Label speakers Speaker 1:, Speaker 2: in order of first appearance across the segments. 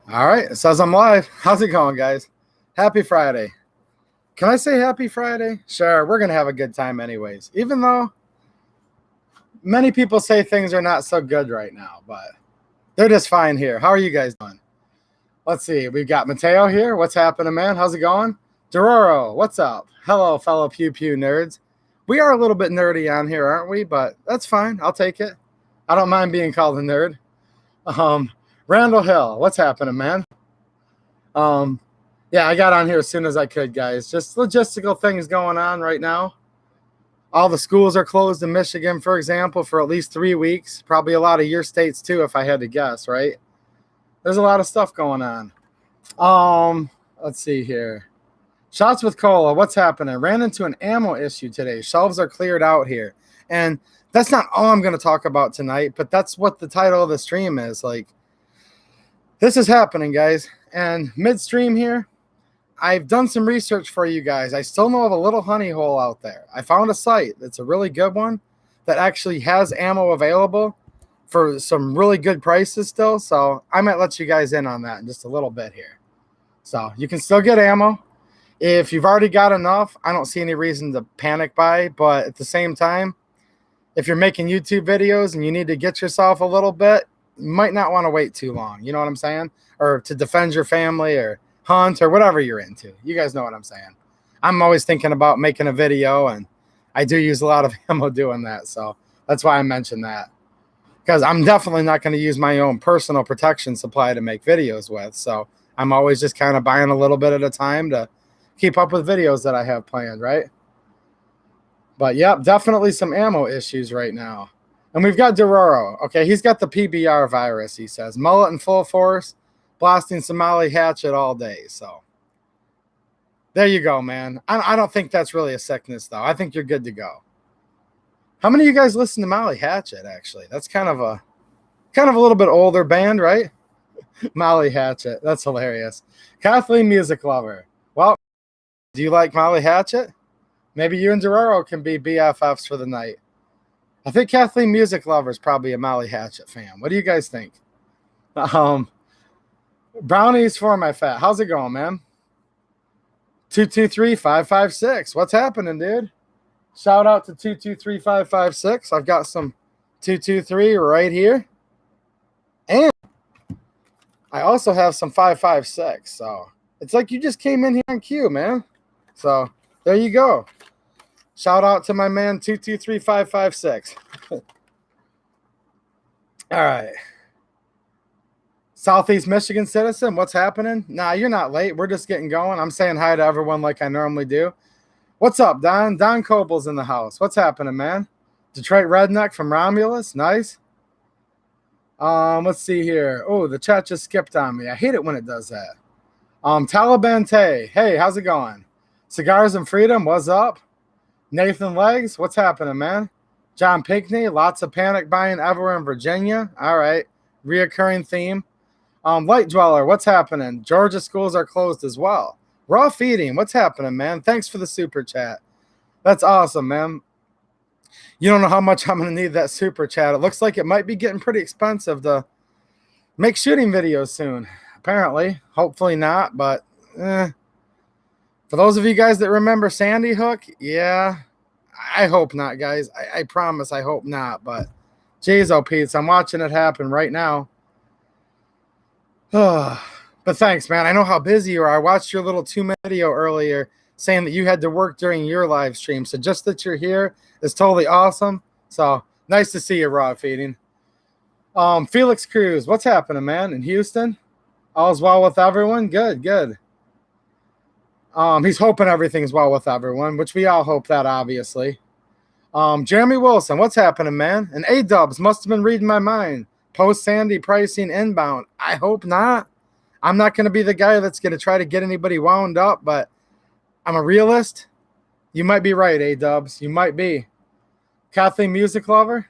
Speaker 1: All right, it says I'm live. How's it going, guys? Happy Friday. Can I say happy Friday? Sure, we're going to have a good time anyways, even though many people say things are not so good right now, but they're just fine here. How are you guys doing? Let's see. We've got Mateo here. What's happening, man? How's it going? Dororo, what's up? Hello, fellow Pew Pew nerds. We are a little bit nerdy on here, aren't we? But that's fine. I'll take it. I don't mind being called a nerd. Randall Hill, what's happening, man? Yeah, I got on here as soon as I could, guys. Just logistical things going on right now. All the schools are closed in Michigan, for example, for at least 3 weeks. Probably a lot of your states too, if I had to guess, right? There's a lot of stuff going on. Let's see here. Shots with Cola, what's happening? Ran into an ammo issue today. Shelves are cleared out here. And that's not all I'm going to talk about tonight, but that's what the title of the stream is. Like, this is happening, guys. And midstream here, I've done some research for you guys. I still know of a little honey hole out there. I found a site that's a really good one that actually has ammo available for some really good prices still. So I might let you guys in on that in just a little bit here. So you can still get ammo. If you've already got enough, I don't see any reason to panic buy. But at the same time, if you're making YouTube videos and you need to get yourself a little bit, you might not want to wait too long. You know what I'm saying? Or to defend your family or hunt or whatever you're into. You guys know what I'm saying. I'm always thinking about making a video, and I do use a lot of ammo doing that. So that's why I mentioned that. Because I'm definitely not going to use my own personal protection supply to make videos with. So I'm always just kind of buying a little bit at a time to keep up with videos that I have planned, right? But yep, definitely some ammo issues right now. And we've got Dororo. Okay, he's got the PBR virus, he says. Mullet in full force, blasting Somali hatchet all day. So there you go, man. I don't think that's really a sickness, though. I think you're good to go. How many of you guys listen to Molly Hatchet, actually? That's kind of a little bit older band, right? Molly Hatchet. That's hilarious. Kathleen Music Lover. Well, do you like Molly Hatchet? Maybe you and Dororo can be BFFs for the night. I think Kathleen Music Lover is probably a Molly Hatchet fan. What do you guys think? Brownies for my fat. How's it going, man? 223-556. What's happening, dude? Shout out to 223-556. I've got some 223 right here. And I also have some 556. So it's like you just came in here on cue, man. So there you go. Shout out to my man 223-556. All right. Southeast Michigan citizen, what's happening? Nah, you're not late. We're just getting going. I'm saying hi to everyone like I normally do. What's up, Don? Don Coble's in the house. What's happening, man? Detroit Redneck from Romulus. Nice. Let's see here. Oh, the chat just skipped on me. I hate it when it does that. Taliban Tay. Hey, how's it going? Cigars and Freedom, what's up? Nathan Legs, what's happening, man? John Pinkney, lots of panic buying everywhere in Virginia. All right. Reoccurring theme. Light Dweller, what's happening? Georgia schools are closed as well. Raw Feeding, what's happening, man? Thanks for the super chat. That's awesome, man. You don't know how much I'm going to need that super chat. It looks like it might be getting pretty expensive to make shooting videos soon. Apparently. Hopefully not, but for those of you guys that remember Sandy Hook, yeah, I hope not, guys. I promise I hope not, but jeez, oh, Pete, I'm watching it happen right now. But thanks, man. I know how busy you are. I watched your little 2-minute video earlier saying that you had to work during your live stream. So just that you're here is totally awesome. So nice to see you, Raw Feeding. Felix Cruz, what's happening, man? In Houston? All's well with everyone? Good, good. He's hoping everything's well with everyone, which we all hope that, obviously. Jeremy Wilson, what's happening, man? And A-Dubs must have been reading my mind. Post-Sandy pricing inbound. I hope not. I'm not going to be the guy that's going to try to get anybody wound up, but I'm a realist. You might be right, A-Dubs. You might be. Kathleen Music Lover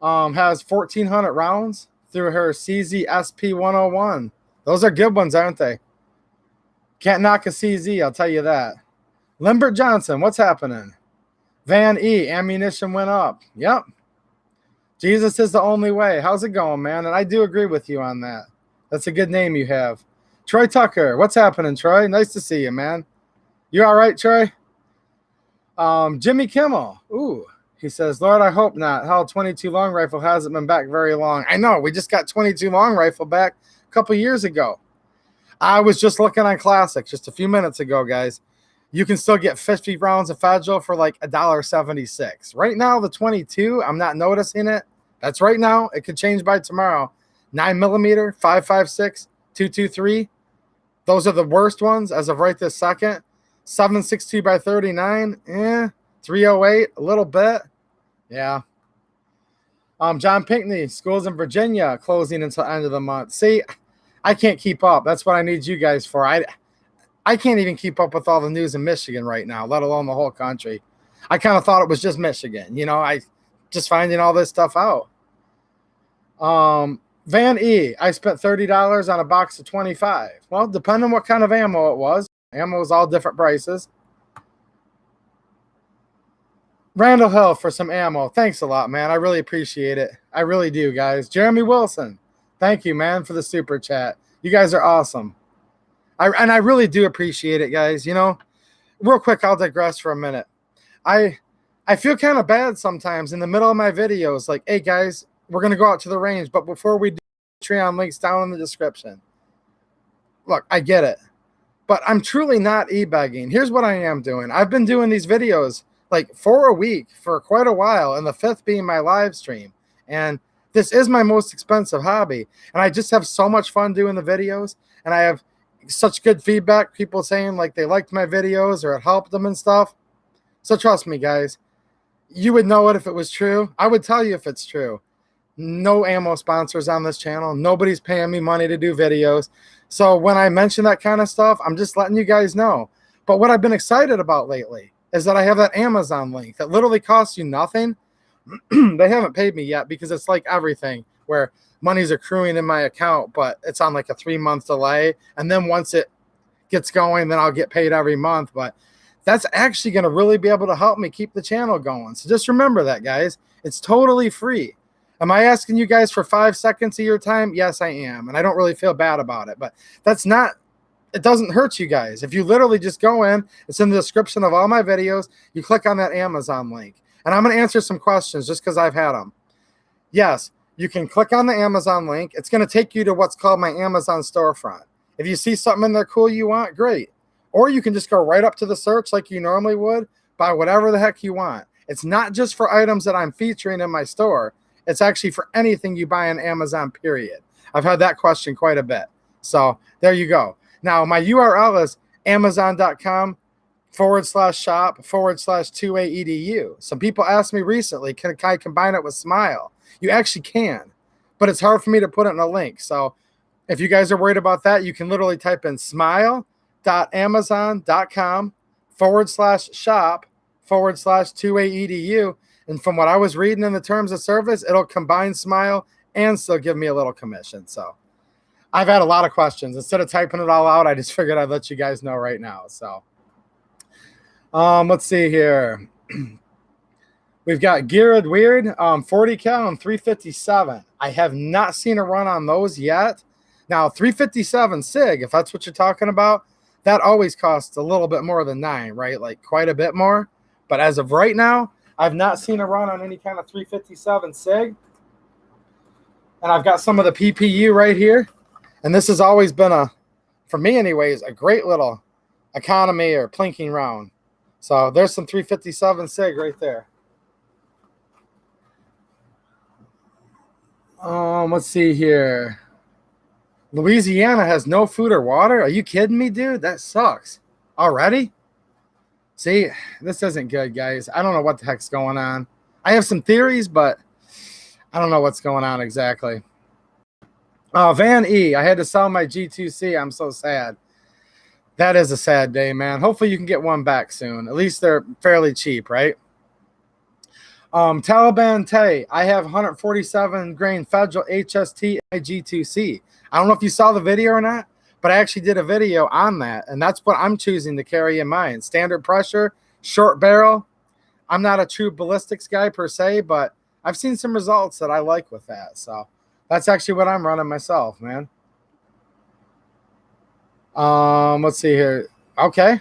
Speaker 1: has 1,400 rounds through her CZ SP101. Those are good ones, aren't they? Can't knock a CZ, I'll tell you that. Limbert Johnson, what's happening? Van E, ammunition went up. Yep. Jesus is the only way. How's it going, man? And I do agree with you on that. That's a good name you have. Troy Tucker, what's happening, Troy? Nice to see you, man. You all right, Troy? Jimmy Kimmel. Ooh, he says, Lord, I hope not. Hell, 22 long rifle hasn't been back very long. I know, we just got 22 long rifle back a couple years ago. I was just looking on Classics just a few minutes ago, guys. You can still get 50 rounds of federal for like $1.76. Right now, the 22, I'm not noticing it. That's right now. It could change by tomorrow. 9mm, 5.56, 223. Those are the worst ones as of right this second. 7.62 by 39, 308, a little bit. Yeah. John Pinckney, schools in Virginia closing until end of the month. See, I can't keep up. That's what I need you guys for. I can't even keep up with all the news in Michigan right now, let alone the whole country. I kind of thought it was just Michigan. You know, I just finding all this stuff out. Van E, I spent $30 on a box of 25. Well, depending on what kind of ammo it was. Ammo is all different prices. Randall Hill for some ammo. Thanks a lot, man. I really appreciate it. I really do, guys. Jeremy Wilson, thank you, man, for the super chat. You guys are awesome. I really do appreciate it, guys. You know, real quick, I'll digress for a minute. I feel kind of bad sometimes in the middle of my videos, like, hey, guys, we're going to go out to the range, but before we do, Patreon links down in the description. Look, I get it, but I'm truly not e-begging. Here's what I am doing. I've been doing these videos like for a week for quite a while, and the 5th being my live stream. And this is my most expensive hobby. And I just have so much fun doing the videos, and I have such good feedback, people saying like they liked my videos or it helped them and stuff. So trust me, guys, you would know it if it was true. I would tell you if it's true. No ammo sponsors on this channel. Nobody's paying me money to do videos. So when I mention that kind of stuff, I'm just letting you guys know. But what I've been excited about lately is that I have that Amazon link that literally costs you nothing. They haven't paid me yet because it's like everything where money's accruing in my account, but it's on like a 3-month delay. And then once it gets going, then I'll get paid every month. But that's actually going to really be able to help me keep the channel going. So just remember that, guys. It's totally free. Am I asking you guys for 5 seconds of your time? Yes, I am. And I don't really feel bad about it. But that's not, it doesn't hurt you guys. If you literally just go in, it's in the description of all my videos. You click on that Amazon link. And I'm going to answer some questions just because I've had them. Yes, you can click on the Amazon link. It's going to take you to what's called my Amazon storefront. If you see something in there cool you want, great. Or you can just go right up to the search like you normally would, buy whatever the heck you want. It's not just for items that I'm featuring in my store. It's actually for anything you buy on Amazon, period. I've had that question quite a bit. So there you go. Now, my URL is amazon.com/shop/2aedu. Some people asked me recently, can I combine it with Smile? You actually can, but it's hard for me to put it in a link. So if you guys are worried about that, you can literally type in smile.amazon.com/shop/2aedu. And from what I was reading in the terms of service, it'll combine Smile and still give me a little commission. So I've had a lot of questions. Instead of typing it all out, I just figured I'd let you guys know right now. So let's see here. We've got Geared Weird, 40 cal and 357. I have not seen a run on those yet. Now, 357 SIG, if that's what you're talking about, that always costs a little bit more than 9, right? Like quite a bit more. But as of right now, I've not seen a run on any kind of 357 SIG. And I've got some of the PPU right here. And this has always been for me anyways, a great little economy or plinking round. So there's some 357 SIG right there. Let's see here. Louisiana has no food or water. Are you kidding me, dude? That sucks. Already? See, this isn't good, guys. I don't know what the heck's going on. I have some theories, but I don't know what's going on exactly. Van E, I had to sell my G2C. I'm so sad. That is a sad day, man. Hopefully you can get one back soon. At least they're fairly cheap, right? Taliban Tay, I have 147 grain federal HST G2C. I don't know if you saw the video or not, but I actually did a video on that, and that's what I'm choosing to carry in mine. Standard pressure, short barrel. I'm not a true ballistics guy per se, but I've seen some results that I like with that. So that's actually what I'm running myself, man. Let's see here. Okay.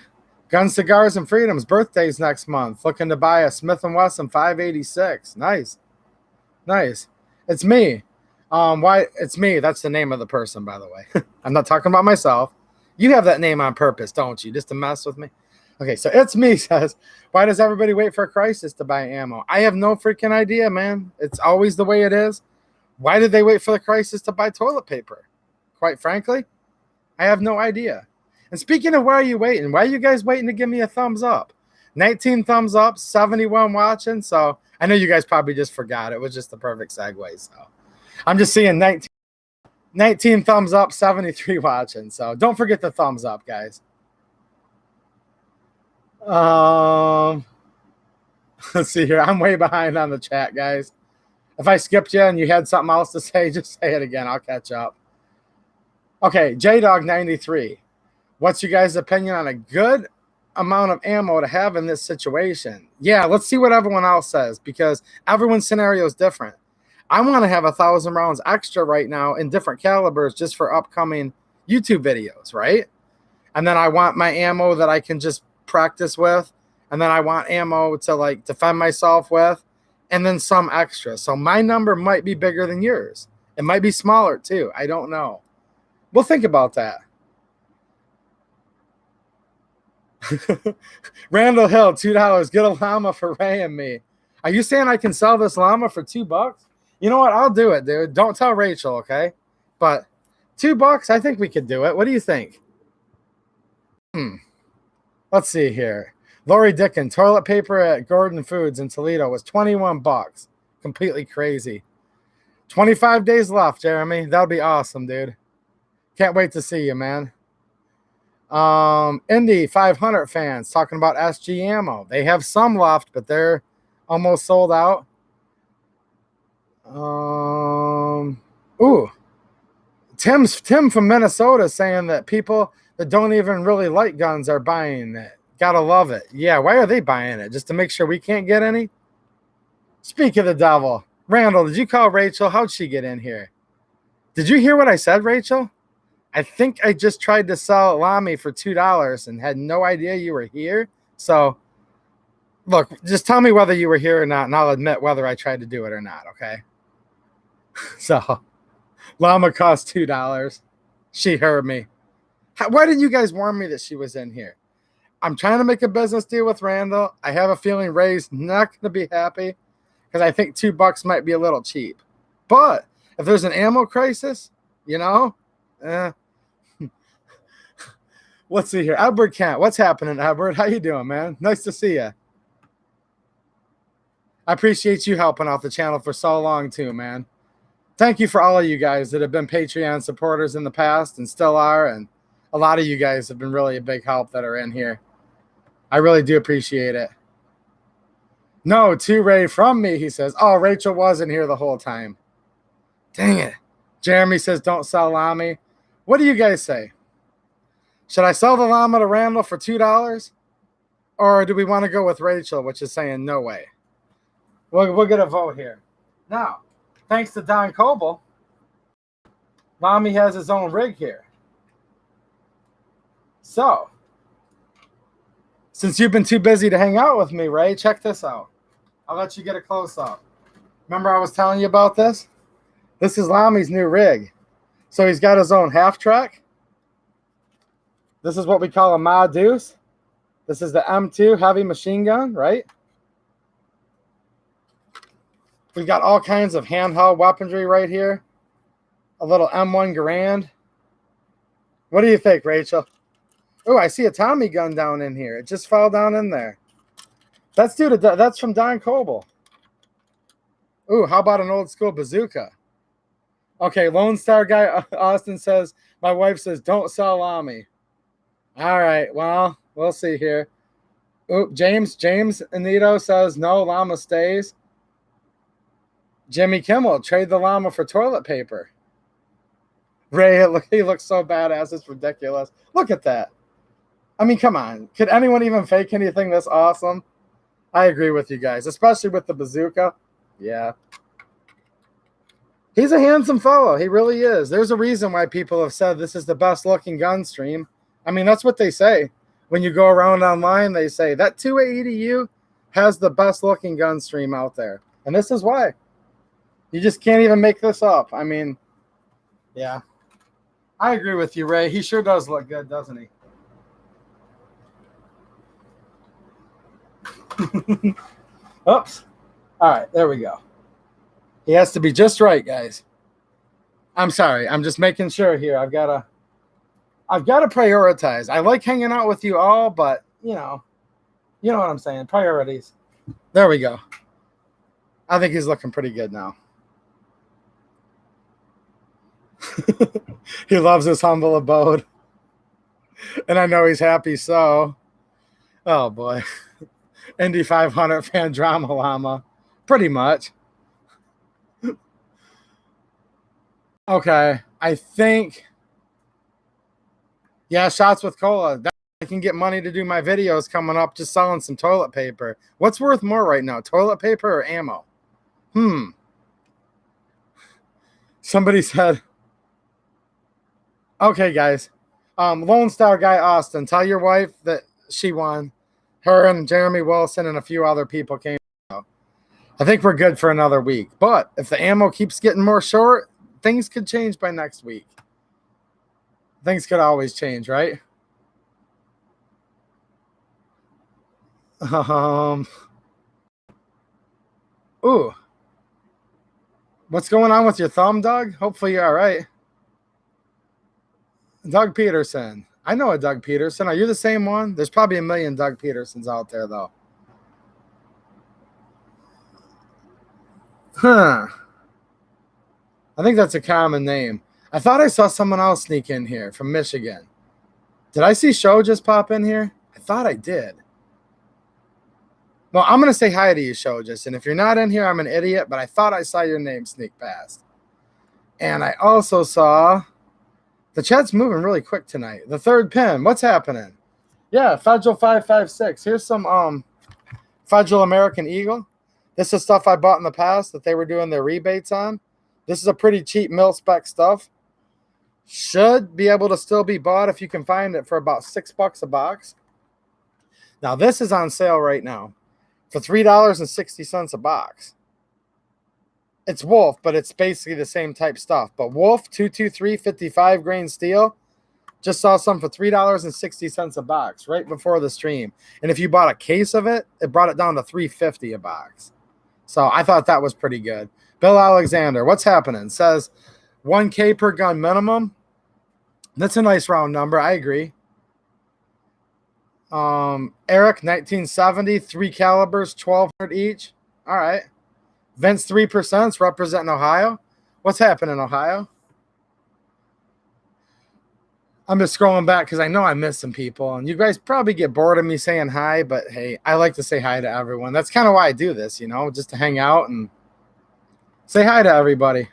Speaker 1: Guns, Cigars, and Freedoms. Birthday's next month. Looking to buy a Smith & Wesson 586. Nice. Nice. It's me. Why? It's me. That's the name of the person, by the way. I'm not talking about myself. You have that name on purpose, don't you? Just to mess with me? Okay, so it's me says, why does everybody wait for a crisis to buy ammo? I have no freaking idea, man. It's always the way it is. Why did they wait for the crisis to buy toilet paper? Quite frankly, I have no idea. And speaking of why are you waiting? Why are you guys waiting to give me a thumbs up? 19 thumbs up, 71 watching. So I know you guys probably just forgot. It was just the perfect segue. So I'm just seeing 19 thumbs up, 73 watching. So don't forget the thumbs up, guys. Let's see here. I'm way behind on the chat, guys. If I skipped you and you had something else to say, just say it again. I'll catch up. Okay, JDog93. What's your guys' opinion on a good amount of ammo to have in this situation? Yeah, let's see what everyone else says, because everyone's scenario is different. I want to have 1,000 rounds extra right now in different calibers just for upcoming YouTube videos, right? And then I want my ammo that I can just practice with, and then I want ammo to like defend myself with, and then some extra. So my number might be bigger than yours. It might be smaller too. I don't know. We'll think about that. Randall Hill, $2. Get a llama for Ray and me. Are you saying I can sell this llama for $2? You know what? I'll do it, dude. Don't tell Rachel, okay? But $2, I think we could do it. What do you think? Let's see here. Lori Dickin, toilet paper at Gordon Foods in Toledo was $21. Completely crazy. 25 days left, Jeremy. That'll be awesome, dude. Can't wait to see you, man. Indy 500 fans talking about SG ammo. They have some left, but they're almost sold out. Tim from Minnesota saying that people that don't even really like guns are buying it. Gotta love it. Yeah, why are they buying it? Just to make sure we can't get any? Speak of the devil. Randall, did you call Rachel? How'd she get in here? Did you hear what I said, Rachel? I think I just tried to sell Lamy for $2 and had no idea you were here. So, look, just tell me whether you were here or not, and I'll admit whether I tried to do it or not, okay? So, llama cost $2. She heard me. Why didn't you guys warn me that she was in here? I'm trying to make a business deal with Randall. I have a feeling Ray's not going to be happy because I think $2 might be a little cheap. But if there's an ammo crisis, you know, let's see here. Edward Kent, what's happening, Edward? How you doing, man? Nice to see you. I appreciate you helping out the channel for so long too, man. Thank you for all of you guys that have been Patreon supporters in the past and still are, and a lot of you guys have been really a big help that are in here. I really do appreciate it. No, to Ray from me, he says. Oh, Rachel wasn't here the whole time. Dang it. Jeremy says don't sell Lamy. What do you guys say? Should I sell the llama to Randall for $2? Or do we want to go with Rachel, which is saying no way? We'll get a vote here. Now, thanks to Don Coble, Lamy has his own rig here. So, since you've been too busy to hang out with me, Ray, check this out. I'll let you get a close-up. Remember I was telling you about this? This is Lamy's new rig. So he's got his own half-track. This is what we call a Ma Deuce. This is the M2 heavy machine gun, right? We've got all kinds of handheld weaponry right here. A little M1 Garand. What do you think, Rachel? Oh, I see a Tommy gun down in here. It just fell down in there. That's from Don Coble. Ooh, how about an old school bazooka? Okay, Lone Star guy Austin says, my wife says, don't sell Lamy. All right, well, we'll see here. Ooh, James Anito says, no, llama stays. Jimmy Kimmel, trade the llama for toilet paper. Ray, he looks so badass. It's ridiculous. Look at that. I mean, come on. Could anyone even fake anything this awesome? I agree with you guys, especially with the bazooka. Yeah. He's a handsome fellow. He really is. There's a reason why people have said this is the best looking gun stream. I mean, that's what they say. When you go around online, they say that 280U has the best looking gun stream out there. And this is why. You just can't even make this up. I mean, yeah. I agree with you, Ray. He sure does look good, doesn't he? Oops. All right, there we go. He has to be just right, guys. I'm sorry. I'm just making sure here. I've got to prioritize. I like hanging out with you all, but you know what I'm saying. Priorities. There we go. I think he's looking pretty good now. He loves his humble abode. And I know he's happy, so. Oh, boy. Indy 500 fan drama llama. Pretty much. Okay. I think. Yeah, shots with cola. I can get money to do my videos coming up just selling some toilet paper. What's worth more right now, toilet paper or ammo? Somebody said, okay, guys. Lone Star guy Austin, tell your wife that she won. Her and Jeremy Wilson and a few other people came out. I think we're good for another week. But if the ammo keeps getting more short, things could change by next week. Things could always change, right? Ooh. What's going on with your thumb, Doug? Hopefully you're all right. Doug Peterson. I know a Doug Peterson. Are you the same one? There's probably a million Doug Petersons out there, though. Huh. I think that's a common name. I thought I saw someone else sneak in here from Michigan. Did I see Show just pop in here? I thought I did. Well, I'm going to say hi to you, Show. And if you're not in here, I'm an idiot, but I thought I saw your name sneak past. And I also saw the chat's moving really quick tonight. The third pin. What's happening? Yeah, Federal 556. Here's some Federal American Eagle. This is stuff I bought in the past that they were doing their rebates on. This is a pretty cheap mil-spec stuff. Should be able to still be bought if you can find it for about $6 a box. Now, this is on sale right now for $3.60 a box. It's Wolf, but it's basically the same type stuff. But Wolf 223 55 grain steel, just saw some for $3.60 a box right before the stream. And if you bought a case of it, it brought it down to $3.50 a box. So I thought that was pretty good. Bill Alexander, what's happening? Says 1K per gun minimum. That's a nice round number. I agree. Eric, 1970, 3 calibers, 1,200 each. All right. Vince 3% representing Ohio. What's happening, Ohio? I'm just scrolling back because I know I miss some people. And you guys probably get bored of me saying hi, but hey, I like to say hi to everyone. That's kind of why I do this, just to hang out and say hi to everybody.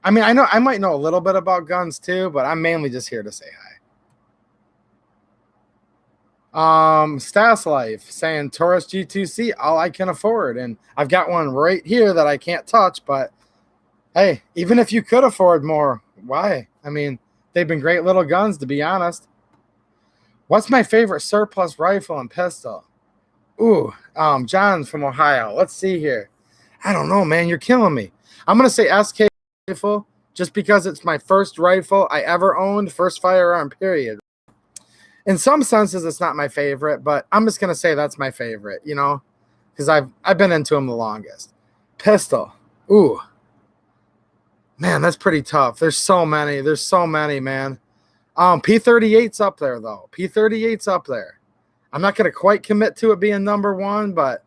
Speaker 1: I mean, I might know a little bit about guns too, but I'm mainly just here to say hi. Stas Life saying Taurus G2C, all I can afford. And I've got one right here that I can't touch, but hey, even if you could afford more, why? I mean, they've been great little guns, to be honest. What's my favorite surplus rifle and pistol? Ooh, John from Ohio. Let's see here. I don't know, man. You're killing me. I'm going to say SK rifle just because it's my first rifle I ever owned, first firearm, period. In some senses, it's not my favorite, but I'm just going to say that's my favorite, because I've been into them the longest. Pistol. Ooh. Man, that's pretty tough. There's so many, man. P38's up there, though. P38's up there. I'm not going to quite commit to it being number one, but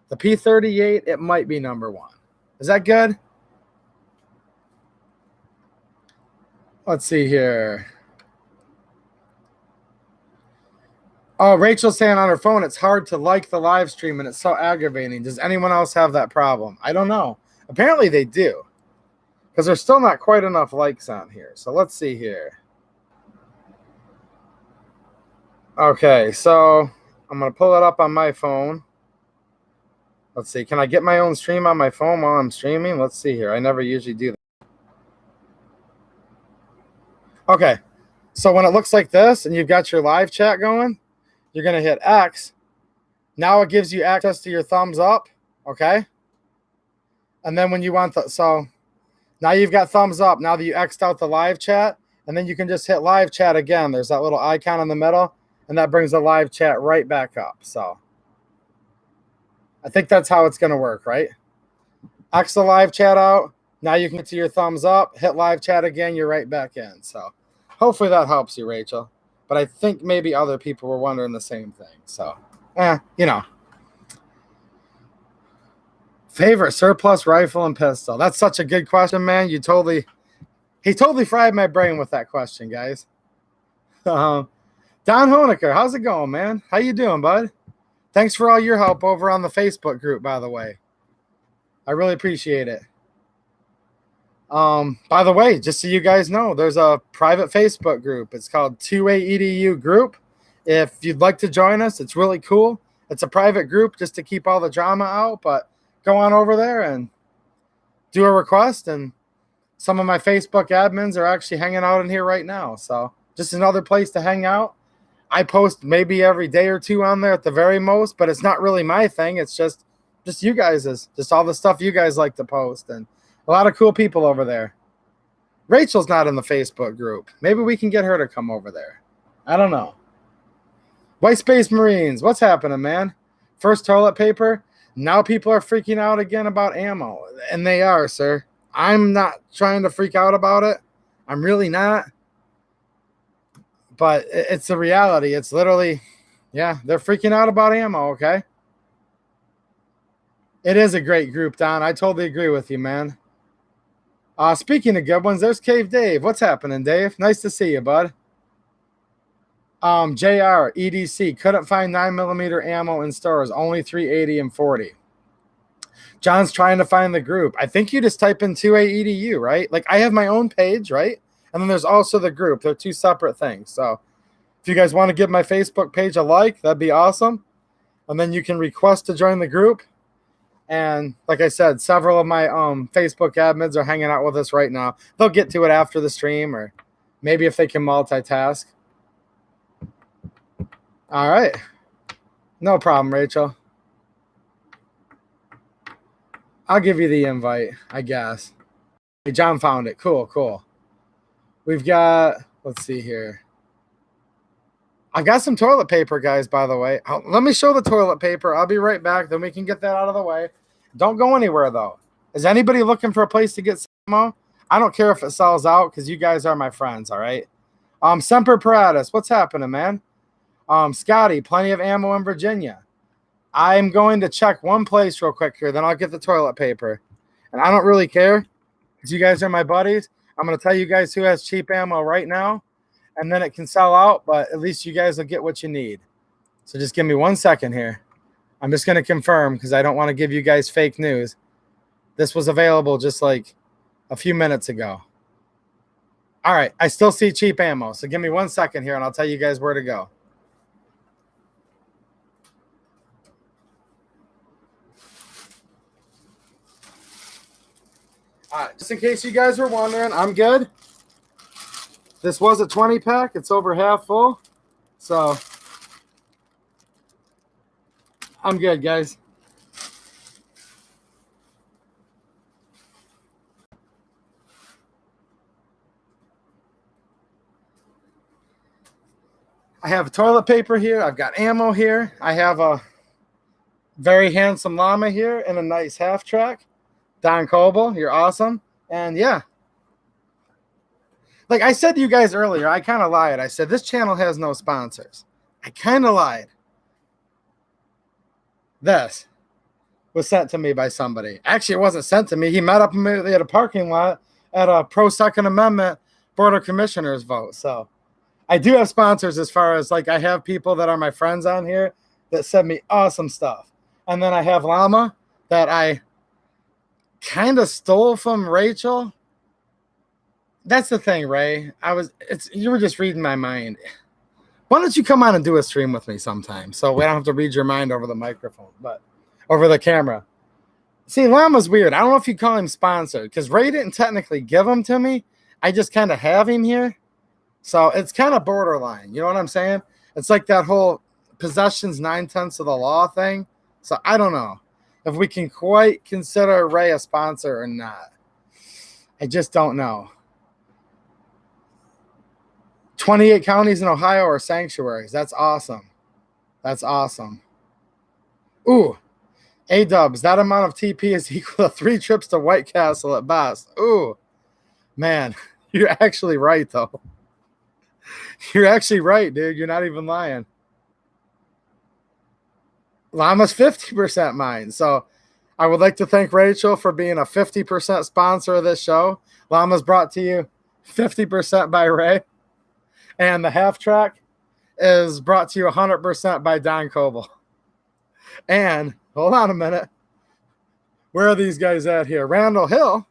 Speaker 1: the P38, it might be number one. Is that good? Let's see here. Oh, Rachel's saying on her phone, it's hard to like the live stream, and it's so aggravating. Does anyone else have that problem? I don't know. Apparently they do, because there's still not quite enough likes on here. So let's see here. Okay, so I'm going to pull it up on my phone. Let's see. Can I get my own stream on my phone while I'm streaming? Let's see here. I never usually do that. Okay, So when it looks like this and you've got your live chat going, you're going to hit X. Now it gives you access to your thumbs up, okay? And then when you want so now you've got thumbs up. Now that you X'd out the live chat, and then you can just hit live chat again. There's that little icon in the middle, and that brings the live chat right back up. So I think that's how it's going to work, right? X the live chat out. Now you can get to your thumbs up, hit live chat again, you're right back in. So hopefully that helps you, Rachel. But I think maybe other people were wondering the same thing. So, you know. Favorite surplus rifle and pistol. That's such a good question, man. He totally fried my brain with that question, guys. Don Honecker, how's it going, man? How you doing, bud? Thanks for all your help over on the Facebook group, by the way. I really appreciate it. By the way, just so you guys know, there's a private Facebook group. It's called 2A EDU group. If you'd like to join us, it's really cool. It's a private group just to keep all the drama out, but go on over there and do a request. And some of my Facebook admins are actually hanging out in here right now. So just another place to hang out. I post maybe every day or two on there at the very most, but it's not really my thing. It's just you guys', just all the stuff you guys like to post, and a lot of cool people over there. Rachel's not in the Facebook group. Maybe we can get her to come over there. I don't know. White Space Marines, what's happening, man? First toilet paper. Now people are freaking out again about ammo, and they are, sir. I'm not trying to freak out about it. I'm really not. But it's the reality. It's literally, yeah, they're freaking out about ammo, okay? It is a great group, Don. I totally agree with you, man. Speaking of good ones, there's Cave Dave. What's happening, Dave? Nice to see you, bud. JR, EDC, couldn't find 9mm ammo in stores, only 380 and 40. John's trying to find the group. I think you just type in 2A EDU, right? Like, I have my own page, right? And then there's also the group. They're two separate things. So if you guys want to give my Facebook page a like, that'd be awesome. And then you can request to join the group. And like I said, several of my Facebook admins are hanging out with us right now. They'll get to it after the stream, or maybe if they can multitask. All right. No problem, Rachel. I'll give you the invite, I guess. Hey, John found it. Cool, cool. We've got, let's see here. I got some toilet paper, guys, by the way. Let me show the toilet paper. I'll be right back. Then we can get that out of the way. Don't go anywhere, though. Is anybody looking for a place to get some ammo? I don't care if it sells out, because you guys are my friends, all right? Semper Paratus, what's happening, man? Scotty, plenty of ammo in Virginia. I'm going to check one place real quick here, then I'll get the toilet paper. And I don't really care, because you guys are my buddies. I'm going to tell you guys who has cheap ammo right now, and then it can sell out, but at least you guys will get what you need. So just give me 1 second here. I'm just going to confirm, because I don't want to give you guys fake news. This was available just like a few minutes ago. All right, I still see cheap ammo, so give me 1 second here, and I'll tell you guys where to go. All right, just in case you guys were wondering, I'm good. This was a 20-pack. It's over half full. So I'm good, guys. I have toilet paper here. I've got ammo here. I have a very handsome llama here in a nice half track. Don Coble, you're awesome. And yeah, like I said to you guys earlier, I kind of lied. I said this channel has no sponsors. I kind of lied. This was sent to me by somebody. Actually, it wasn't sent to me. He met up immediately at a parking lot at a pro-Second Amendment Board of Commissioners vote. So I do have sponsors, as far as like I have people that are my friends on here that send me awesome stuff. And then I have llama that I kind of stole from Rachel. That's the thing, Ray. You were just reading my mind. Why don't you come on and do a stream with me sometime, so we don't have to read your mind over the microphone, but over the camera. See, llama's weird. I don't know if you call him sponsored, because Ray didn't technically give him to me. I just kind of have him here. So it's kind of borderline. You know what I'm saying? It's like that whole possessions 9/10 of the law thing. So I don't know if we can quite consider Ray a sponsor or not. I just don't know. 28 counties in Ohio are sanctuaries. That's awesome. That's awesome. Ooh, A-dubs. That amount of TP is equal to 3 trips to White Castle at best. Ooh, man, you're actually right, though. You're actually right, dude. You're not even lying. Llama's 50% mine. So I would like to thank Rachel for being a 50% sponsor of this show. Llama's brought to you 50% by Ray. And the half track is brought to you 100% by Don Coble. And hold on a minute. Where are these guys at here? Randall Hill.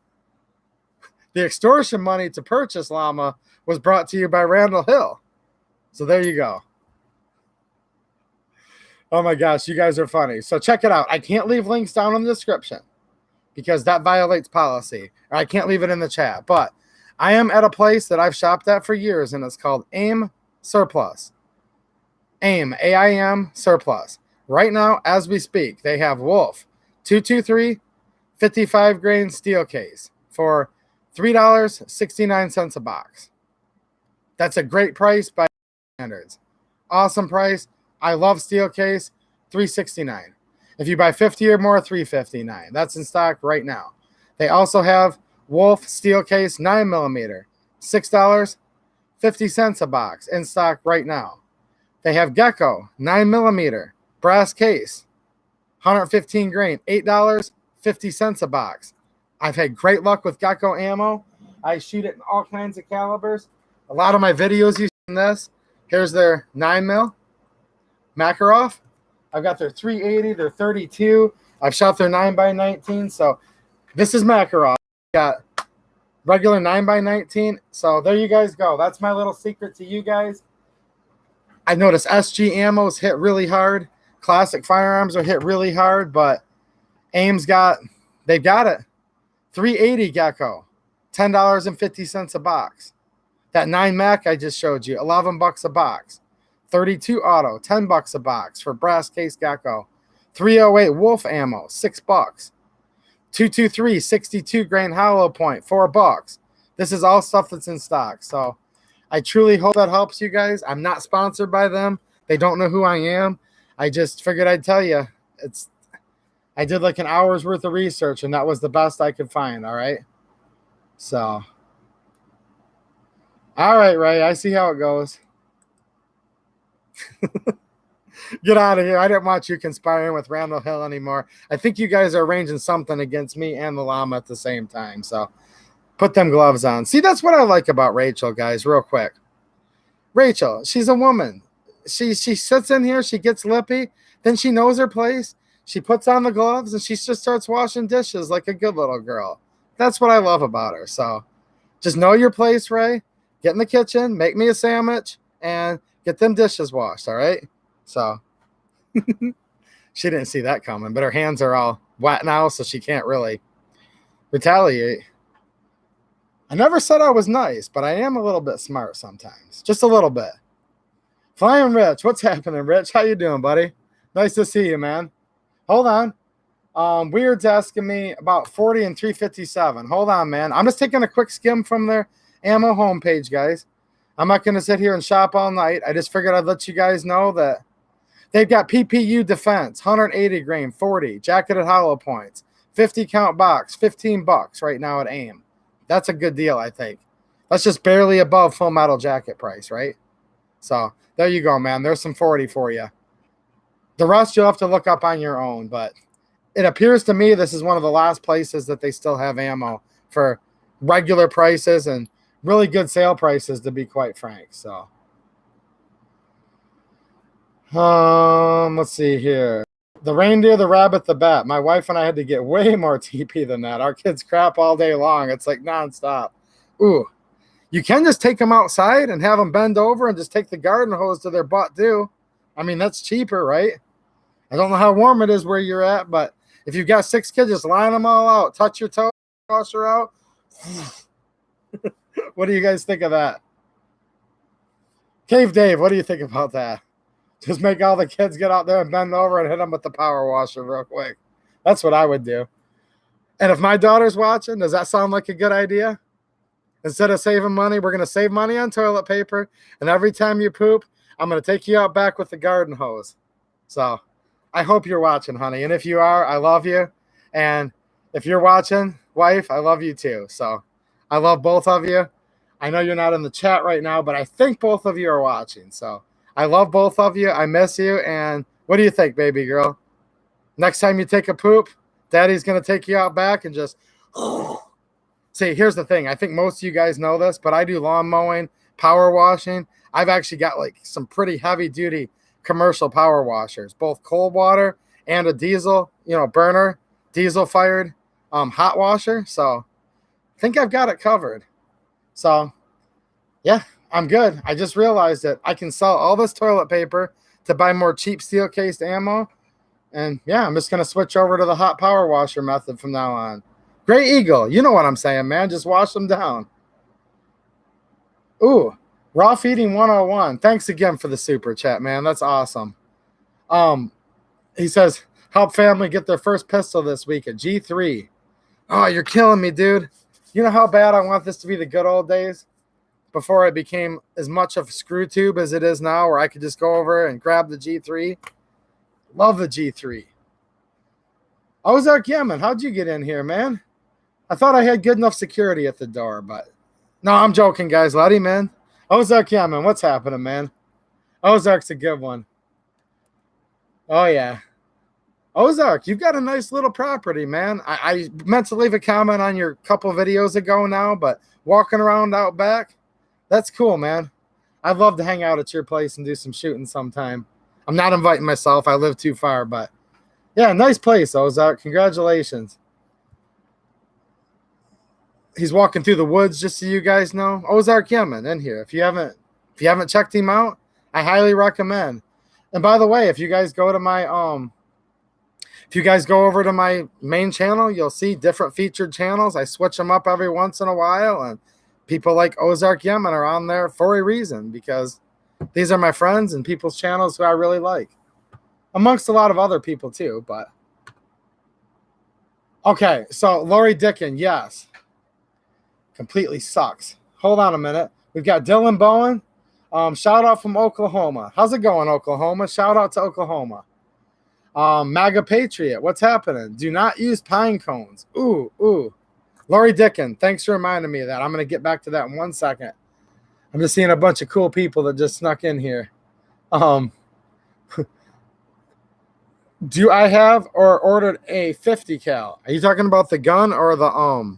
Speaker 1: The extortion money to purchase Llama was brought to you by Randall Hill. So there you go. Oh my gosh, you guys are funny. So check it out. I can't leave links down in the description because that violates policy. Or I can't leave it in the chat. But I am at a place that I've shopped at for years, and it's called AIM Surplus. AIM, AIM Surplus. Right now, as we speak, they have Wolf 223 55 grain steel case for $3.69 a box. That's a great price by standards. Awesome price. I love steel case, $3.69. If you buy 50 or more, $3.59. That's in stock right now. They also have Wolf steel case 9mm, $6.50 a box in stock right now. They have Gecko 9mm brass case, 115 grain, $8.50 a box. I've had great luck with Gecko ammo. I shoot it in all kinds of calibers. A lot of my videos use this. Here's their 9mm Makarov. I've got their 380, their 32. I've shot their 9x19. So this is Makarov. Got regular 9x19. So there you guys go. That's my little secret to you guys. I noticed SG ammos hit really hard. Classic firearms are hit really hard, but AIM's they've got it. 380 Gecko, $10.50 a box. That 9 Mac I just showed you, $11 a box. 32 Auto, $10 a box for brass case Gecko. 308 Wolf ammo, $6. 223 62 grain hollow point, $4. This is all stuff that's in stock. So I truly hope that helps you guys. I'm not sponsored by them. They don't know who I am. I just figured I'd tell you. I did like an hour's worth of research, and that was the best I could find, all right? So, all right, Ray, I see how it goes. Get out of here. I didn't want you conspiring with Randall Hill anymore. I think you guys are arranging something against me and the llama at the same time, so put them gloves on. See, that's what I like about Rachel, guys, real quick. Rachel, she's a woman. She sits in here, she gets lippy, then she knows her place. She puts on the gloves, and she just starts washing dishes like a good little girl. That's what I love about her. So just know your place, Ray. Get in the kitchen, make me a sandwich, and get them dishes washed, all right? So she didn't see that coming, but her hands are all wet now, so she can't really retaliate. I never said I was nice, but I am a little bit smart sometimes. Just a little bit. Flying Rich, what's happening, Rich? How you doing, buddy? Nice to see you, man. Hold on. Weird's asking me about 40 and 357. Hold on, man. I'm just taking a quick skim from their ammo homepage, guys. I'm not going to sit here and shop all night. I just figured I'd let you guys know that they've got PPU Defense, 180 grain, 40, jacketed hollow points, 50 count box, $15 right now at AIM. That's a good deal, I think. That's just barely above full metal jacket price, right? So there you go, man. There's some 40 for you. The rest you'll have to look up on your own, but it appears to me this is one of the last places that they still have ammo for regular prices and really good sale prices, to be quite frank. So let's see here. The reindeer, the rabbit, the bat. My wife and I had to get way more TP than that. Our kids crap all day long. It's like nonstop. Ooh, you can just take them outside and have them bend over and just take the garden hose to their butt too. I mean, that's cheaper, right? I don't know how warm it is where you're at, but if you've got 6 kids, just line them all out. Touch your toe, toss her out. What do you guys think of that? Cave Dave, what do you think about that? Just make all the kids get out there and bend over and hit them with the power washer real quick. That's what I would do. And if my daughter's watching, does that sound like a good idea? Instead of saving money, we're going to save money on toilet paper. And every time you poop, I'm going to take you out back with the garden hose. So I hope you're watching, honey. And if you are, I love you. And if you're watching, wife, I love you too. So I love both of you. I know you're not in the chat right now, but I think both of you are watching. So I love both of you. I miss you. And what do you think, baby girl? Next time you take a poop, Daddy's going to take you out back and just... See, here's the thing. I think most of you guys know this, but I do lawn mowing, power washing. I've actually got like some pretty heavy-duty commercial power washers, both cold water and a diesel, burner, diesel-fired hot washer. So I think I've got it covered. So, yeah, I'm good. I just realized that I can sell all this toilet paper to buy more cheap steel-cased ammo. And, yeah, I'm just going to switch over to the hot power washer method from now on. Great Eagle, you know what I'm saying, man. Just wash them down. Ooh, Raw Feeding 101. Thanks again for the super chat, man. That's awesome. He says, help family get their first pistol this week at G3. Oh, you're killing me, dude. You know how bad I want this to be the good old days before it became as much of a screw tube as it is now, where I could just go over and grab the G3. Love the G3. Ozark Yemen, how'd you get in here, man? I thought I had good enough security at the door, but no, I'm joking, guys. Let him in. Ozark Yemen, what's happening, man? Ozark's a good one. Oh, yeah. Ozark, you've got a nice little property, man. I meant to leave a comment on your couple videos ago now, but walking around out back, that's cool, man. I'd love to hang out at your place and do some shooting sometime. I'm not inviting myself. I live too far, but yeah, nice place, Ozark. Congratulations. He's walking through the woods, just so you guys know. Ozark Yemen in here. If you haven't checked him out, I highly recommend. And by the way, if you guys go to my if you guys go over to my main channel, you'll see different featured channels. I switch them up every once in a while, and people like Ozark Yemen are on there for a reason, because these are my friends and people's channels who I really like, amongst a lot of other people too. But okay, so Lori Dickin, yes. Completely sucks. Hold on a minute. We've got Dylan Bowen. Shout out from Oklahoma. How's it going, Oklahoma? Shout out to Oklahoma. MAGA Patriot. What's happening? Do not use pine cones. Ooh. Lori Dickin, thanks for reminding me of that. I'm going to get back to that in 1 second. I'm just seeing a bunch of cool people that just snuck in here. Do I have or ordered a 50 cal? Are you talking about the gun or the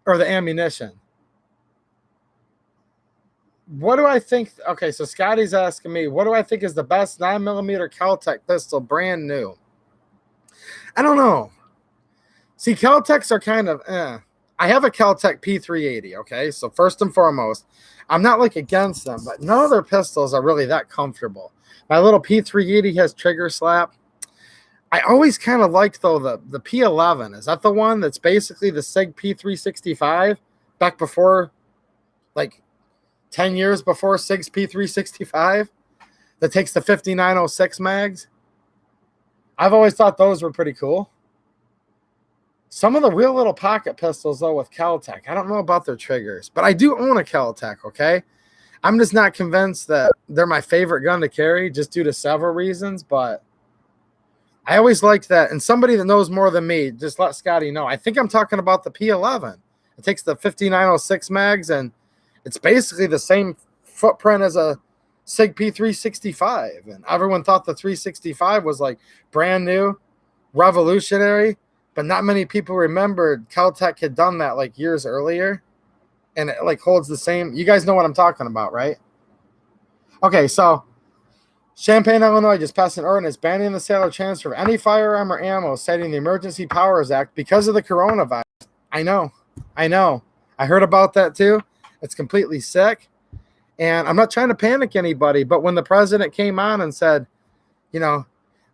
Speaker 1: ammunition? What do I think? Okay, so Scotty's asking me, what do I think is the best 9mm Kel-Tec pistol brand new? I don't know. See, Kel-Tecs are kind of I have a Kel-Tec P380, okay? So first and foremost, I'm not like against them, but none of their pistols are really that comfortable. My little P380 has trigger slap. I always kind of liked, though, the P11. Is that the one that's basically the SIG P365 back before, like, 10 years before SIG's P365 that takes the 5906 mags? I've always thought those were pretty cool. Some of the real little pocket pistols, though, with Kel-Tec, I don't know about their triggers, but I do own a Kel-Tec, okay? I'm just not convinced that they're my favorite gun to carry, just due to several reasons, but I always liked that. And somebody that knows more than me, just let Scotty know. I think I'm talking about the P11. It takes the 5906 mags, and it's basically the same footprint as a SIG P365. And everyone thought the 365 was like brand new, revolutionary, but not many people remembered Kel-Tec had done that like years earlier. And it like holds the same. You guys know what I'm talking about, right? Okay, so Champaign, Illinois just passed an ordinance banning the sale or transfer of any firearm or ammo, citing the Emergency Powers Act because of the coronavirus. I know. I heard about that too. It's completely sick. And I'm not trying to panic anybody, but when the president came on and said,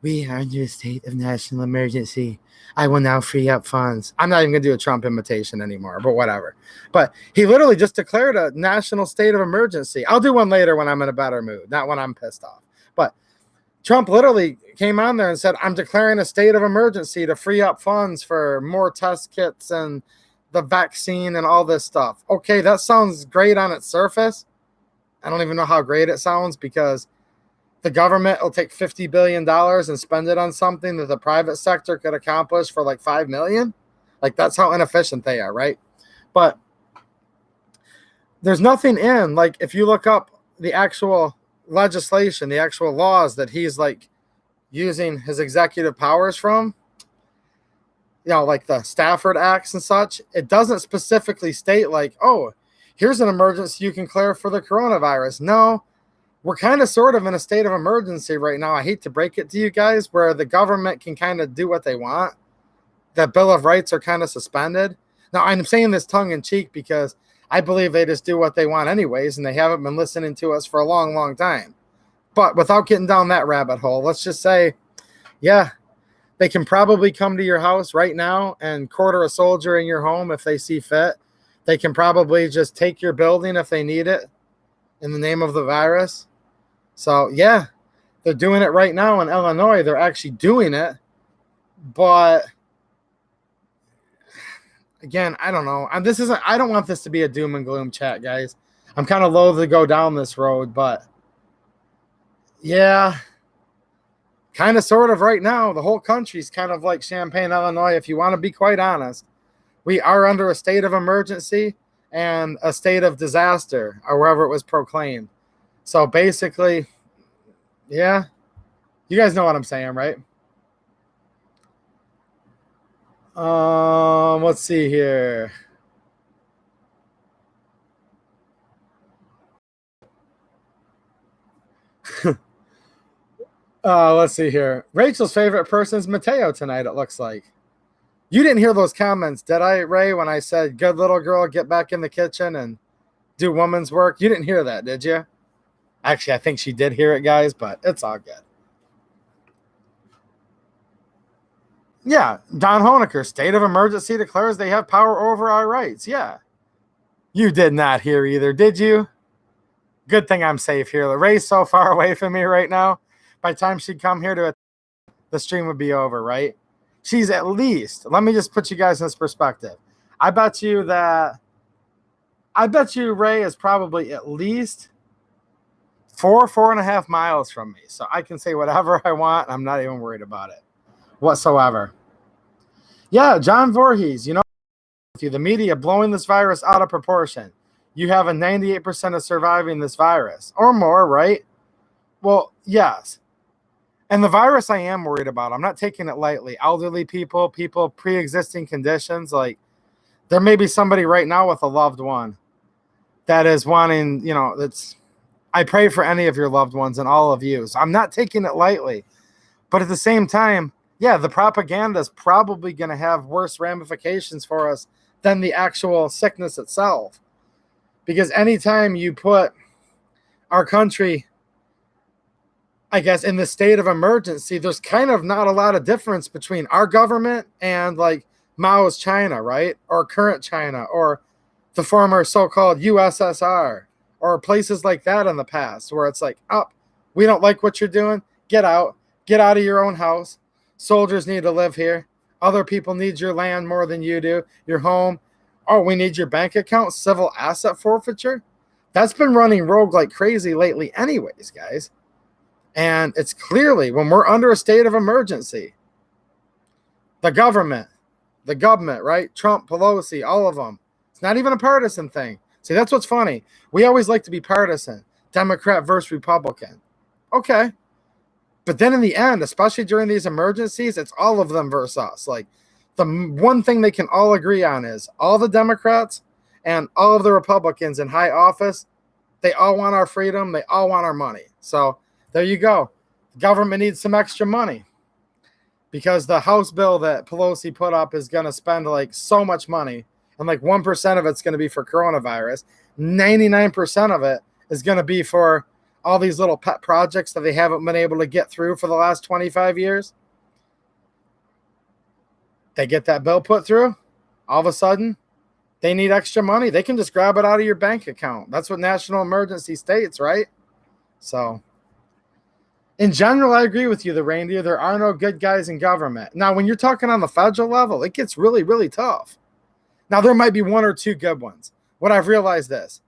Speaker 1: We are under a state of national emergency. I will now free up funds. I'm not even going to do a Trump imitation anymore, but whatever. But he literally just declared a national state of emergency. I'll do one later when I'm in a better mood, not when I'm pissed off. But Trump literally came on there and said, I'm declaring a state of emergency to free up funds for more test kits and the vaccine and all this stuff. Okay, that sounds great on its surface. I don't even know how great it sounds because the government will take $50 billion and spend it on something that the private sector could accomplish for like $5 million. Like, that's how inefficient they are, right? But there's nothing in, like, if you look up the actual legislation, the actual laws that he's like using his executive powers from, you know, like the Stafford Acts and such, it doesn't specifically state like, oh, here's an emergency you can declare for the coronavirus. No, we're kind of sort of in a state of emergency right now. I hate to break it to you guys, where the government can kind of do what they want. The Bill of Rights are kind of suspended. Now, I'm saying this tongue in cheek because I believe they just do what they want anyways, and they haven't been listening to us for a long, long time. But without getting down that rabbit hole, let's just say, yeah, they can probably come to your house right now and quarter a soldier in your home if they see fit. They can probably just take your building if they need it in the name of the virus. So, yeah, they're doing it right now in Illinois. They're actually doing it. But, again, I don't know. I don't want this to be a doom and gloom chat, guys. I'm kind of loath to go down this road, but, yeah, kind of sort of right now, the whole country's kind of like Champaign, Illinois, if you want to be quite honest. We are under a state of emergency and a state of disaster, or wherever it was proclaimed. So basically, yeah, you guys know what I'm saying, right? Let's see here. Let's see here. Rachel's favorite person is Mateo tonight, it looks like. You didn't hear those comments, did I, Ray, when I said, good little girl, get back in the kitchen and do woman's work? You didn't hear that, did you? Actually, I think she did hear it, guys, but it's all good. Yeah, Don Honecker, state of emergency declares they have power over our rights. Yeah. You did not hear either, did you? Good thing I'm safe here. Ray's so far away from me right now. By the time she'd come here the stream would be over, right? She's at least, let me just put you guys in this perspective. I bet you, Ray, is probably at least 4.5 miles from me. So I can say whatever I want. I'm not even worried about it whatsoever. Yeah, John Voorhees, you know, the media blowing this virus out of proportion. You have a 98% of surviving this virus or more, right? Well, yes. And the virus I am worried about, I'm not taking it lightly. Elderly people, pre-existing conditions, like there may be somebody right now with a loved one that is wanting, you know, I pray for any of your loved ones and all of you. So I'm not taking it lightly. But at the same time, yeah, the propaganda is probably going to have worse ramifications for us than the actual sickness itself. Because anytime you put our country, I guess, in the state of emergency, there's kind of not a lot of difference between our government and like Mao's China, right? Or current China, or the former so-called USSR, or places like that in the past, where it's like, oh, we don't like what you're doing. Get out of your own house. Soldiers need to live here. Other people need your land more than you do. Your home. Oh, we need your bank account. Civil asset forfeiture. That's been running rogue like crazy lately anyways, guys. And it's clearly, when we're under a state of emergency, the government, right? Trump, Pelosi, all of them. It's not even a partisan thing. See, that's what's funny. We always like to be partisan. Democrat versus Republican. Okay. But then in the end, especially during these emergencies, it's all of them versus us. Like, the one thing they can all agree on is all the Democrats and all of the Republicans in high office, they all want our freedom. They all want our money. So there you go. The government needs some extra money because the House bill that Pelosi put up is going to spend like so much money, and like 1% of it's going to be for coronavirus. 99% of it is going to be for all these little pet projects that they haven't been able to get through for the last 25 years. They get that bill put through. All of a sudden, they need extra money. They can just grab it out of your bank account. That's what national emergency states, right? So, in general, I agree with you, the reindeer. There are no good guys in government. Now, when you're talking on the federal level, it gets really, really tough. Now, there might be one or two good ones. What I've realized is,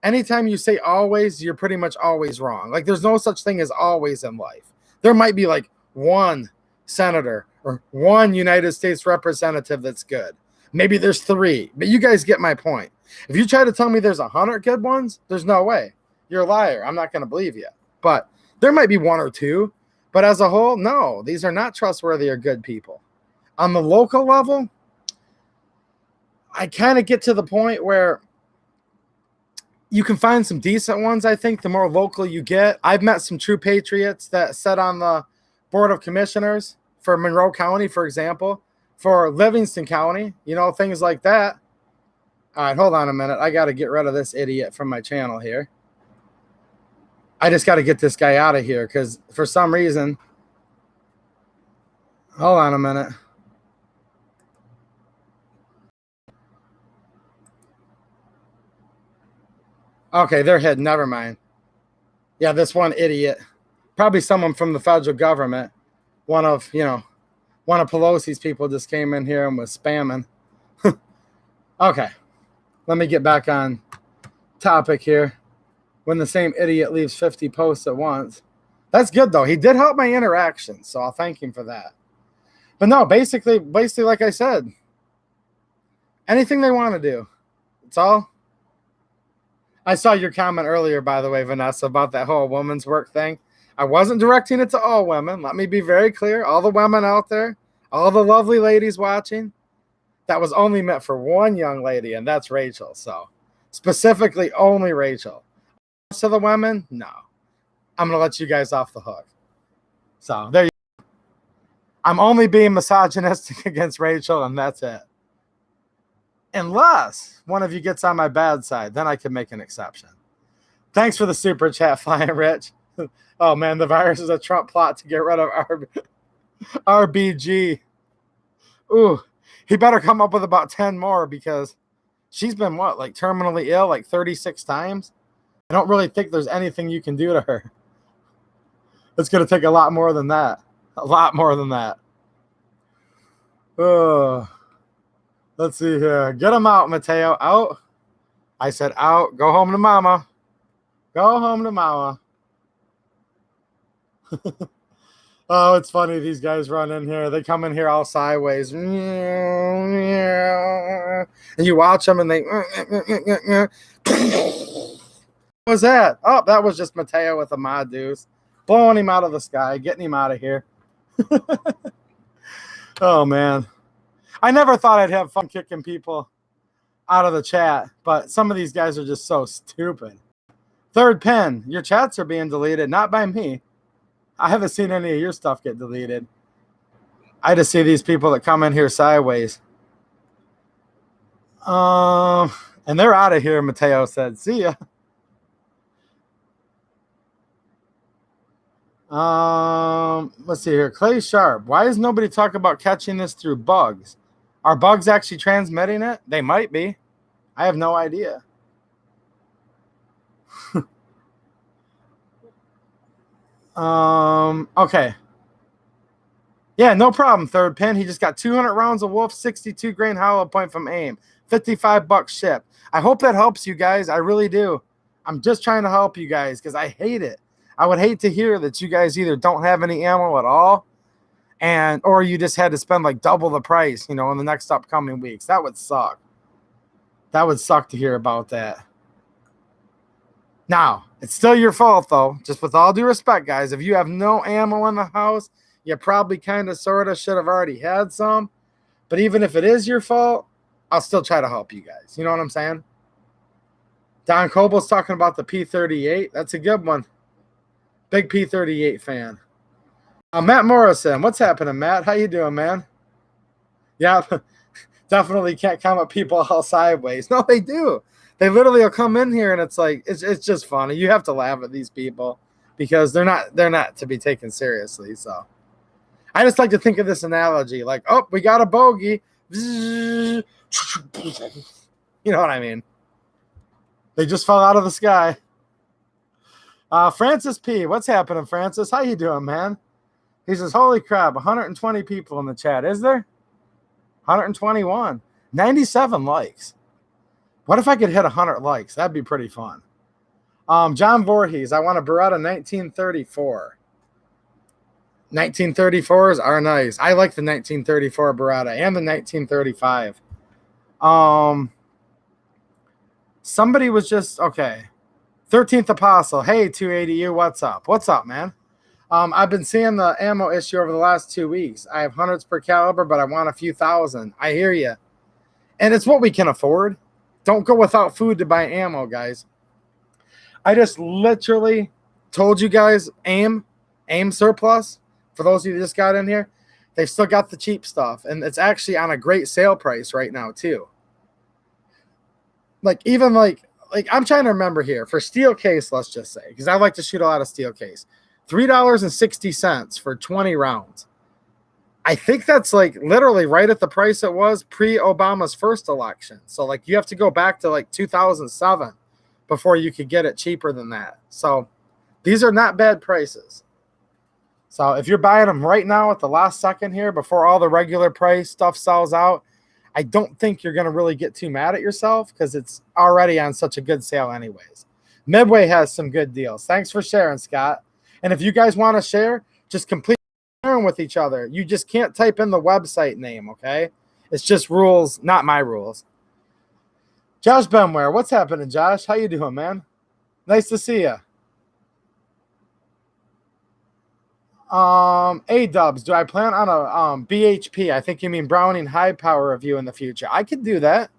Speaker 1: anytime you say always, you're pretty much always wrong. Like, there's no such thing as always in life. There might be like one senator or one United States representative that's good. Maybe there's 3, but you guys get my point. If you try to tell me there's 100 good ones, there's no way. You're a liar. I'm not going to believe you. But there might be 1 or 2. But as a whole, no, these are not trustworthy or good people. On the local level, I kind of get to the point where you can find some decent ones, I think, the more local you get. I've met some true patriots that sat on the Board of Commissioners for Monroe County, for example, for Livingston County, you know, things like that. All right, hold on a minute. I got to get rid of this idiot from my channel here. I just got to get this guy out of here because for some reason, hold on a minute. Okay, they're hidden. Never mind. Yeah, this one idiot. Probably someone from the federal government. One of Pelosi's people just came in here and was spamming. Okay. Let me get back on topic here. When the same idiot leaves 50 posts at once. That's good, though. He did help my interaction, so I'll thank him for that. But no, basically, like I said, anything they want to do. It's all. I saw your comment earlier, by the way, Vanessa, about that whole woman's work thing. I wasn't directing it to all women. Let me be very clear. All the women out there, all the lovely ladies watching, that was only meant for one young lady, and that's Rachel. So specifically only Rachel. To the women, no. I'm going to let you guys off the hook. So there you go. I'm only being misogynistic against Rachel, and that's it. Unless one of you gets on my bad side, then I can make an exception. Thanks for the super chat, Flying Rich. Oh, man, the virus is a Trump plot to get rid of RBG. Ooh, he better come up with about 10 more because she's been, like terminally ill like 36 times? I don't really think there's anything you can do to her. It's going to take a lot more than that. A lot more than that. Oh. Let's see here. Get him out, Mateo. Out. I said out. Go home to mama. Go home to mama. Oh, it's funny. These guys run in here. They come in here all sideways. And you watch them and they... What was that? Oh, that was just Mateo with a mod deuce. Blowing him out of the sky. Getting him out of here. Oh, man. I never thought I'd have fun kicking people out of the chat, but some of these guys are just so stupid. Third pin, your chats are being deleted, not by me. I haven't seen any of your stuff get deleted. I just see these people that come in here sideways. And they're out of here, Mateo said. See ya. Let's see here. Clay Sharp. Why is nobody talking about catching this through bugs? Are bugs actually transmitting it? They might be. I have no idea. Okay. Yeah, no problem. Third pin. He just got 200 rounds of Wolf, 62 grain hollow point from AIM, $55 ship. I hope that helps you guys. I really do. I'm just trying to help you guys because I hate it. I would hate to hear that you guys either don't have any ammo at all or you just had to spend like double the price, in the next upcoming weeks. That would suck. That would suck to hear about that. Now, it's still your fault, though. Just with all due respect, guys, if you have no ammo in the house, you probably kind of sort of should have already had some. But even if it is your fault, I'll still try to help you guys. You know what I'm saying? Don Cobal's talking about the P38. That's a good one. Big P38 fan. Matt Morrison. What's happening, Matt? How you doing, man? Yeah, definitely can't come at people all sideways. No, they do. They literally will come in here, and it's like, it's just funny. You have to laugh at these people. because they're not to be taken seriously. So I just like to think of this analogy like, oh, we got a bogey. You know what I mean? They just fell out of the sky. Francis P. What's happening, Francis? How you doing, man? He says, holy crap, 120 people in the chat. Is there? 121. 97 likes. What if I could hit 100 likes? That'd be pretty fun. John Voorhees, I want a Beretta 1934. 1934s are nice. I like the 1934 Beretta and the 1935. Somebody was just, okay. 13th Apostle. Hey, 280U, what's up? What's up, man? I've been seeing the ammo issue over the last 2 weeks. I have hundreds per caliber, but I want a few thousand. I hear you. And it's what we can afford. Don't go without food to buy ammo, guys. I just literally told you guys, AIM surplus, for those of you that just got in here, they've still got the cheap stuff. And it's actually on a great sale price right now, too. Like, even like I'm trying to remember here. For steel case, let's just say, because I like to shoot a lot of steel case. $3.60 for 20 rounds. I think that's like literally right at the price it was pre-Obama's first election. So like you have to go back to like 2007 before you could get it cheaper than that. So these are not bad prices. So if you're buying them right now at the last second here before all the regular price stuff sells out, I don't think you're going to really get too mad at yourself because it's already on such a good sale anyways. Midway has some good deals. Thanks for sharing, Scott. And if you guys want to share, just complete sharing with each other. You just can't type in the website name, okay? It's just rules, not my rules. Josh Benware, what's happening, Josh? How you doing, man? Nice to see you. A-dubs, do I plan on a BHP? I think you mean Browning high power review in the future. I could do that.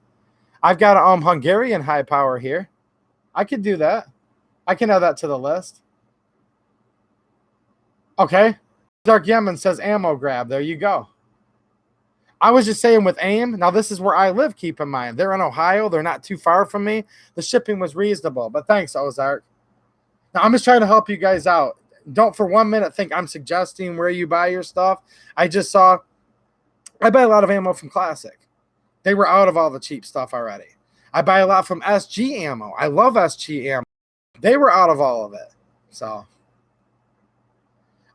Speaker 1: I've got a Hungarian high power here. I could do that. I can add that to the list. Okay. Dark Yemen says ammo grab. There you go. I was just saying with AIM, now this is where I live, keep in mind. They're in Ohio. They're not too far from me. The shipping was reasonable, but thanks, Ozark. Now, I'm just trying to help you guys out. Don't for 1 minute think I'm suggesting where you buy your stuff. I buy a lot of ammo from Classic. They were out of all the cheap stuff already. I buy a lot from SG ammo. I love SG ammo. They were out of all of it. So,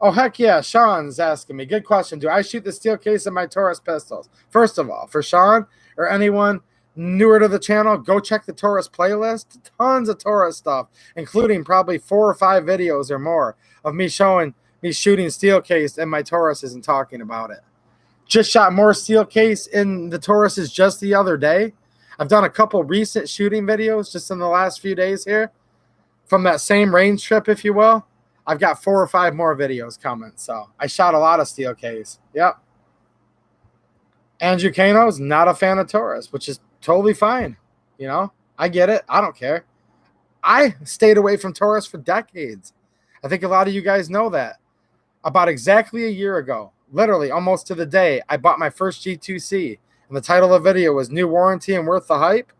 Speaker 1: oh, heck yeah. Sean's asking me. Good question. Do I shoot the steel case in my Taurus pistols? First of all, for Sean or anyone newer to the channel, go check the Taurus playlist. Tons of Taurus stuff, including probably 4 or 5 videos or more of me shooting steel case in my Tauruses and talking about it. Just shot more steel case in the Tauruses just the other day. I've done a couple recent shooting videos just in the last few days here from that same range trip, if you will. I've got 4 or 5 more videos coming. So I shot a lot of steel case. Yep. Andrew Kano's not a fan of Taurus, which is totally fine. You know, I get it. I don't care. I stayed away from Taurus for decades. I think a lot of you guys know that. About exactly a year ago, literally almost to the day, I bought my first G2C. And the title of the video was New Warranty and Worth the Hype.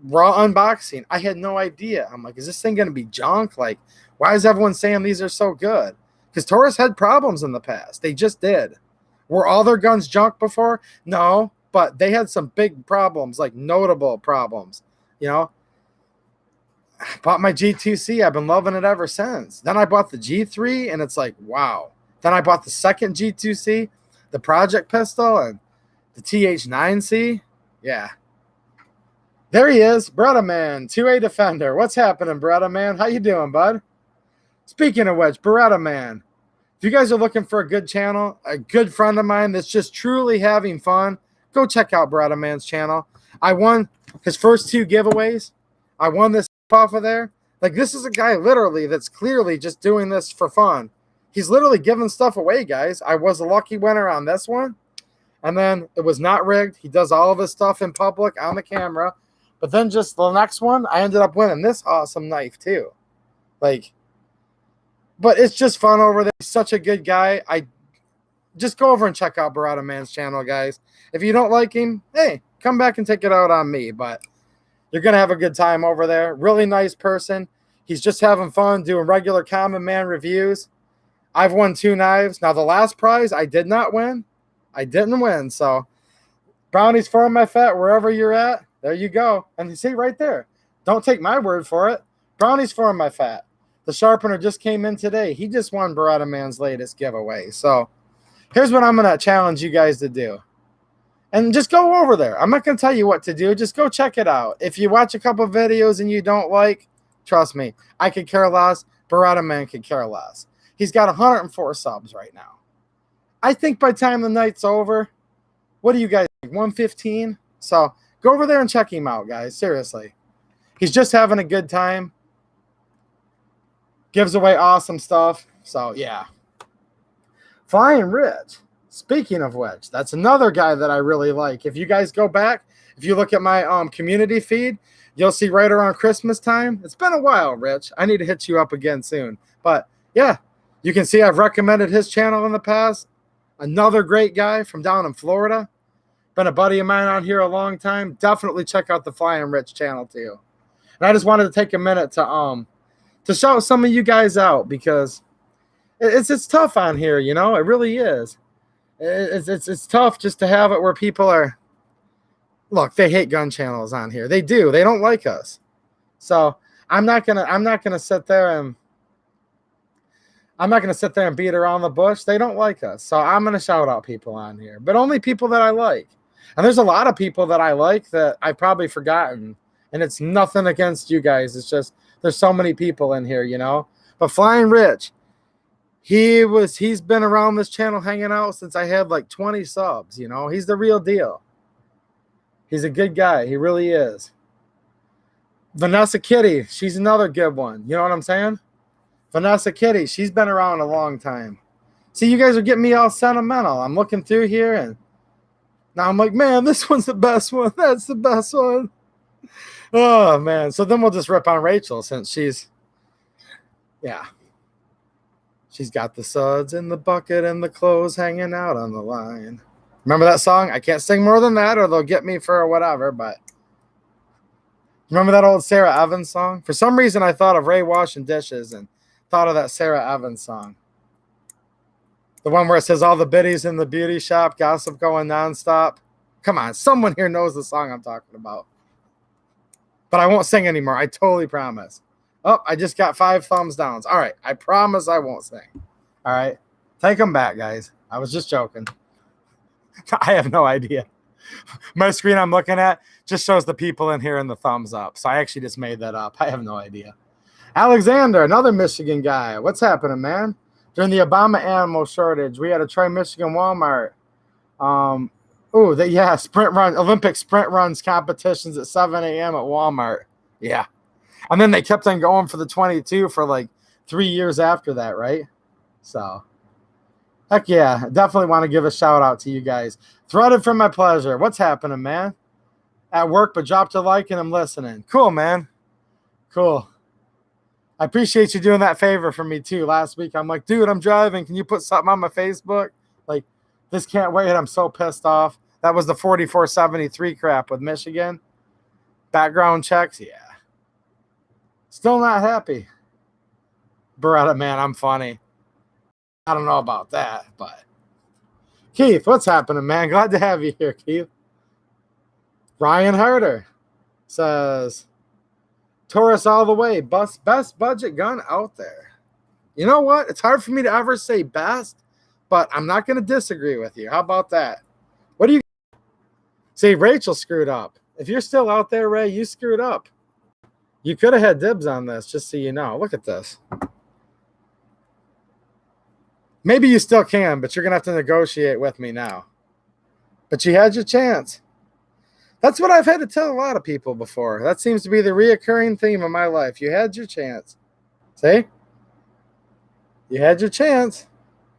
Speaker 1: Raw unboxing. I had no idea. I'm like, is this thing going to be junk? Like, why is everyone saying these are so good? Because Taurus had problems in the past. They just did. Were all their guns junk before? No, but they had some big problems, like notable problems. You know, I bought my G2C. I've been loving it ever since. Then I bought the G3, and it's like, wow. Then I bought the second G2C, the Project Pistol, and the TH9C. Yeah. There he is, Beretta Man, 2A Defender. What's happening, Beretta Man? How you doing, bud? Speaking of which, Beretta Man, if you guys are looking for a good channel, a good friend of mine that's just truly having fun, go check out Beretta Man's channel. I won his first 2 giveaways. I won this off of there. Like, this is a guy literally that's clearly just doing this for fun. He's literally giving stuff away, guys. I was a lucky winner on this one. And then it was not rigged. He does all of his stuff in public on the camera. But then just the next one, I ended up winning this awesome knife too. Like, but it's just fun over there. He's such a good guy. I just go over and check out Beretta Man's channel, guys. If you don't like him, hey, come back and take it out on me. But you're going to have a good time over there. Really nice person. He's just having fun doing regular common man reviews. I've won 2 knives. Now, the last prize, I did not win. I didn't win. So, brownies for my fat, wherever you're at, there you go. And you see right there. Don't take my word for it. Brownies for my fat. The sharpener just came in today. He just won Beretta Man's latest giveaway. So, here's what I'm going to challenge you guys to do. And just go over there. I'm not going to tell you what to do. Just go check it out. If you watch a couple videos and you don't like, trust me, I could care less. Beretta Man could care less. He's got 104 subs right now. I think by the time the night's over, what do you guys think? 115? So go over there and check him out, guys. Seriously. He's just having a good time. Gives away awesome stuff. So, yeah. Flying Rich. Speaking of which, that's another guy that I really like. If you guys go back, if you look at my community feed, you'll see right around Christmas time. It's been a while, Rich. I need to hit you up again soon. But, yeah, you can see I've recommended his channel in the past. Another great guy from down in Florida. Been a buddy of mine out here a long time. Definitely check out the Flying Rich channel, too. And I just wanted to take a minute to shout some of you guys out because it's tough on here, you know? It really is. It's tough just to have it where people are, look, they hate gun channels on here. They do. They don't like us. So I'm not gonna sit there and beat around the bush. They don't like us. So I'm gonna shout out people on here, but only people that I like. And there's a lot of people that I like that I've probably forgotten. And it's nothing against you guys. It's just there's so many people in here, you know. But Flying Rich, he's been around this channel hanging out since I had like 20 subs, you know. He's the real deal. He's a good guy. He really is. Vanessa Kitty, she's another good one. You know what I'm saying? Vanessa Kitty, she's been around a long time. See, you guys are getting me all sentimental. I'm looking through here and now I'm like, man, this one's the best one. That's the best one. Oh, man. So then we'll just rip on Rachel since she's got the suds in the bucket and the clothes hanging out on the line. Remember that song? I can't sing more than that or they'll get me for whatever, but remember that old Sarah Evans song? For some reason, I thought of Ray washing dishes and thought of that Sarah Evans song. The one where it says all the biddies in the beauty shop, gossip going nonstop. Come on, someone here knows the song I'm talking about. But I won't sing anymore. I totally promise. Oh, I just got 5 thumbs downs. All right. I promise I won't sing. All right. Take them back, guys. I was just joking. I have no idea. My screen I'm looking at just shows the people in here and the thumbs up. So I actually just made that up. I have no idea. Alexander, another Michigan guy. What's happening, man? During the Obama ammo shortage, we had a Try Michigan Walmart. Sprint run, Olympic sprint runs competitions at 7 a.m. at Walmart. Yeah. And then they kept on going for the 22 for like 3 years after that, right? So, heck yeah. Definitely want to give a shout out to you guys. Threaded for my pleasure. What's happening, man? At work, but dropped a like and I'm listening. Cool, man. Cool. I appreciate you doing that favor for me too. Last week, I'm like, dude, I'm driving. Can you put something on my Facebook? Like, this can't wait. I'm so pissed off. That was the 4473 crap with Michigan. Background checks, yeah. Still not happy. Beretta, man, I'm funny. I don't know about that, but Keith, what's happening, man? Glad to have you here, Keith. Ryan Harder says, Taurus all the way, best budget gun out there. You know what? It's hard for me to ever say best, but I'm not going to disagree with you. How about that? What do you see? Rachel screwed up. If you're still out there, Ray, you screwed up. You could have had dibs on this, just so you know. Look at this. Maybe you still can, but you're going to have to negotiate with me now. But you had your chance. That's what I've had to tell a lot of people before. That seems to be the reoccurring theme of my life. You had your chance. See? You had your chance.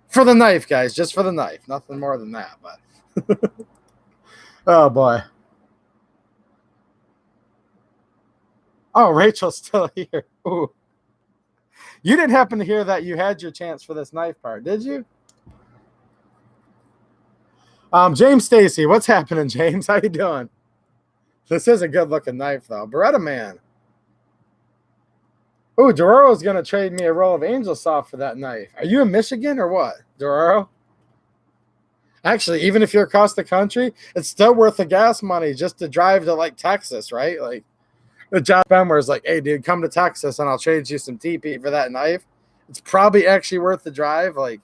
Speaker 1: For the knife, guys. Just for the knife. Nothing more than that. But oh, boy. Oh, Rachel's still here. Ooh. You didn't happen to hear that you had your chance for this knife part, did you? James Stacy, what's happening, James? How you doing? This is a good-looking knife, though. Beretta Man. Oh, Dororo's going to trade me a roll of Angel Soft for that knife. Are you in Michigan or what, Dororo? Actually, even if you're across the country, it's still worth the gas money just to drive to like Texas, right? Like the John Benwer is like, hey, dude, come to Texas and I'll trade you some TP for that knife. It's probably actually worth the drive. Like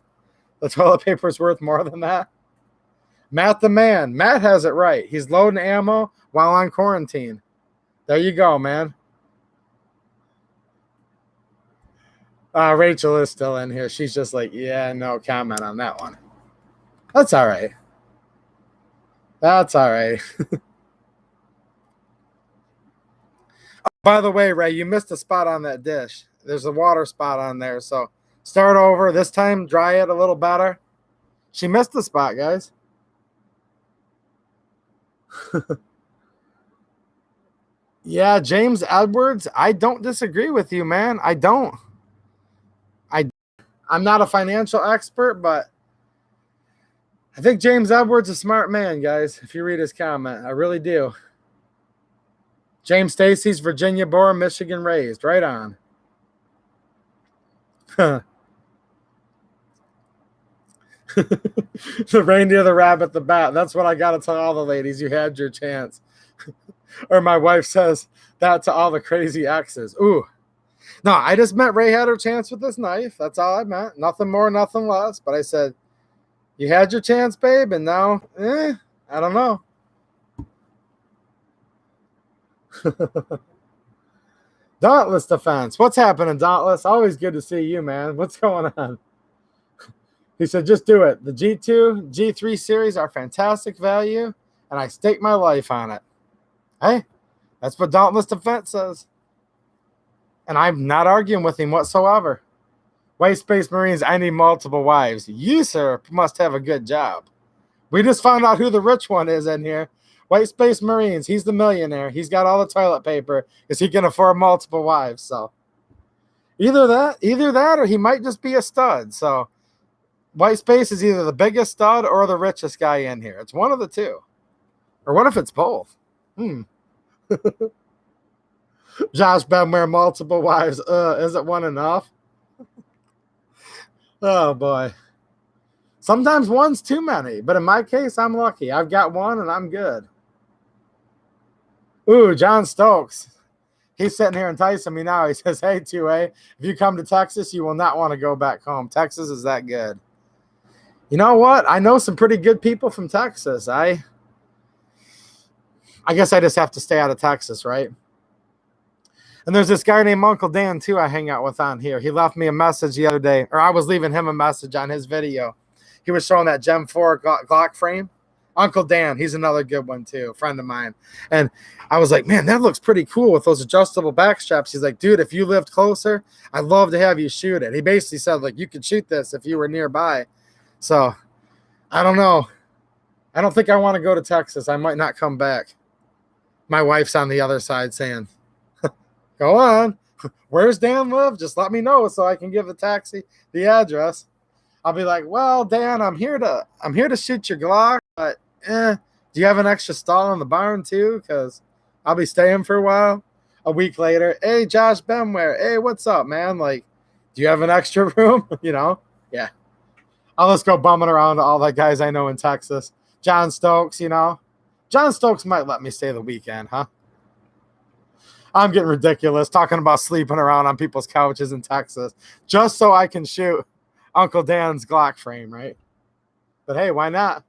Speaker 1: the toilet paper is worth more than that. Matt the man. Matt has it right. He's loading ammo while on quarantine. There you go, man. Rachel is still in here. She's just like, yeah, no comment on that one. That's all right. That's all right. By the way, Ray, you missed a spot on that dish. There's a water spot on there. So start over. This time, dry it a little better. She missed the spot, guys. Yeah, James Edwards, I don't disagree with you, man. I don't. I'm not a financial expert, but I think James Edwards is a smart man, guys, if you read his comment. I really do. James Stacy's Virginia born, Michigan raised. Right on. The reindeer, the rabbit, the bat. That's what I got to tell all the ladies. You had your chance. Or my wife says that to all the crazy exes. Ooh. No, I just meant Ray had her chance with this knife. That's all I meant. Nothing more, nothing less. But I said, you had your chance, babe, and now, I don't know. Dauntless Defense. What's happening, Dauntless? Always good to see you, man. What's going on? He said, just do it. The G2, G3 series are fantastic value, and I stake my life on it. Hey, that's what Dauntless Defense says. And I'm not arguing with him whatsoever. White Space Marines, I need multiple wives. You, sir, must have a good job. We just found out who the rich one is in here. White Space Marines, he's the millionaire. He's got all the toilet paper because he can afford multiple wives. So either that, or he might just be a stud. So White Space is either the biggest stud or the richest guy in here. It's one of the two. Or what if it's both? Josh Benware, multiple wives. Isn't one enough? Oh, boy. Sometimes one's too many, but in my case, I'm lucky. I've got one, and I'm good. Ooh, John Stokes. He's sitting here enticing me now. He says, hey, 2A, if you come to Texas, you will not want to go back home. Texas is that good. You know what? I know some pretty good people from Texas. I guess I just have to stay out of Texas, right? And there's this guy named Uncle Dan, too, I hang out with on here. He left me a message the other day, or I was leaving him a message on his video. He was showing that Gem 4 Glock frame. Uncle Dan, he's another good one, too, a friend of mine. And I was like, man, that looks pretty cool with those adjustable back straps. He's like, dude, if you lived closer, I'd love to have you shoot it. He basically said, like, you could shoot this if you were nearby. So, I don't know. I don't think I want to go to Texas. I might not come back. My wife's on the other side saying, go on. Where's Dan live? Just let me know so I can give the taxi the address. I'll be like, well, Dan, I'm here to shoot your Glock, but do you have an extra stall in the barn too? Because I'll be staying for a while. A week later, hey, Josh Benware, hey, what's up, man? Like, do you have an extra room? You know? Yeah. I'll just go bumming around to all the guys I know in Texas. John Stokes, you know? John Stokes might let me stay the weekend, huh? I'm getting ridiculous talking about sleeping around on people's couches in Texas just so I can shoot Uncle Dan's Glock frame, right? But hey, why not?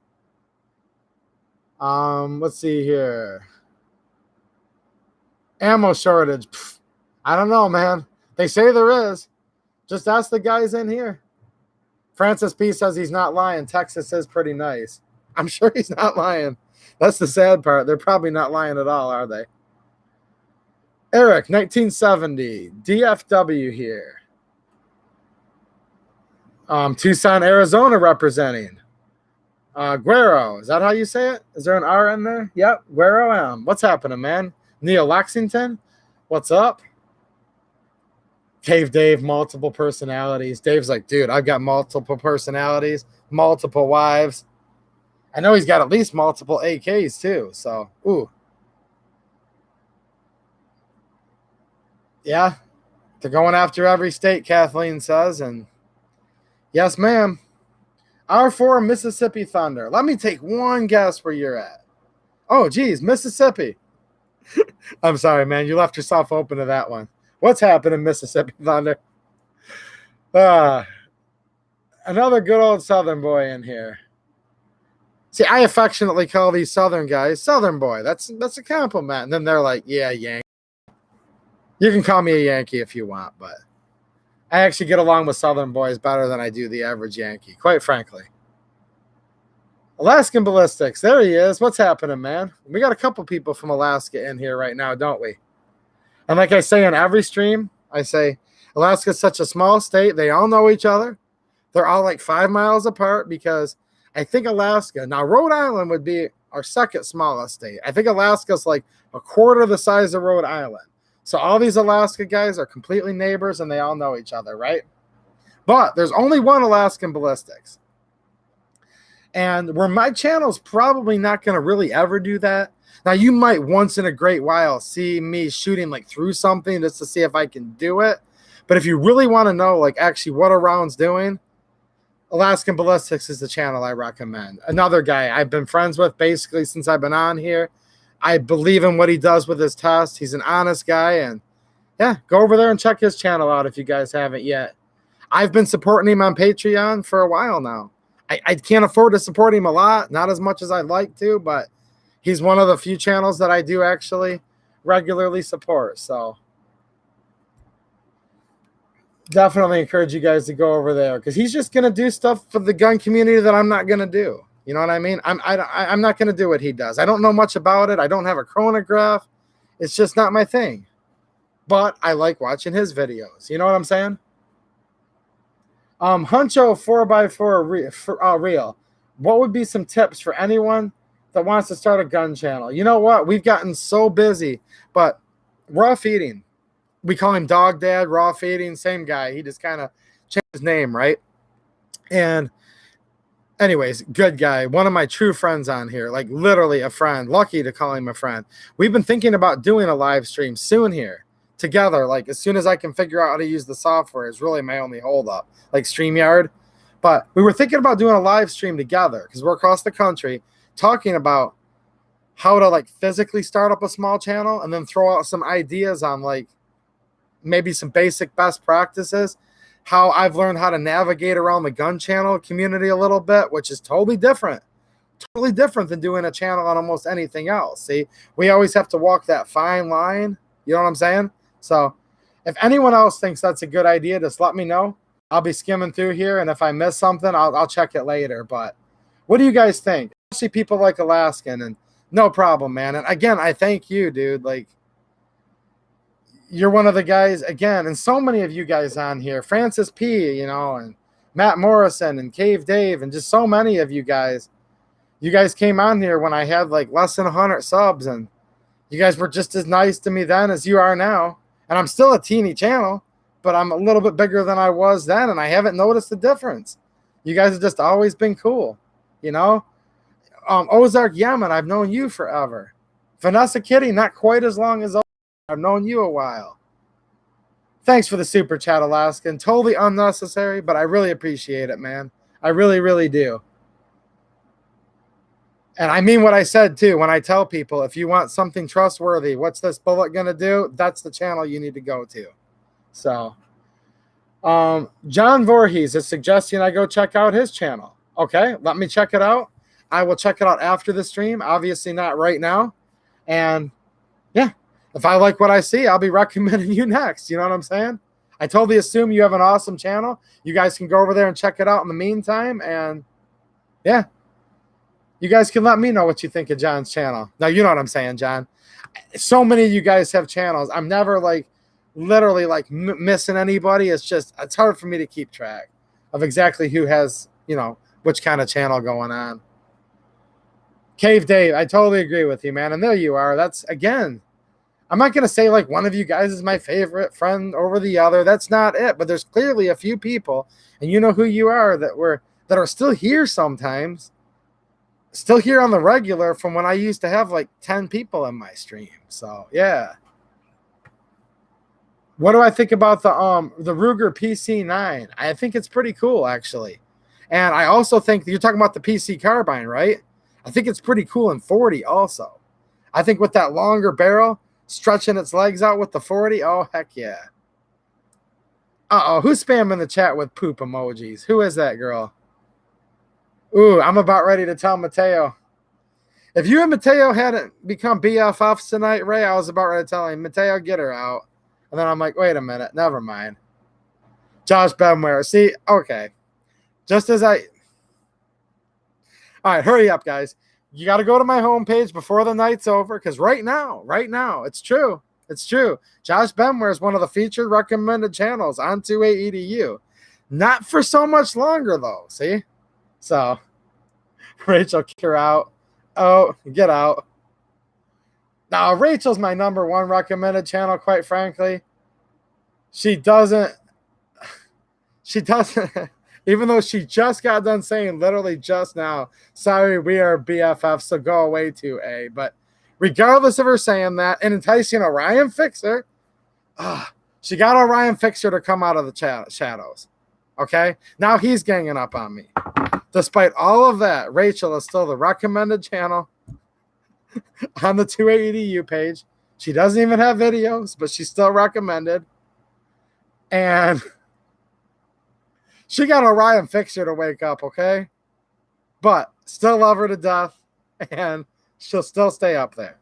Speaker 1: Let's see here. Ammo shortage. I don't know, man. They say there is. Just ask the guys in here. Francis P says he's not lying. Texas is pretty nice. I'm sure he's not lying. That's the sad part. They're probably not lying at all, are they? Eric, 1970, DFW here. Tucson, Arizona representing. Guero, is that how you say it? Is there an R in there? Yep, Guero M. What's happening, man? Neil Lexington, what's up? Cave Dave, multiple personalities. Dave's like, dude, I've got multiple personalities, multiple wives. I know he's got at least multiple AKs too, so, ooh. Yeah. They're going after every state, Kathleen says. And yes, ma'am. R4 Mississippi Thunder. Let me take one guess where you're at. Oh, geez, Mississippi. I'm sorry, man. You left yourself open to that one. What's happening, Mississippi Thunder? Another good old Southern boy in here. See, I affectionately call these Southern guys Southern boy. That's a compliment. And then they're like, yeah, Yankee. You can call me a Yankee if you want, but I actually get along with Southern boys better than I do the average Yankee, quite frankly. Alaskan Ballistics. There he is. What's happening, man? We got a couple people from Alaska in here right now, don't we? And like I say in every stream, I say Alaska's such a small state. They all know each other. They're all like 5 miles apart because I think Alaska, now Rhode Island would be our second smallest state. I think Alaska's like a quarter the size of Rhode Island. So all these Alaska guys are completely neighbors and they all know each other, right? But there's only one Alaskan Ballistics. And where my channel's probably not going to really ever do that. Now, you might once in a great while see me shooting like through something just to see if I can do it. But if you really want to know like actually what a round's doing, Alaskan Ballistics is the channel I recommend. Another guy I've been friends with basically since I've been on here. I believe in what he does with his test. He's an honest guy. And yeah, go over there and check his channel out if you guys haven't yet. I've been supporting him on Patreon for a while now. I can't afford to support him a lot, not as much as I'd like to, but he's one of the few channels that I do actually regularly support. So definitely encourage you guys to go over there because he's just going to do stuff for the gun community that I'm not going to do. You know what I mean? I'm not going to do what he does. I don't know much about it. I don't have a chronograph. It's just not my thing. But I like watching his videos. You know what I'm saying? Huncho 4x4 reel. What would be some tips for anyone that wants to start a gun channel? You know what? We've gotten so busy, but raw feeding. We call him Dog Dad, raw feeding, same guy. He just kind of changed his name, right? And anyways, good guy. One of my true friends on here, like literally a friend. Lucky to call him a friend. We've been thinking about doing a live stream soon here together. Like as soon as I can figure out how to use the software is really my only holdup, like StreamYard. But we were thinking about doing a live stream together because we're across the country talking about how to like physically start up a small channel and then throw out some ideas on like maybe some basic best practices, how I've learned how to navigate around the gun channel community a little bit, which is totally different than doing a channel on almost anything else. See, we always have to walk that fine line. You know what I'm saying? So if anyone else thinks that's a good idea, just let me know. I'll be skimming through here, and if I miss something, I'll check it later. But what do you guys think? Especially people like Alaskan, and no problem, man. And again, I thank you, dude. Like, you're one of the guys, again, and so many of you guys on here, Francis P., you know, and Matt Morrison and Cave Dave, and just so many of you guys. You guys came on here when I had like less than 100 subs, and you guys were just as nice to me then as you are now. And I'm still a teeny channel, but I'm a little bit bigger than I was then, and I haven't noticed the difference. You guys have just always been cool, you know? Ozark Yemen, I've known you forever. Vanessa Kitty, not quite as long as I've known you a while. Thanks for the super chat, Alaskan. Totally unnecessary, but I really appreciate it, man. I really, really do. And I mean what I said, too, when I tell people, if you want something trustworthy, what's this bullet going to do? That's the channel you need to go to. So, John Voorhees is suggesting I go check out his channel. Okay, let me check it out. I will check it out after the stream. Obviously not right now. And, yeah, if I like what I see, I'll be recommending you next. You know what I'm saying? I totally assume you have an awesome channel. You guys can go over there and check it out in the meantime. And, yeah. You guys can let me know what you think of John's channel. Now, you know what I'm saying, John. So many of you guys have channels. I'm never, like, literally, like, missing anybody. It's hard for me to keep track of exactly who has, you know, which kind of channel going on. Cave Dave, I totally agree with you, man. And there you are. That's, again, I'm not going to say, like, one of you guys is my favorite friend over the other. That's not it. But there's clearly a few people, and you know who you are, that are still here sometimes. Still here on the regular from when I used to have like 10 people in my stream. So, yeah. What do I think about the Ruger PC9? I think it's pretty cool, actually. And I also think you're talking about the PC carbine, right? I think it's pretty cool in 40 also. I think with that longer barrel, stretching its legs out with the 40, oh, heck yeah. Uh-oh, who's spamming the chat with poop emojis? Who is that girl? Ooh, I'm about ready to tell Mateo. If you and Mateo hadn't become BFFs tonight, Ray, I was about ready to tell him, Mateo, get her out. And then I'm like, wait a minute, never mind. Josh Benware. See, okay. Just as I... All right, hurry up, guys. You got to go to my homepage before the night's over, because right now, it's true. It's true. Josh Benware is one of the featured recommended channels on 2AEDU. Not for so much longer, though, see? So, Rachel, you're out. Oh, get out. Now, Rachel's my number one recommended channel, quite frankly. She doesn't, even though she just got done saying literally just now, sorry, we are BFFs, so go away to A. But regardless of her saying that and enticing Orion Fixer, she got Orion Fixer to come out of the shadows. Okay? Now he's ganging up on me. Despite all of that, Rachel is still the recommended channel on the 2AEDU page. She doesn't even have videos, but she's still recommended. And she got Orion Fixer to wake up, okay? But still love her to death, and she'll still stay up there.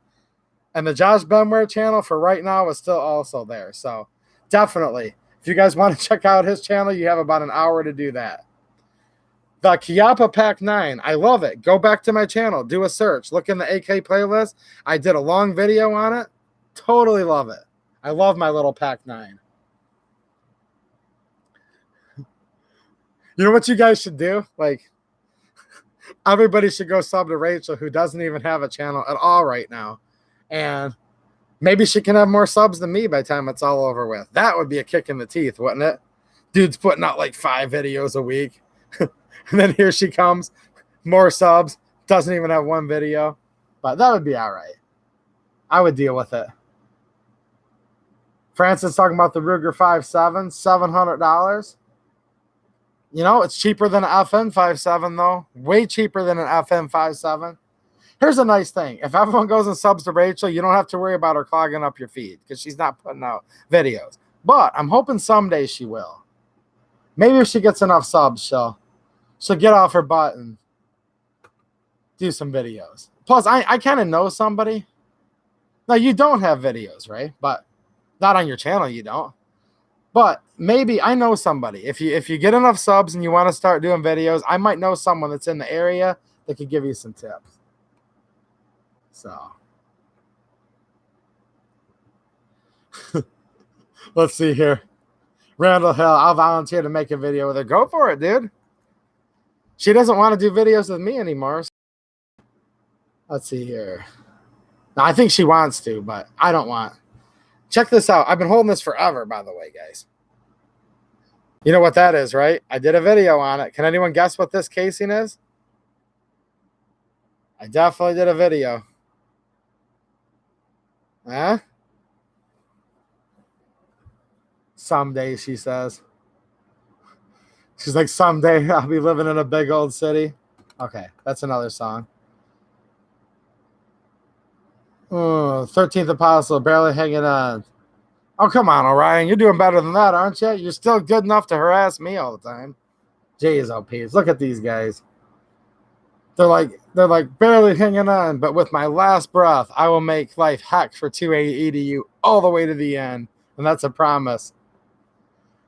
Speaker 1: And the Josh Benware channel for right now is still also there. So definitely, if you guys want to check out his channel, you have about an hour to do that. The Chiappa Pack 9, I love it. Go back to my channel, do a search, look in the AK playlist. I did a long video on it. Totally love it. I love my little Pack 9. You know what you guys should do? Like, everybody should go sub to Rachel, who doesn't even have a channel at all right now. And maybe she can have more subs than me by the time it's all over with. That would be a kick in the teeth, wouldn't it? Dude's putting out like 5 videos a week. And then here she comes, more subs, doesn't even have 1 video. But that would be all right. I would deal with it. Francis talking about the Ruger 5.7, $700. You know, it's cheaper than an FN 5.7, though. Way cheaper than an FN 5.7. Here's a nice thing. If everyone goes and subs to Rachel, you don't have to worry about her clogging up your feed because she's not putting out videos. But I'm hoping someday she will. Maybe if she gets enough subs, she'll get off her butt and do some videos. Plus, I kind of know somebody. Now, you don't have videos, right? But not on your channel, you don't. But maybe I know somebody. If you get enough subs and you want to start doing videos, I might know someone that's in the area that could give you some tips. So, let's see here. Randall Hill, I'll volunteer to make a video with her. Go for it, dude. She doesn't want to do videos with me anymore. Let's see here. Now, I think she wants to, but I don't want. Check this out. I've been holding this forever, by the way, guys. You know what that is, right? I did a video on it. Can anyone guess what this casing is? I definitely did a video. Huh? Someday, she says. She's like, someday I'll be living in a big old city. Okay, that's another song. 13th Apostle, barely hanging on. Oh, come on, Orion. You're doing better than that, aren't you? You're still good enough to harass me all the time. JSOPs. Look at these guys. They're like barely hanging on, but with my last breath, I will make life heck for 2AEDU all the way to the end. And that's a promise.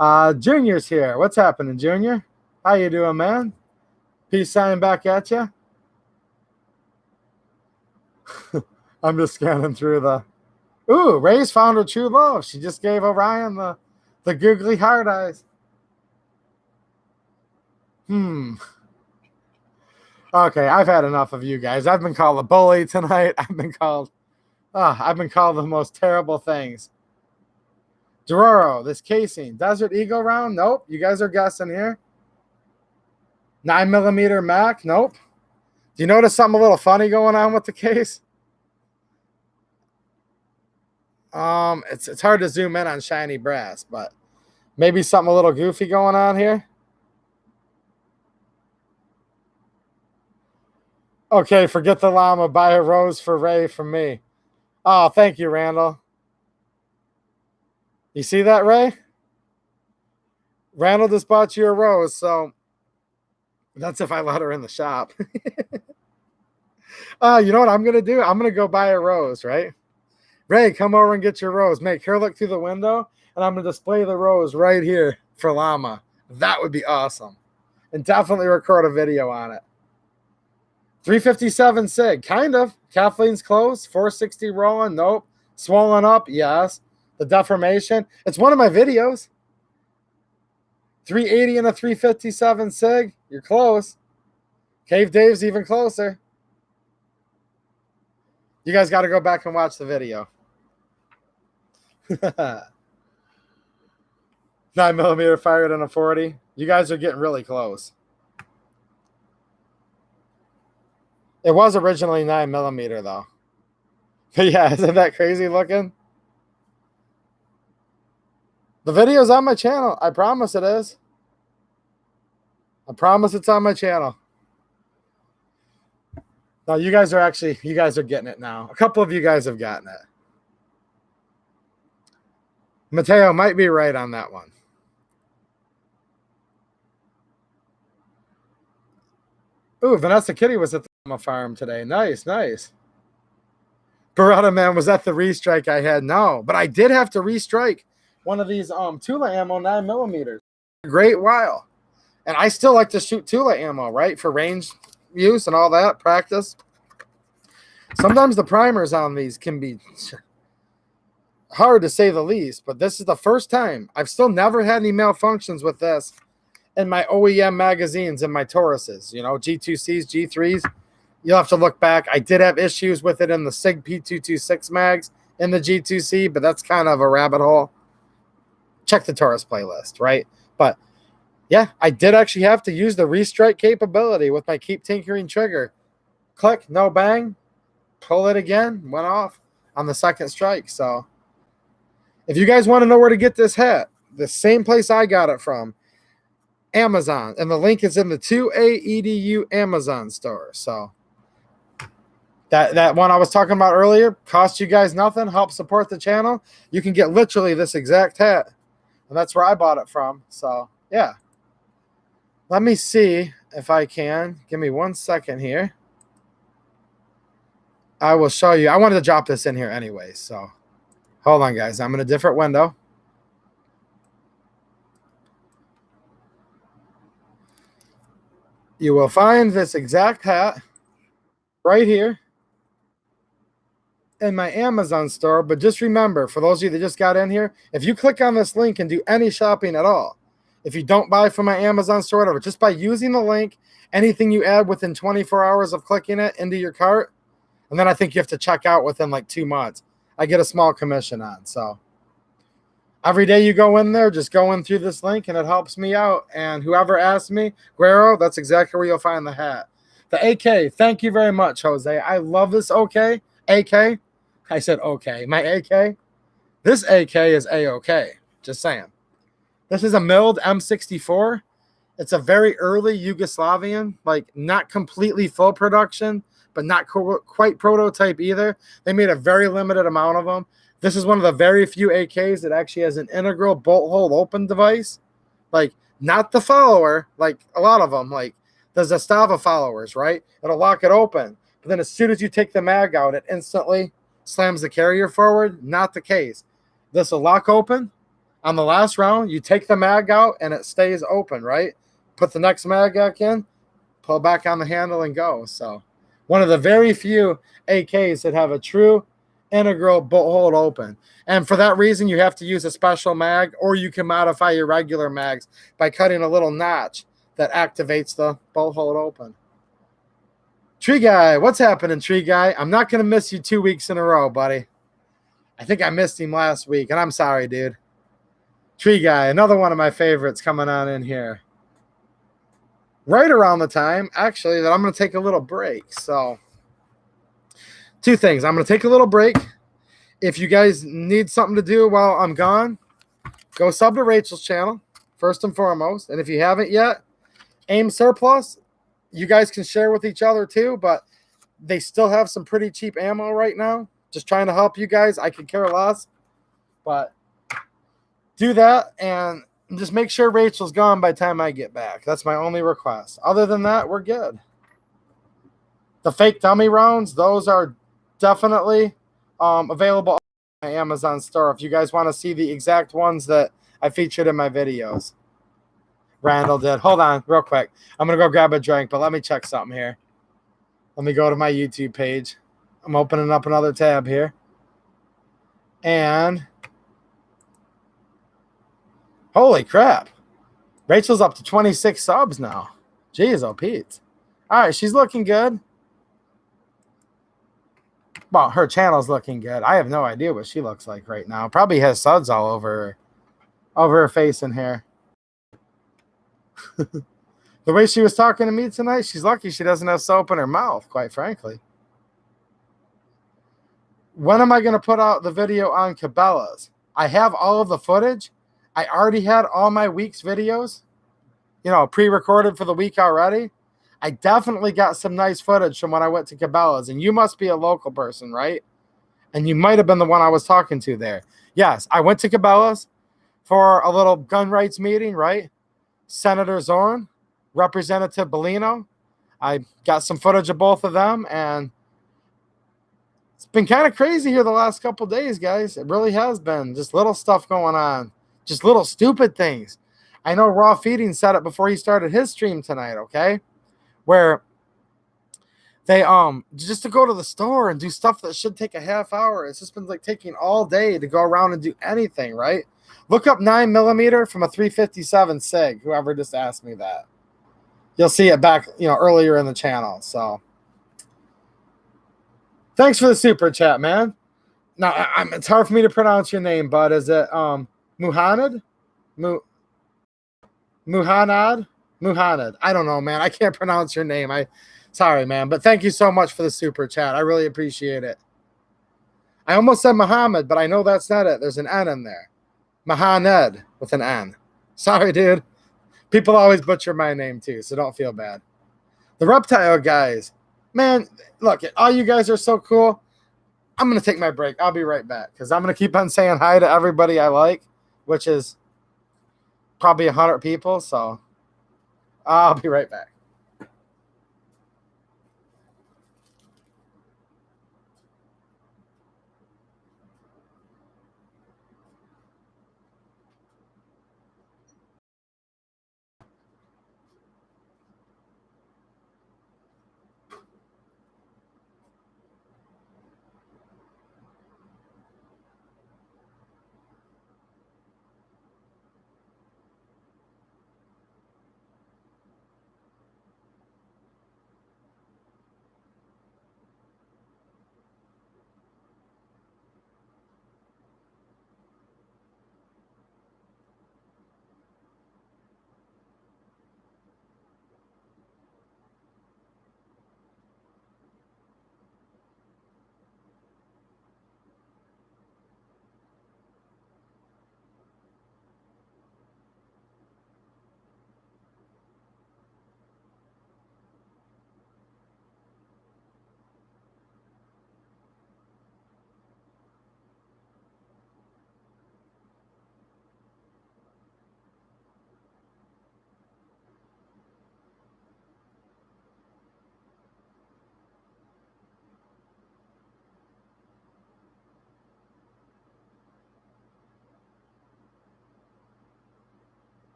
Speaker 1: Junior's here. What's happening, Junior? How you doing, man? Peace sign back at you. I'm just scanning through the... Ooh, Ray's found her true love. She just gave Orion the googly hard eyes. Okay, I've had enough of you guys. I've been called a bully tonight. I've been called the most terrible things. Dororo, this casing. Desert Eagle round? Nope. You guys are guessing here. 9mm Mac? Nope. Do you notice something a little funny going on with the case? It's hard to zoom in on shiny brass, but maybe something a little goofy going on here. Okay, forget the llama. Buy a rose for Ray from me. Oh, thank you, Randall. You see that, Ray? Randall just bought you a rose, so that's if I let her in the shop. You know what I'm going to do? I'm going to go buy a rose, right? Ray, come over and get your rose. Make her look through the window, and I'm going to display the rose right here for Llama. That would be awesome. And definitely record a video on it. 357 SIG, kind of. Kathleen's close. 460 rolling, nope. Swollen up, yes. The deformation, it's one of my videos. 380 and a 357 SIG, you're close. Cave Dave's even closer. You guys got to go back and watch the video. 9mm fired in a 40. You guys are getting really close. It was originally 9mm though. But yeah, isn't that crazy looking? The video's on my channel. I promise it is. I promise it's on my channel. No, you guys are getting it now. A couple of you guys have gotten it. Mateo might be right on that one. Ooh, Vanessa Kitty was at the farm today. Nice, nice. Beretta Man was at the restrike I had. No, but I did have to restrike one of these Tula ammo 9mm. A great while. And I still like to shoot Tula ammo, right? For range use and all that, practice. Sometimes the primers on these can be hard to say the least, but this is the first time. I've still never had any malfunctions with this in my OEM magazines and my Tauruses, you know, G2Cs, G3s. You'll have to look back. I did have issues with it in the SIG P226 mags in the G2C, but that's kind of a rabbit hole. Check the Taurus playlist, right? But yeah, I did actually have to use the restrike capability with my Keep Tinkering trigger. Click, no bang, pull it again, went off on the second strike. So if you guys want to know where to get this hat, the same place I got it from, Amazon. And the link is in the 2AEDU Amazon store. So that one I was talking about earlier cost you guys nothing, help support the channel. You can get literally this exact hat. And that's where I bought it from. So yeah. Let me see if I can. Give me 1 second here. I will show you. I wanted to drop this in here anyway. So hold on, guys. I'm in a different window. You will find this exact hat right here in my Amazon store. But just remember, for those of you that just got in here, if you click on this link and do any shopping at all, if you don't buy from my Amazon store, whatever, just by using the link, anything you add within 24 hours of clicking it into your cart, and then I think you have to check out within like 2 months, I get a small commission on. So every day you go in there, just go in through this link, and it helps me out. And whoever asks me, Guero, that's exactly where you'll find the hat. The AK, thank you very much, Jose. I love this AK. AK. I said okay. My AK. This AK is A-OK. Just saying. This is a milled M64. It's a very early Yugoslavian, like not completely full production, but not quite prototype either. They made a very limited amount of them. This is one of the very few AKs that actually has an integral bolt hold open device. Like not the follower, like a lot of them, like the Zastava followers, right? It'll lock it open. But then as soon as you take the mag out, it instantly slams the carrier forward. Not the case. This will lock open. On the last round, you take the mag out and it stays open, right? Put the next mag back in, pull back on the handle and go. So one of the very few AKs that have a true integral bolt hold open. And for that reason, you have to use a special mag, or you can modify your regular mags by cutting a little notch that activates the bolt hold open. Tree Guy, what's happening, Tree Guy? I'm not going to miss you 2 weeks in a row, buddy. I think I missed him last week, and I'm sorry, dude. Tree Guy, another one of my favorites coming on in here. Right around the time, actually, that I'm going to take a little break. So, two things. I'm going to take a little break, If you guys need something to do while I'm gone, go sub to Rachel's channel, first and foremost. And if you haven't yet, Aim Surplus, you guys can share with each other too, but they still have some pretty cheap ammo right now. Just trying to help you guys. I could care less. But do that and just make sure Rachel's gone by the time I get back. That's my only request. Other than that, we're good. The fake dummy rounds, those are definitely available on my Amazon store if you guys want to see the exact ones that I featured in my videos. Randall did. Hold on real quick. I'm going to go grab a drink, but let me check something here. Let me go to my YouTube page. I'm opening up another tab here. And holy crap. Rachel's up to 26 subs now. Jeez, oh Pete. All right, she's looking good. Well, her channel's looking good. I have no idea what she looks like right now. Probably has suds all over her face and hair. The way she was talking to me tonight, she's lucky she doesn't have soap in her mouth, quite frankly. When am I going to put out the video on Cabela's? I have all of the footage. I already had all my week's videos, pre-recorded for the week already. I definitely got some nice footage from when I went to Cabela's, and you must be a local person, right? And you might have been the one I was talking to there. Yes, I went to Cabela's for a little gun rights meeting, right? Senator Zorn, Representative Bellino. I got some footage of both of them, and it's been kind of crazy here the last couple days, guys. It really has been. Just little stuff going on. Just little stupid things. I know Raw Feeding said it before he started his stream tonight, okay? Where they just to go to the store and do stuff that should take a half hour. It's just been like taking all day to go around and do anything, right? Look up 9mm from a 357 SIG, whoever just asked me that. You'll see it back, earlier in the channel. So thanks for the super chat, man. Now, it's hard for me to pronounce your name, bud. Is it Muhammad? Muhammad? Muhammad. I don't know, man. I can't pronounce your name. Sorry, man. But thank you so much for the super chat. I really appreciate it. I almost said Muhammad, but I know that's not it. There's an N in there. Muhammad with an N. Sorry, dude. People always butcher my name too, so don't feel bad. The reptile guys. Man, look, all you guys are so cool. I'm going to take my break. I'll be right back because I'm going to keep on saying hi to everybody I like, which is probably 100 people. So I'll be right back.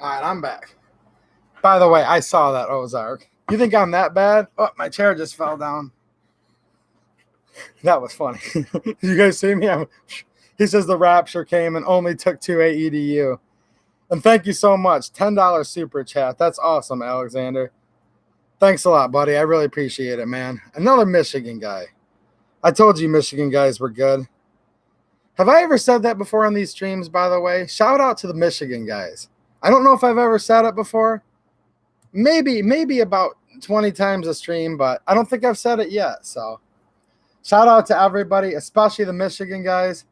Speaker 1: All right, I'm back. By the way, I saw that Ozark. You think I'm that bad? Oh, my chair just fell down. That was funny. You guys see me? He says the rapture came and only took 2 AEDU. And thank you so much. $10 super chat. That's awesome, Alexander. Thanks a lot, buddy. I really appreciate it, man. Another Michigan guy. I told you Michigan guys were good. Have I ever said that before on these streams, by the way? Shout out to the Michigan guys. I don't know if I've ever said it before. Maybe about 20 times a stream, but I don't think I've said it yet. So shout out to everybody, especially the Michigan guys,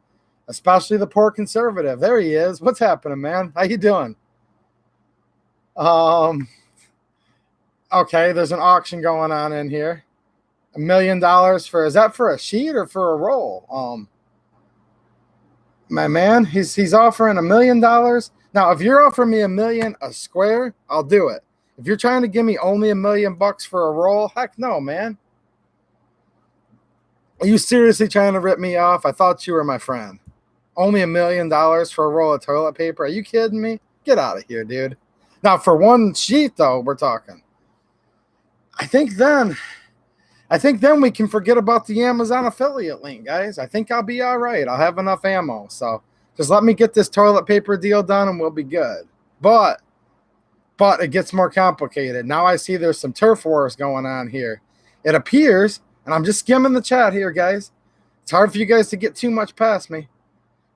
Speaker 1: especially the poor conservative. There he is. What's happening, man? How you doing? Okay, there's an auction going on in here. $1 million for, is that for a sheet or for a roll? My man, he's offering $1 million. Now, if you're offering me $1 million a square, I'll do it. If you're trying to give me only $1 million for a roll, heck no, man. Are you seriously trying to rip me off? I thought you were my friend. Only $1 million for a roll of toilet paper? Are you kidding me? Get out of here, dude. Now, for one sheet, though, we're talking. I think then we can forget about the Amazon affiliate link, guys. I think I'll be all right. I'll have enough ammo. So just let me get this toilet paper deal done and we'll be good. But it gets more complicated. Now I see there's some turf wars going on here. It appears, and I'm just skimming the chat here, guys. It's hard for you guys to get too much past me.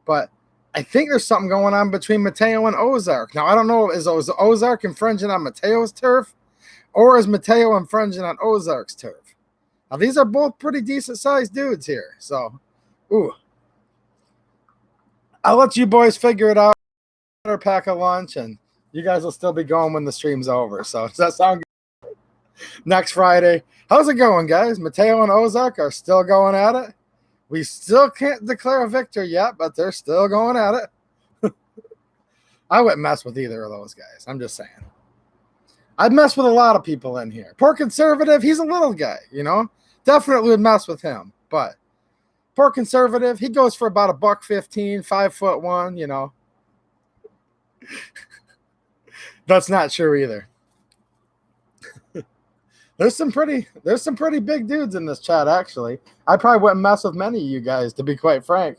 Speaker 1: But I think there's something going on between Mateo and Ozark. Now, I don't know, is Ozark infringing on Mateo's turf? Or is Mateo infringing on Ozark's turf? Now, these are both pretty decent-sized dudes here. So, I'll let you boys figure it out. Or pack a lunch, and you guys will still be going when the stream's over. So, does that sound good? Next Friday. How's it going, guys? Mateo and Ozark are still going at it. We still can't declare a victor yet, but they're still going at it. I wouldn't mess with either of those guys. I'm just saying. I'd mess with a lot of people in here. Poor conservative, he's a little guy, you know. Definitely would mess with him. But poor conservative, he goes for about $115, 5'1", you know. That's not sure either. There's some pretty big dudes in this chat, actually. I probably wouldn't mess with many of you guys, to be quite frank.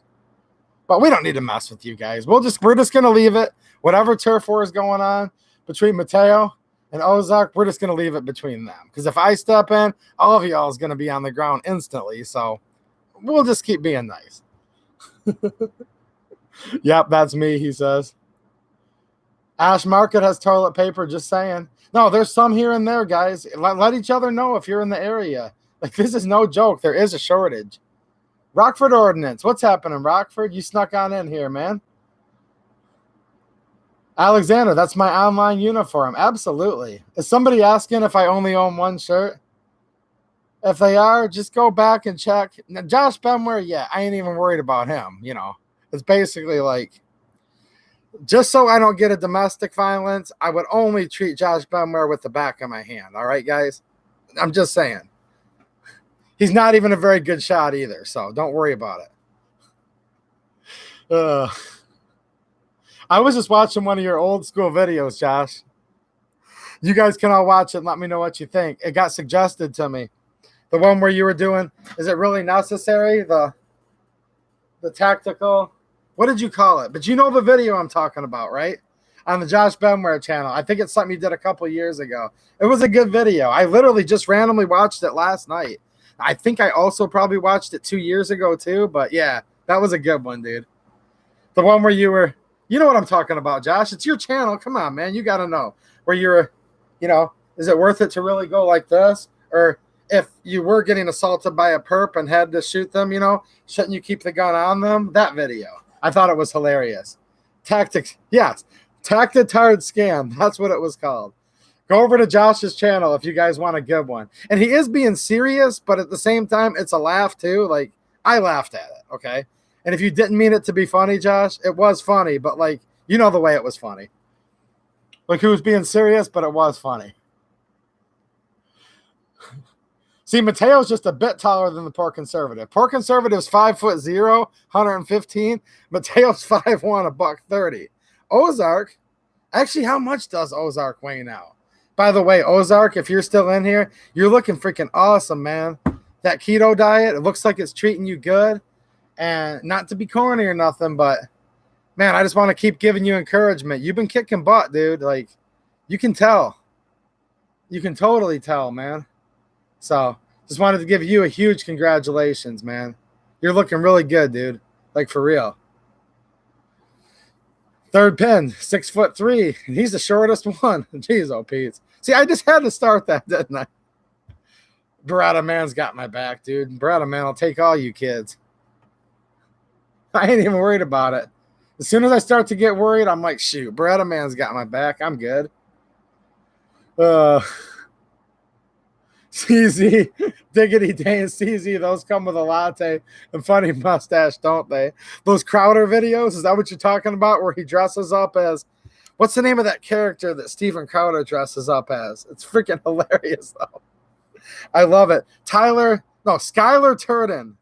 Speaker 1: But we don't need to mess with you guys. We're just gonna leave it. Whatever turf war is going on between Mateo and Ozark, we're just going to leave it between them. Because if I step in, all of y'all is going to be on the ground instantly. So we'll just keep being nice. Yep, that's me, he says. Ash Market has toilet paper, just saying. No, there's some here and there, guys. Let each other know if you're in the area. Like, this is no joke. There is a shortage. Rockford Ordnance. What's happening, Rockford? You snuck on in here, man. Alexander, that's my online uniform. Absolutely. Is somebody asking if I only own one shirt? If they are, just go back and check. Now, Josh Benware, yeah, I ain't even worried about him, you know. It's basically like, just so I don't get a domestic violence, I would only treat Josh Benware with the back of my hand. All right, guys? I'm just saying. He's not even a very good shot either, so don't worry about it. I was just watching one of your old school videos, Josh. You guys can all watch it and let me know what you think. It got suggested to me. The one where you were doing, is it really necessary? The tactical, what did you call it? But you know the video I'm talking about, right? On the Josh Benware channel. I think it's something you did a couple years ago. It was a good video. I literally just randomly watched it last night. I think I also probably watched it 2 years ago too, but yeah, that was a good one, dude. The one where you were, you know what I'm talking about, Josh. It's your channel. Come on, man. You got to know. Where you're, you know, is it worth it to really go like this? Or if you were getting assaulted by a perp and had to shoot them, you know, shouldn't you keep the gun on them? That video. I thought it was hilarious. Tactics. Yes. Tactitard Scam. That's what it was called. Go over to Josh's channel if you guys want a good one. And he is being serious, but at the same time, it's a laugh too. Like, I laughed at it, okay? And if you didn't mean it to be funny, Josh, it was funny, but like, you know the way it was funny. Like, he was being serious, but it was funny. See, Mateo's just a bit taller than the poor conservative. Poor conservative's 5'0", 115. Mateo's 5'1", $130. Ozark, Actually, how much does Ozark weigh now? By the way, Ozark, if you're still in here, you're looking freaking awesome, man. That keto diet, it looks like it's treating you good. And not to be corny or nothing, but man, I just want to keep giving you encouragement. You've been kicking butt, dude. Like, you can tell. You can totally tell, man. So, just wanted to give you a huge congratulations, man. You're looking really good, dude. Like, for real. Third pin, 6'3". He's the shortest one. Jeez, oh, Pete. See, I just had to start that, didn't I? Beretta Man's got my back, dude. Beretta Man will take all you kids. I ain't even worried about it. As soon as I start to get worried, I'm like, shoot, Beretta Man's got my back. I'm good. CZ, Diggity Dane, CZ, those come with a latte and funny mustache, don't they? Those Crowder videos, is that what you're talking about, where he dresses up as, what's the name of that character that Steven Crowder dresses up as? It's freaking hilarious, though. I love it. Skylar Turden.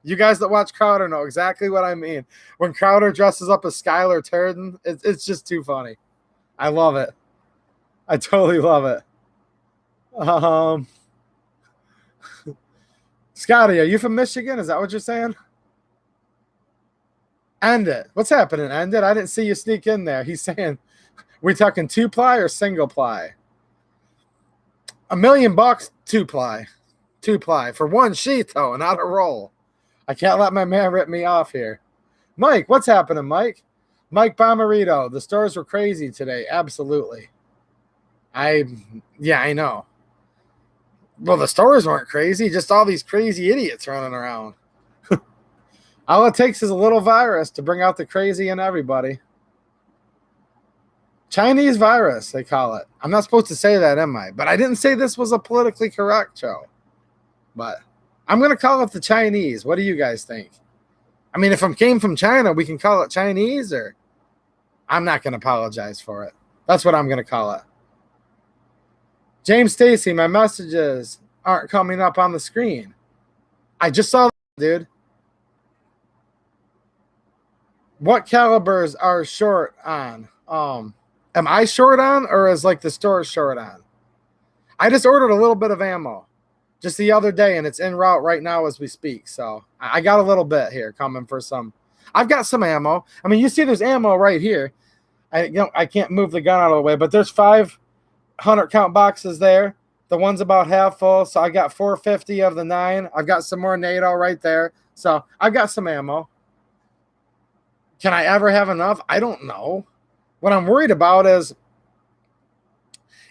Speaker 1: You guys that watch Crowder know exactly what I mean. When Crowder dresses up as Skylar Turden, it's just too funny. I love it. I totally love it. Scotty, are you from Michigan? Is that what you're saying? End it. What's happening? End it. I didn't see you sneak in there. He's saying, we talking 2-ply or single ply? $1 million, 2-ply. 2-ply for one sheet, though, not a roll. I can't let my man rip me off here. Mike, what's happening, Mike? Mike Bomarito, the stores were crazy today. Absolutely. I know. Well, the stores weren't crazy, just all these crazy idiots running around. All it takes is a little virus to bring out the crazy in everybody. Chinese virus, they call it. I'm not supposed to say that, am I? But I didn't say this was a politically correct show. But I'm going to call it the Chinese. What do you guys think? I mean, if it came from China, we can call it Chinese, or I'm not going to apologize for it. That's what I'm going to call it. James Stacy, my messages aren't coming up on the screen. I just saw that, dude. What calibers are short on? Am I short on, or is like the store short on? I just ordered a little bit of ammo just the other day, and it's en route right now as we speak. So I got a little bit here coming for some. I've got some ammo. I mean, you see there's ammo right here. I can't move the gun out of the way, but there's 500 count boxes there. The one's about half full, so I got 450 of the 9. I've got some more NATO right there. So I've got some ammo. Can I ever have enough? I don't know. What I'm worried about is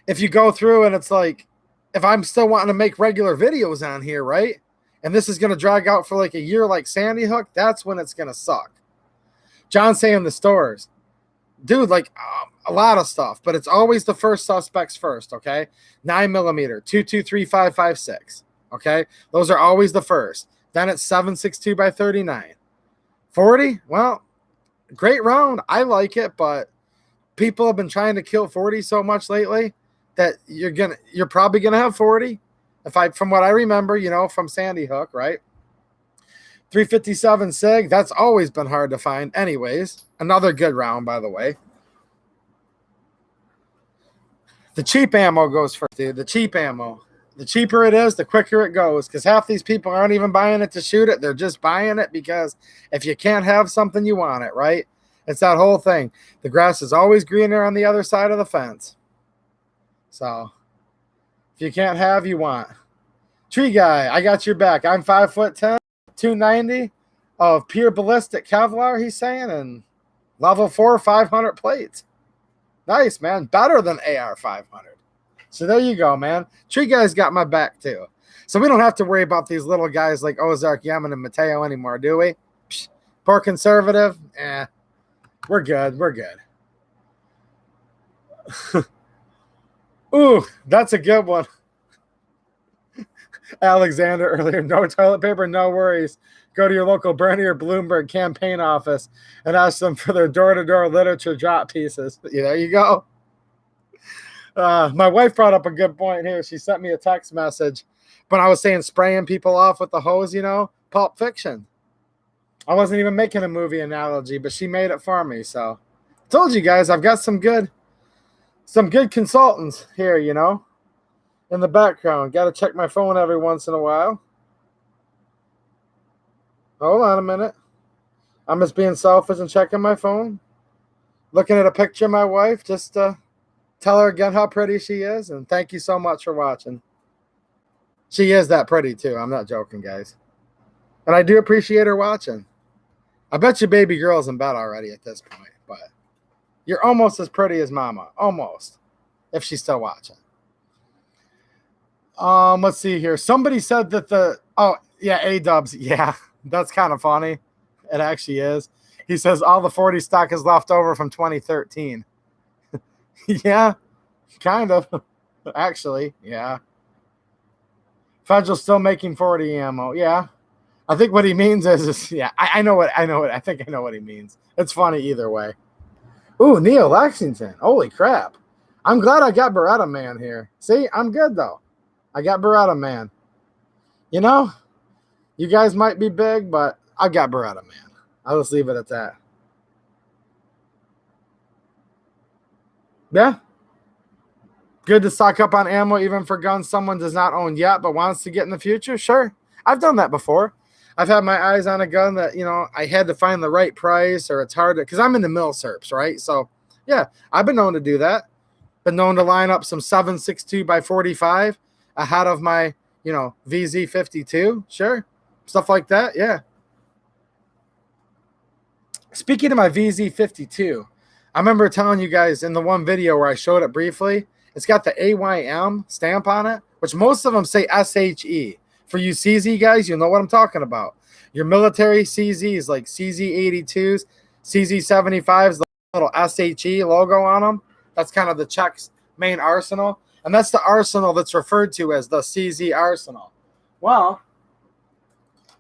Speaker 1: if you go through and it's like, if I'm still wanting to make regular videos on here, right? And this is going to drag out for like a year like Sandy Hook, that's when it's going to suck. John saying the stores. Dude, like a lot of stuff, but it's always the first suspects first, okay? 9mm, 223556, okay? Those are always the first. Then it's 7.62 by 39. 40, well, great round. I like it, but people have been trying to kill 40 so much lately that you're probably gonna have 40. From what I remember, from Sandy Hook, right? 357 SIG, that's always been hard to find. Anyways, another good round, by the way. The cheap ammo goes first, dude. The cheap ammo. The cheaper it is, the quicker it goes. Because half these people aren't even buying it to shoot it. They're just buying it because if you can't have something, you want it, right? It's that whole thing. The grass is always greener on the other side of the fence. So, if you can't have, you want. Tree guy, I got your back. I'm 5'10", 290 of pure ballistic Kevlar, he's saying, and level 4, 500 plates. Nice, man. Better than AR 500. So there you go, man. Tree guy's got my back, too. So we don't have to worry about these little guys like Ozark, Yemen, and Mateo anymore, do we? Psh, poor conservative, we're good. We're good. Ooh, that's a good one. Alexander earlier, no toilet paper, no worries. Go to your local Bernie or Bloomberg campaign office and ask them for their door-to-door literature drop pieces. There you go. My wife brought up a good point here. She sent me a text message when I was saying spraying people off with the hose, Pulp Fiction. I wasn't even making a movie analogy, but she made it for me. So Told you guys, I've got some good consultants here, you know, in the background. Got to check my phone every once in a while. Hold on a minute. I'm just being selfish and checking my phone. Looking at a picture of my wife, just to tell her again how pretty she is. And thank you so much for watching. She is that pretty too. I'm not joking, guys. And I do appreciate her watching. I bet your baby girl's in bed already at this point. But you're almost as pretty as Mama. Almost. If she's still watching. Let's see here. Somebody said that oh, yeah, A-dubs. Yeah, that's kind of funny. It actually is. He says all the 40 stock is left over from 2013. Yeah, kind of. Actually, yeah. Federal's still making 40 ammo. Yeah. I think what he means is yeah, I know what I think I know what he means. It's funny either way. Ooh, Neil Lexington. Holy crap. I'm glad I got Beretta Man here. See, I'm good though. I got Beretta Man. You know, you guys might be big, but I got Beretta Man. I'll just leave it at that. Yeah. Good to stock up on ammo even for guns someone does not own yet but wants to get in the future. Sure. I've done that before. I've had my eyes on a gun that, you know, I had to find the right price or it's hard to, because I'm in the milsurps, right? So, yeah, I've been known to do that. Been known to line up some 7.62 by 45 ahead of my, you know, VZ52. Sure. Stuff like that. Yeah. Speaking of my VZ52, I remember telling you guys in the one video where I showed it briefly, it's got the AYM stamp on it, which most of them say SHE. For you CZ guys, you know what I'm talking about. Your military CZs like CZ82s, CZ75s, the little SHE logo on them. That's kind of the Czech's main arsenal. And that's the arsenal that's referred to as the CZ arsenal. Well,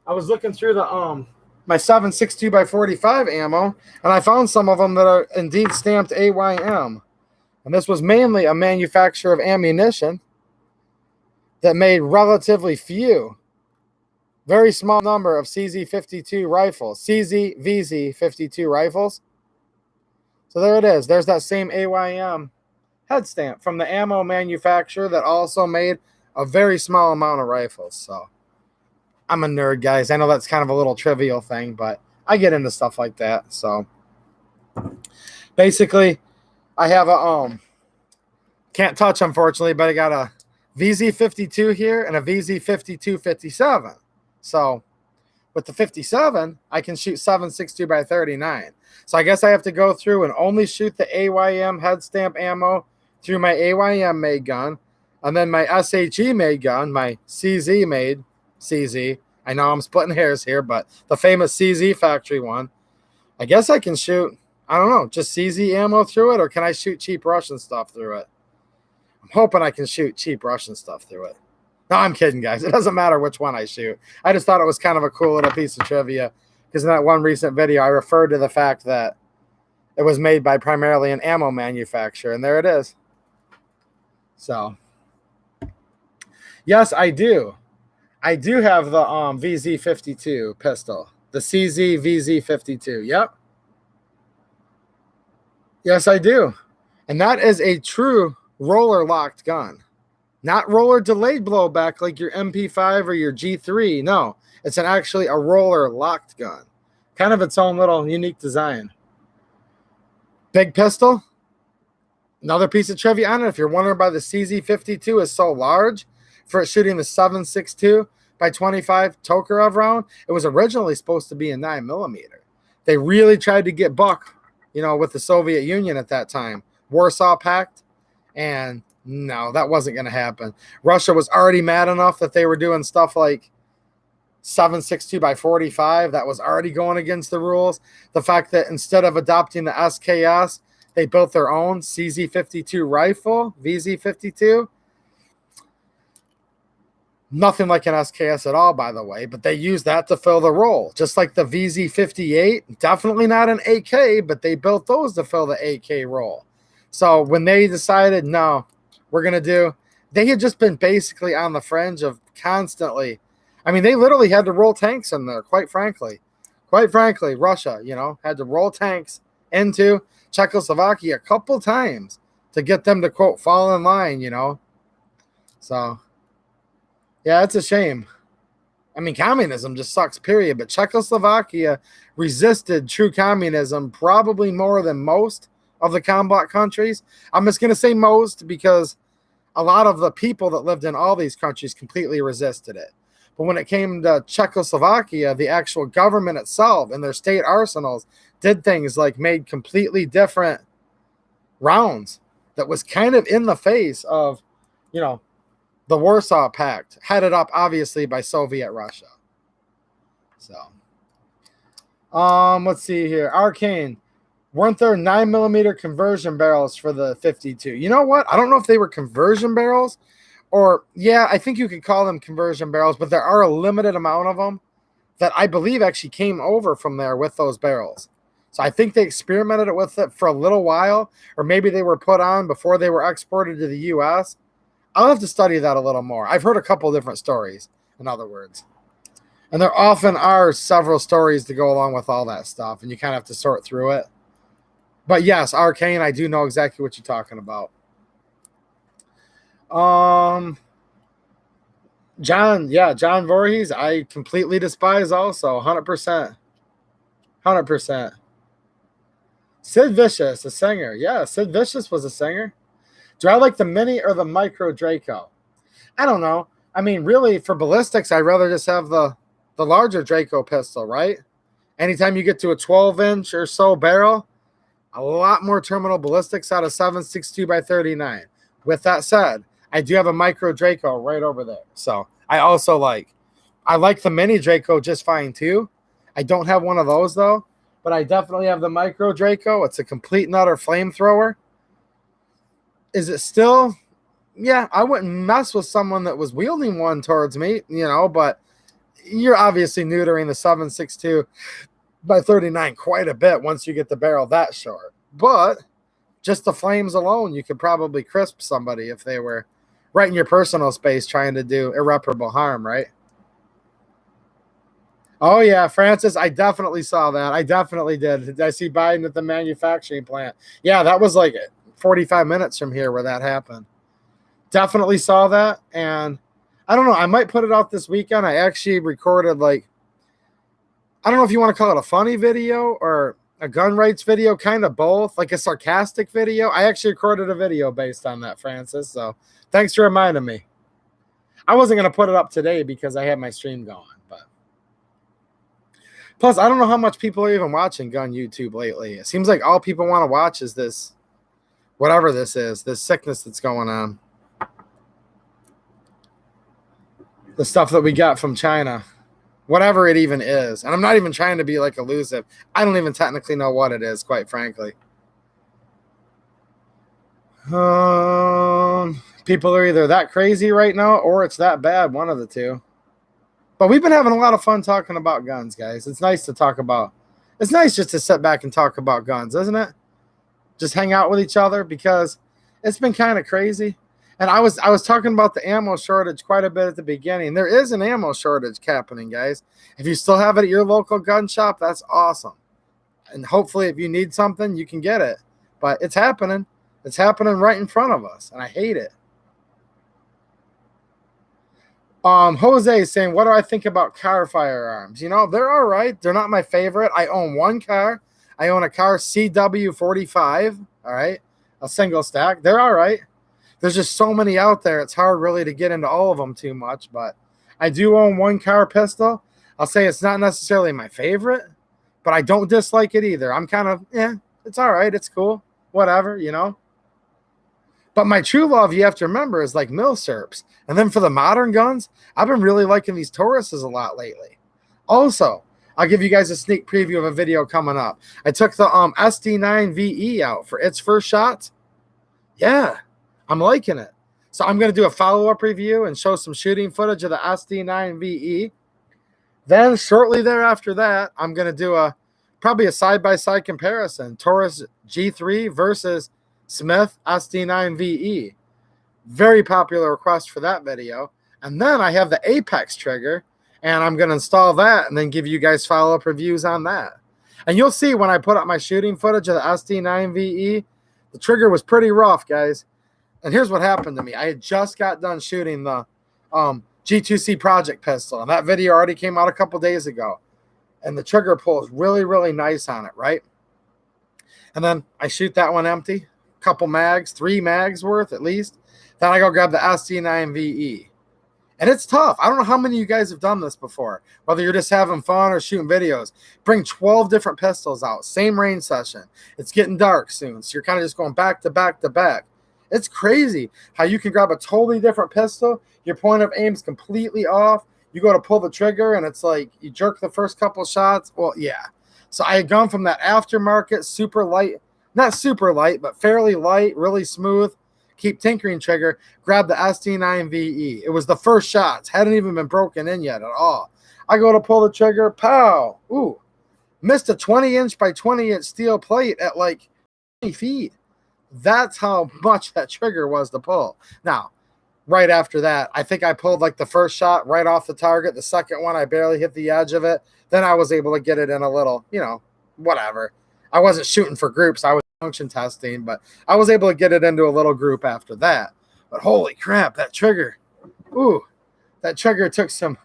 Speaker 1: I was looking through the my 7.62 by 45 ammo, and I found some of them that are indeed stamped AYM. And this was mainly a manufacturer of ammunition that made relatively few, very small number of CZ52 rifles, CZ-VZ52 rifles. So there it is. There's that same AYM head stamp from the ammo manufacturer that also made a very small amount of rifles. So I'm a nerd, guys. I know that's kind of a little trivial thing, but I get into stuff like that. So basically, I have a can't touch, unfortunately, but I got a VZ52 here and a VZ52-57. So with the 57, I can shoot 7.62 by 39. So I guess I have to go through and only shoot the AYM head stamp ammo through my AYM made gun, and then my SHE made gun, my CZ made CZ. I know I'm splitting hairs here, but the famous CZ factory one. I guess I can shoot, I don't know, just CZ ammo through it, or can I shoot cheap Russian stuff through it? I'm hoping I can shoot cheap Russian stuff through it. No, I'm kidding, guys. It doesn't matter which one I shoot. I just thought it was kind of a cool little piece of trivia because in that one recent video, I referred to the fact that it was made by primarily an ammo manufacturer, and there it is. So, yes, I do. I do have the VZ52 pistol, the CZ VZ52. Yep. Yes, I do. And that is a true roller locked gun. Not roller delayed blowback like your MP5 or your G3. No, it's actually a roller locked gun. Kind of its own little unique design. Big pistol. Another piece of trivia on it. If you're wondering why the CZ52 is so large for it shooting the 7.62 by 25 Tokarev round, it was originally supposed to be a 9mm. They really tried to get buck, you know, with the Soviet Union at that time. Warsaw Pact. And no, that wasn't going to happen. Russia was already mad enough that they were doing stuff like 7.62 by 45. That was already going against the rules. The fact that instead of adopting the SKS, they built their own CZ52 rifle, VZ52. Nothing like an SKS at all, by the way, but they used that to fill the role. Just like the VZ58, definitely not an AK, but they built those to fill the AK role. So when they decided, no, we're going to do, they had just been basically on the fringe of constantly. I mean, they literally had to roll tanks in there, quite frankly. Quite frankly, Russia, you know, had to roll tanks into Czechoslovakia a couple times to get them to, quote, fall in line, you know. So, yeah, it's a shame. I mean, communism just sucks, period. But Czechoslovakia resisted true communism probably more than most of the COMBLOC countries. I'm just going to say most because a lot of the people that lived in all these countries completely resisted it. But when it came to Czechoslovakia, the actual government itself and their state arsenals did things like made completely different rounds that was kind of in the face of, you know, the Warsaw Pact, headed up obviously by Soviet Russia. So, let's see here. Arcane, weren't there 9mm conversion barrels for the 52? You know what? I don't know if they were conversion barrels or, yeah, I think you could call them conversion barrels, but there are a limited amount of them that I believe actually came over from there with those barrels. So I think they experimented with it for a little while, or maybe they were put on before they were exported to the U.S. I'll have to study that a little more. I've heard a couple different stories, in other words. And there often are several stories to go along with all that stuff, and you kind of have to sort through it. But yes, Arcane, I do know exactly what you're talking about. John Voorhees, I completely despise also, 100%. 100%. Sid Vicious, a singer. Yeah, Sid Vicious was a singer. Do I like the mini or the micro Draco? I don't know. I mean, really, for ballistics, I'd rather just have the larger Draco pistol, right? Anytime you get to a 12-inch or so barrel, a lot more terminal ballistics out of 7.62 by 39. With that said, I do have a micro Draco right over there. So I like the mini Draco just fine too. I don't have one of those though, but I definitely have the micro Draco. It's a complete and utter flamethrower. Is it still? Yeah, I wouldn't mess with someone that was wielding one towards me, you know, but you're obviously neutering the 7.62 by 39 quite a bit once you get the barrel that short. But just the flames alone, you could probably crisp somebody if they were right in your personal space trying to do irreparable harm, right? Oh, yeah, Francis, I definitely saw that. I definitely did. I see Biden at the manufacturing plant. Yeah, that was like 45 minutes from here where that happened. Definitely saw that. And I don't know, I might put it out this weekend. I actually recorded like, I don't know if you want to call it a funny video or a gun rights video, kind of both, like a sarcastic video. I actually recorded a video based on that, Francis. So thanks for reminding me. I wasn't going to put it up today because I had my stream going, but plus I don't know how much people are even watching gun YouTube lately. It seems like all people want to watch is this, whatever this is, this sickness that's going on. The stuff that we got from China. Whatever it even is. And I'm not even trying to be like elusive. I don't even technically know what it is, quite frankly. People are either that crazy right now or it's that bad, one of the two. But we've been having a lot of fun talking about guns, guys. It's nice to talk about. It's nice just to sit back and talk about guns, isn't it? Just hang out with each other because it's been kind of crazy. And I was talking about the ammo shortage quite a bit at the beginning. There is an ammo shortage happening, guys. If you still have it at your local gun shop, that's awesome. And hopefully if you need something, you can get it. But it's happening. It's happening right in front of us, and I hate it. Jose is saying, what do I think about car firearms? You know, they're all right. They're not my favorite. I own one car. I own a car CW45, all right, a single stack. They're all right. There's just so many out there. It's hard really to get into all of them too much, but I do own one car pistol. I'll say it's not necessarily my favorite, but I don't dislike it either. I'm kind of, yeah, it's all right. It's cool. Whatever, you know. But my true love, you have to remember, is like milsurps. And then for the modern guns, I've been really liking these Tauruses a lot lately. Also, I'll give you guys a sneak preview of a video coming up. I took the SD9VE out for its first shot. Yeah. I'm liking it. So I'm going to do a follow-up review and show some shooting footage of the SD9VE. Then shortly thereafter that, I'm going to do probably a side-by-side comparison. Taurus G3 versus Smith SD9VE. Very popular request for that video. And then I have the Apex trigger, and I'm going to install that and then give you guys follow-up reviews on that. And you'll see when I put up my shooting footage of the SD9VE, the trigger was pretty rough, guys. And here's what happened to me. I had just got done shooting the G2C project pistol, and that video already came out a couple days ago. And the trigger pull is really, really nice on it, right? And then I shoot that one empty, couple mags, 3 mags worth at least. Then I go grab the SD9VE. And it's tough. I don't know how many of you guys have done this before, whether you're just having fun or shooting videos. Bring 12 different pistols out, same range session. It's getting dark soon, so you're kind of just going back to back to back. It's crazy how you can grab a totally different pistol. Your point of aim's completely off. You go to pull the trigger, and it's like you jerk the first couple shots. Well, yeah. So I had gone from that aftermarket super light, not super light, but fairly light, really smooth, keep tinkering trigger, grab the SD9VE. It was the first shots. Hadn't even been broken in yet at all. I go to pull the trigger, pow. Ooh, missed a 20-inch by 20-inch steel plate at like 20 feet. That's how much that trigger was to pull. Now, right after that, I think I pulled like the first shot right off the target. The second one, I barely hit the edge of it. Then I was able to get it in a little, you know, whatever. I wasn't shooting for groups. I was function testing, but I was able to get it into a little group after that. But holy crap, that trigger. Ooh, that trigger took some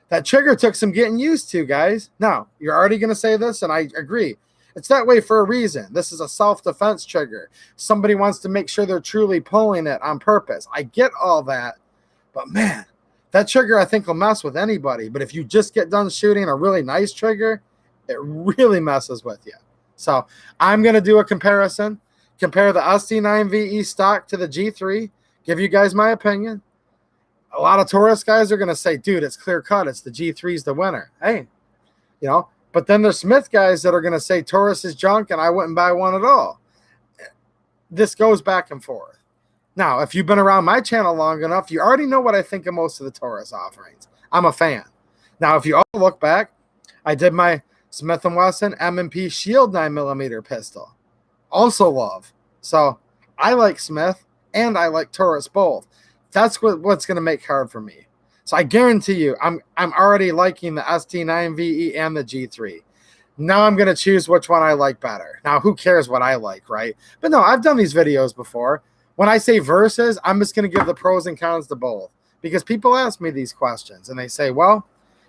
Speaker 1: that trigger took some getting used to, guys. Now, you're already going to say this, and I agree. It's that way for a reason. This is a self-defense trigger. Somebody wants to make sure they're truly pulling it on purpose. I get all that, but man, that trigger I think will mess with anybody. But if you just get done shooting a really nice trigger, it really messes with you. So I'm going to do a comparison. Compare the SD9VE stock to the G3. Give you guys my opinion. A lot of Taurus guys are going to say, dude, it's clear cut. It's the G3's the winner. Hey, you know, but then there's Smith guys that are going to say Taurus is junk and I wouldn't buy one at all. This goes back and forth. Now, if you've been around my channel long enough, you already know what I think of most of the Taurus offerings. I'm a fan. Now, if you all look back, I did my Smith & Wesson M&P Shield 9mm pistol. Also love. So I like Smith and I like Taurus both. That's what's going to make hard for me. So I guarantee you, I'm already liking the SD9VE and the G3. Now I'm going to choose which one I like better. Now, who cares what I like, right? But no, I've done these videos before. When I say versus, I'm just going to give the pros and cons to both. Because people ask me these questions, and they say, well,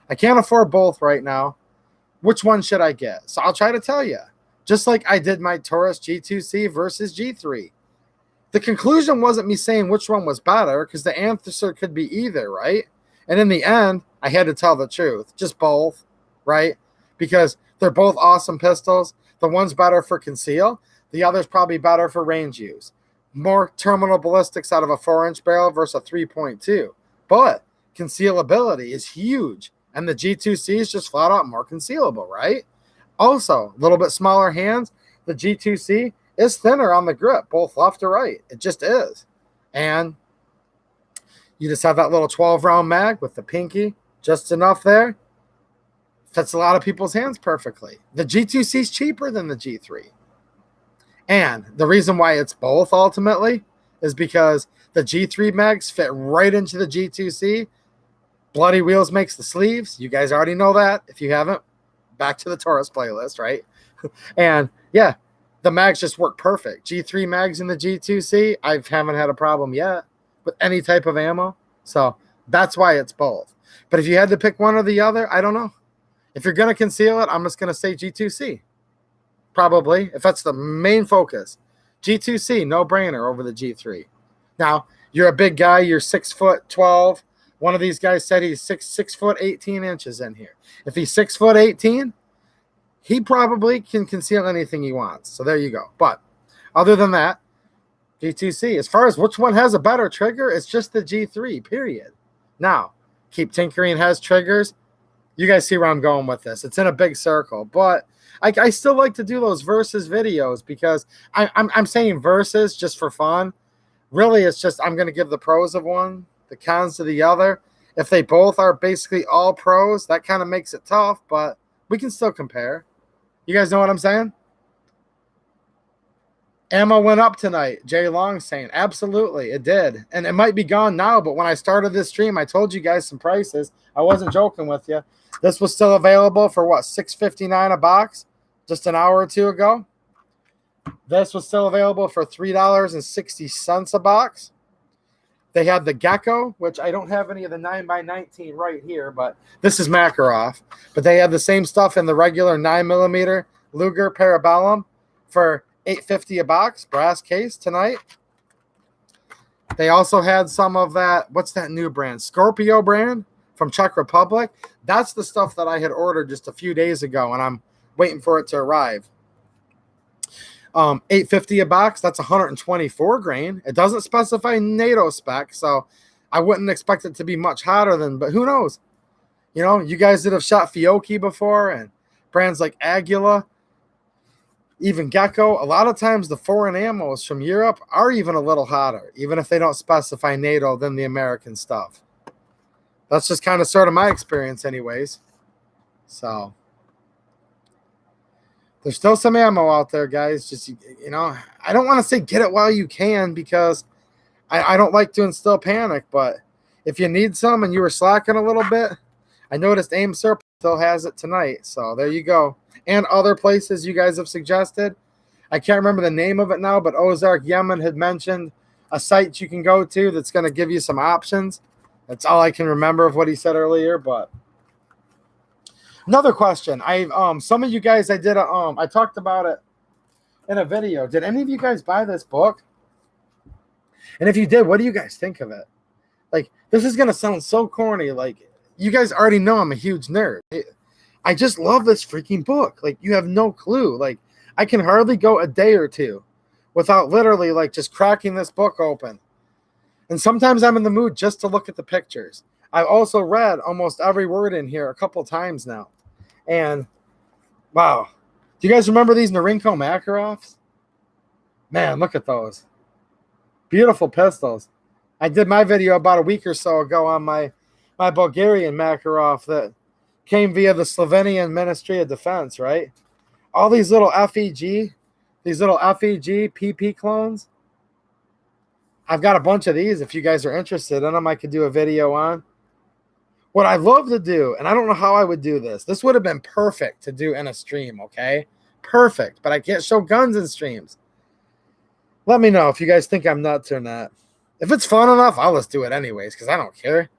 Speaker 1: I can't afford both right now. Which one should I get? So I'll try to tell you. Just like I did my Taurus G2C versus G3. The conclusion wasn't me saying which one was better, because the answer could be either, right? And in the end, I had to tell the truth. Just both, right? Because they're both awesome pistols. The one's better for conceal. The other's probably better for range use. More terminal ballistics out of a 4-inch barrel versus a 3.2. But concealability is huge. And the G2C is just flat out more concealable, right? Also, a little bit smaller hands. The G2C is thinner on the grip, both left or right. It just is. And you just have that little 12-round mag with the pinky, just enough there. Fits a lot of people's hands perfectly. The G2C is cheaper than the G3. And the reason why it's both ultimately is because the G3 mags fit right into the G2C. Bloody Wheels makes the sleeves. You guys already know that. If you haven't, back to the Taurus playlist, right? And yeah, the mags just work perfect. G3 mags in the G2C, I haven't had a problem yet with any type of ammo. So that's why it's both. But if you had to pick one or the other, I don't know. If you're going to conceal it, I'm just going to say G2C. Probably, if that's the main focus. G2C, no brainer over the G3. Now, you're a big guy, you're 6'12". One of these guys said he's 6 foot 18 inches in here. If he's 6 foot 18, he probably can conceal anything he wants. So there you go. But other than that, G2C. As far as which one has a better trigger, it's just the G3, period. Now, Keep Tinkering has triggers. You guys see where I'm going with this. It's in a big circle. But I still like to do those versus videos because I'm saying versus just for fun. Really, it's just I'm going to give the pros of one, the cons to the other. If they both are basically all pros, that kind of makes it tough, but we can still compare. You guys know what I'm saying? Ammo went up tonight. Jay Long saying, absolutely, it did. And it might be gone now, but when I started this stream, I told you guys some prices. I wasn't joking with you. This was still available for what, $6.59 a box just an hour or two ago. This was still available for $3.60 a box. They had the Gecko, which I don't have any of the 9x19 right here, but this is Makarov. But they had the same stuff in the regular 9mm Luger Parabellum for $8.50 a box, brass case tonight. They also had some of that, what's that new brand? Scorpio brand from Czech Republic. That's the stuff that I had ordered just a few days ago, and I'm waiting for it to arrive. $8.50 a box, that's 124 grain. It doesn't specify NATO spec, so I wouldn't expect it to be much hotter than, but who knows? You know, you guys that have shot Fiocchi before and brands like Aguila, even Gecko, a lot of times the foreign ammos from Europe are even a little hotter, even if they don't specify NATO than the American stuff. That's just kind of sort of my experience anyways. So there's still some ammo out there, guys. Just, you know, I don't want to say get it while you can because I don't like to instill panic, but if you need some and you were slacking a little bit, I noticed Aim Serp still has it tonight. So there you go. And other places you guys have suggested. I can't remember the name of it now, but Ozark Yemen had mentioned a site you can go to that's going to give you some options. That's all I can remember of what he said earlier, but another question. Some of you guys, I talked about it in a video. Did any of you guys buy this book? And if you did, what do you guys think of it? Like, this is going to sound so corny. Like, you guys already know I'm a huge nerd. I just love this freaking book. Like, you have no clue. Like, I can hardly go a day or two without literally, like, just cracking this book open. And sometimes I'm in the mood just to look at the pictures. I've also read almost every word in here a couple times now. And, wow. Do you guys remember these Norinco Makarovs? Man, look at those. Beautiful pistols. I did my video about a week or so ago on my Bulgarian Makarov that came via the Slovenian Ministry of Defense, right? All these little FEG PP clones. I've got a bunch of these. If you guys are interested in them, I could do a video on. What I love to do, and I don't know how I would do this. This would have been perfect to do in a stream, okay? Perfect, but I can't show guns in streams. Let me know if you guys think I'm nuts or not. If it's fun enough, I'll just do it anyways because I don't care.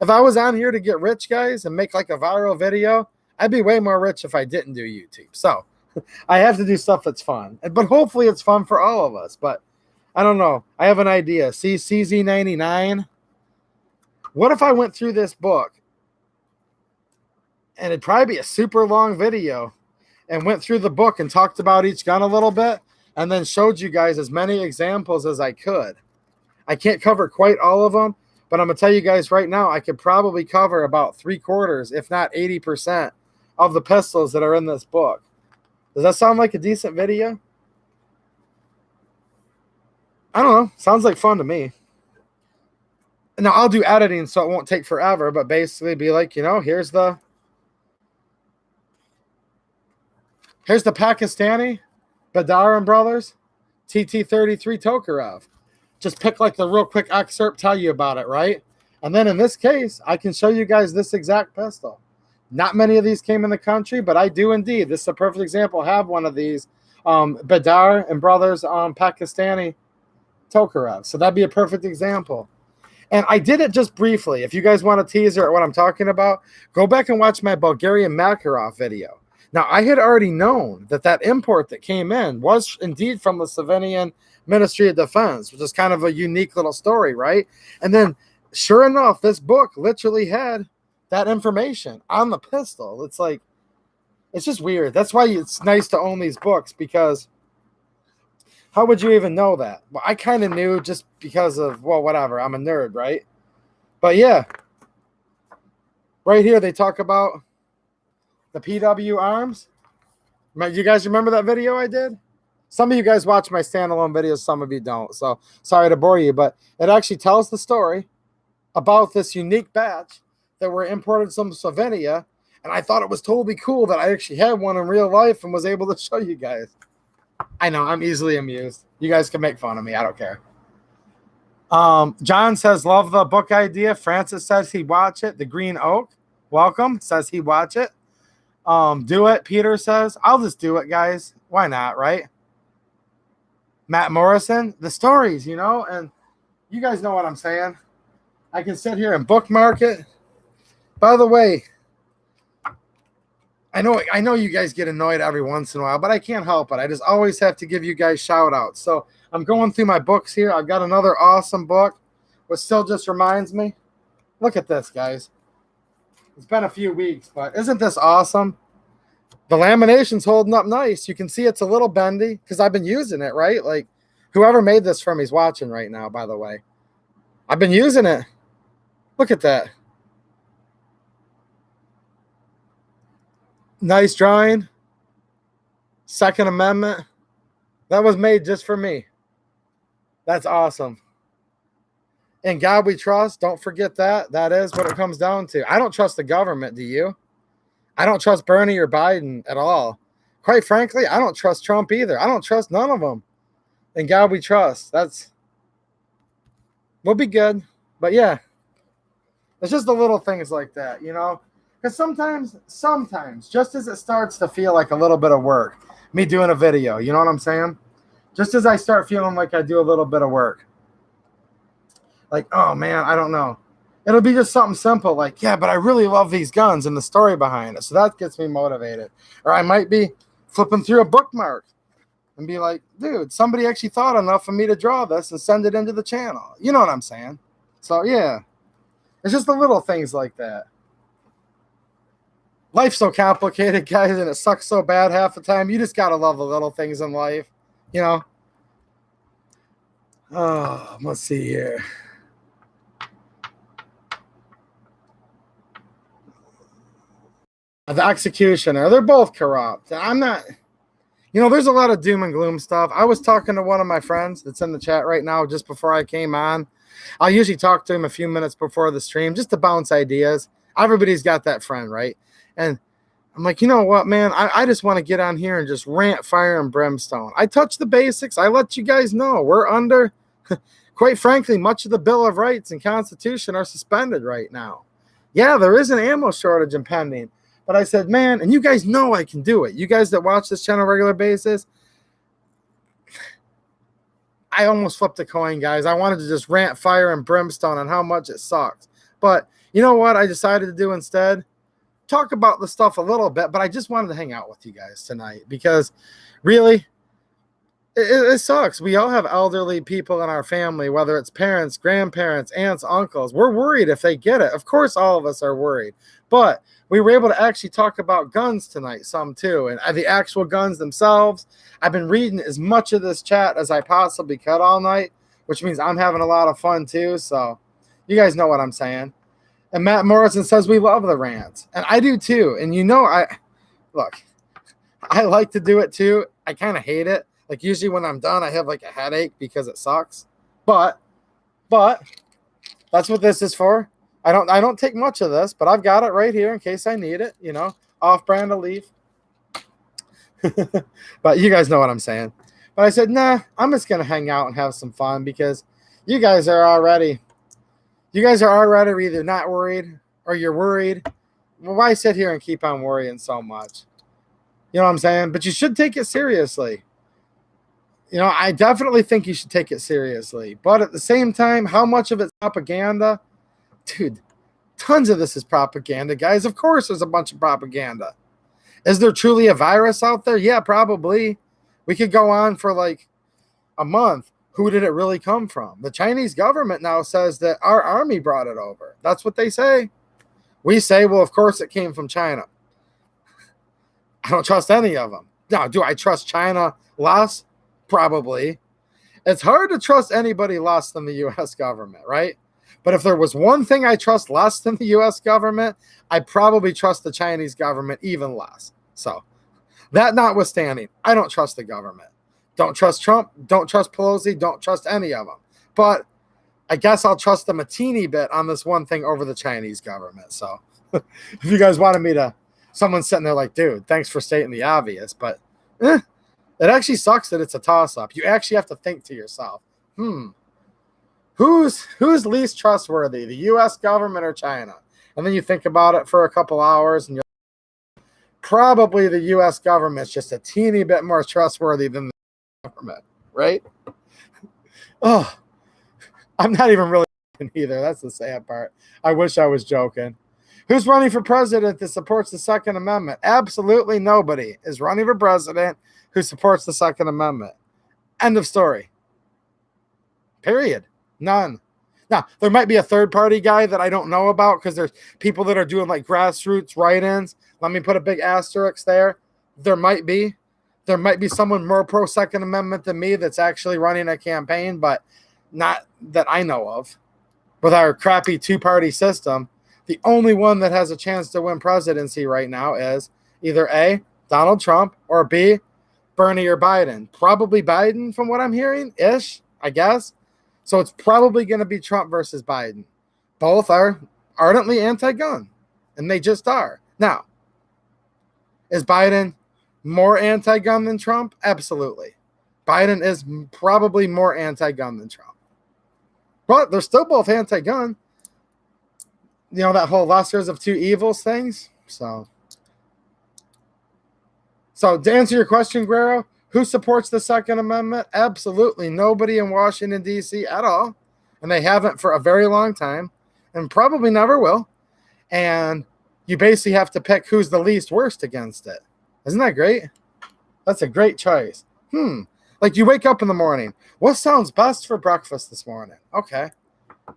Speaker 1: If I was on here to get rich, guys, and make like a viral video, I'd be way more rich if I didn't do YouTube. So I have to do stuff that's fun. But hopefully it's fun for all of us. But I don't know. I have an idea. See, CZ99. What if I went through this book? And it'd probably be a super long video. And went through the book and talked about each gun a little bit. And then showed you guys as many examples as I could. I can't cover quite all of them. But I'm going to tell you guys right now, I could probably cover about 3/4, if not 80% of the pistols that are in this book. Does that sound like a decent video? I don't know. Sounds like fun to me. Now, I'll do editing so it won't take forever, but basically be like, you know, here's the Pakistani Badar and Brothers TT-33 Tokarev. Just pick like the real quick excerpt, tell you about it, right? And then in this case, I can show you guys this exact pistol. Not many of these came in the country, but I do indeed. This is a perfect example. Have one of these Badar and Brothers Pakistani Tokarev. So that'd be a perfect example. And I did it just briefly. If you guys want a teaser at what I'm talking about, go back and watch my Bulgarian Makarov video. Now, I had already known that import that came in was indeed from the Slovenian Ministry of Defense, which is kind of a unique little story, right? And then, sure enough, this book literally had that information on the pistol. It's like, it's just weird. That's why it's nice to own these books, because how would you even know that? Well, I kind of knew just because of, well, whatever. I'm a nerd, right? But yeah, right here they talk about the PW arms. You guys remember that video I did? Some of you guys watch my standalone videos, some of you don't. So sorry to bore you, but it actually tells the story about this unique batch that were imported from Slovenia. And I thought it was totally cool that I actually had one in real life and was able to show you guys. I know, I'm easily amused. You guys can make fun of me. I don't care. John says, love the book idea. Francis says he'd watch it. The Green Oak, welcome, says he'd watch it. Do it. Peter says, I'll just do it, guys. Why not, right? Matt Morrison, the stories, you know, and you guys know what I'm saying. I can sit here and bookmark it. By the way, I know you guys get annoyed every once in a while, but I can't help it. I just always have to give you guys shout outs. So I'm going through my books here. I've got another awesome book, which still just reminds me. Look at this, guys. It's been a few weeks, but isn't this awesome? The lamination's holding up nice. You can see it's a little bendy because I've been using it, right? Like, whoever made this for me is watching right now, by the way. I've been using it. Look at that. Nice drawing. Second Amendment. That was made just for me. That's awesome. In God we trust. Don't forget that. That is what it comes down to. I don't trust the government, do you? I don't trust Bernie or Biden at all. Quite frankly, I don't trust Trump either. I don't trust none of them. In God we trust. We'll be good. But yeah, it's just the little things like that, you know? Because sometimes, just as it starts to feel like a little bit of work, me doing a video, you know what I'm saying? Just as I start feeling like I do a little bit of work, like, oh man, I don't know. It'll be just something simple like, yeah, but I really love these guns and the story behind it. So that gets me motivated. Or I might be flipping through a bookmark and be like, dude, somebody actually thought enough of me to draw this and send it into the channel. You know what I'm saying? So yeah, it's just the little things like that. Life's so complicated, guys, and it sucks so bad half the time. You just got to love the little things in life, you know? Oh, let's see here. The executioner, they're both corrupt. I'm not, you know, there's a lot of doom and gloom stuff. I was talking to one of my friends that's in the chat right now just before I came on. I'll usually talk to him a few minutes before the stream just to bounce ideas. Everybody's got that friend, right? And I'm like, you know what, man? I just want to get on here and just rant fire and brimstone. I touch the basics. I let you guys know we're under, quite frankly, much of the Bill of Rights and Constitution are suspended right now. Yeah, there is an ammo shortage impending. But I said, man, and you guys know I can do it. You guys that watch this channel on a regular basis, I almost flipped a coin, guys. I wanted to just rant fire and brimstone on how much it sucks. But you know what I decided to do instead? Talk about the stuff a little bit, but I just wanted to hang out with you guys tonight because really, it sucks. We all have elderly people in our family, whether it's parents, grandparents, aunts, uncles. We're worried if they get it. Of course, all of us are worried. But we were able to actually talk about guns tonight, some too, and the actual guns themselves. I've been reading as much of this chat as I possibly could all night, which means I'm having a lot of fun too. So you guys know what I'm saying. And Matt Morrison says we love the rants, and I do too. And you know, I like to do it too. I kind of hate it. Like usually when I'm done, I have like a headache because it sucks. But that's what this is for. I don't take much of this, but I've got it right here in case I need it. You know, off-brand of Leaf. But you guys know what I'm saying. But I said, nah, I'm just gonna hang out and have some fun because you guys are already either not worried or you're worried. Well, why sit here and keep on worrying so much? You know what I'm saying? But you should take it seriously. You know, I definitely think you should take it seriously. But at the same time, how much of it's propaganda? Dude, tons of this is propaganda, guys. Of course there's a bunch of propaganda. Is there truly a virus out there? Yeah, probably. We could go on for like a month. Who did it really come from? The Chinese government now says that our army brought it over. That's what they say. We say, well, of course it came from China. I don't trust any of them. Now, do I trust China less? Probably. It's hard to trust anybody less than the U.S. government, right? But if there was one thing I trust less than the U.S. government, I probably trust the Chinese government even less. So that notwithstanding, I don't trust the government. Don't trust Trump. Don't trust Pelosi. Don't trust any of them. But I guess I'll trust them a teeny bit on this one thing over the Chinese government. So if you guys wanted me to, someone's sitting there like, dude, thanks for stating the obvious. But It actually sucks that it's a toss-up. You actually have to think to yourself, who's least trustworthy, the U.S. government or China? And then you think about it for a couple hours, and you're probably the U.S. government's just a teeny bit more trustworthy than the government, right? Oh, I'm not even really either. That's the sad part. I wish I was joking. Who's running for president that supports the Second Amendment? Absolutely nobody is running for president who supports the Second Amendment. End of story. Period. None. Now, there might be a third-party guy that I don't know about because there's people that are doing like grassroots write-ins. Let me put a big asterisk there. There might be someone more pro-Second Amendment than me that's actually running a campaign, but not that I know of. With our crappy two-party system, the only one that has a chance to win presidency right now is either A, Donald Trump, or B, Bernie or Biden. Probably Biden from what I'm hearing, I guess. So it's probably going to be Trump versus Biden. Both are ardently anti-gun, and they just are. Now, is Biden more anti-gun than Trump? Absolutely. Biden is probably more anti-gun than Trump. But they're still both anti-gun. You know, that whole lessers of two evils things. So to answer your question, Guerrero, who supports the Second Amendment? Absolutely nobody in Washington, D.C. at all. And they haven't for a very long time and probably never will. And you basically have to pick who's the least worst against it. Isn't that great? That's a great choice. Like you wake up in the morning. What sounds best for breakfast this morning? Okay.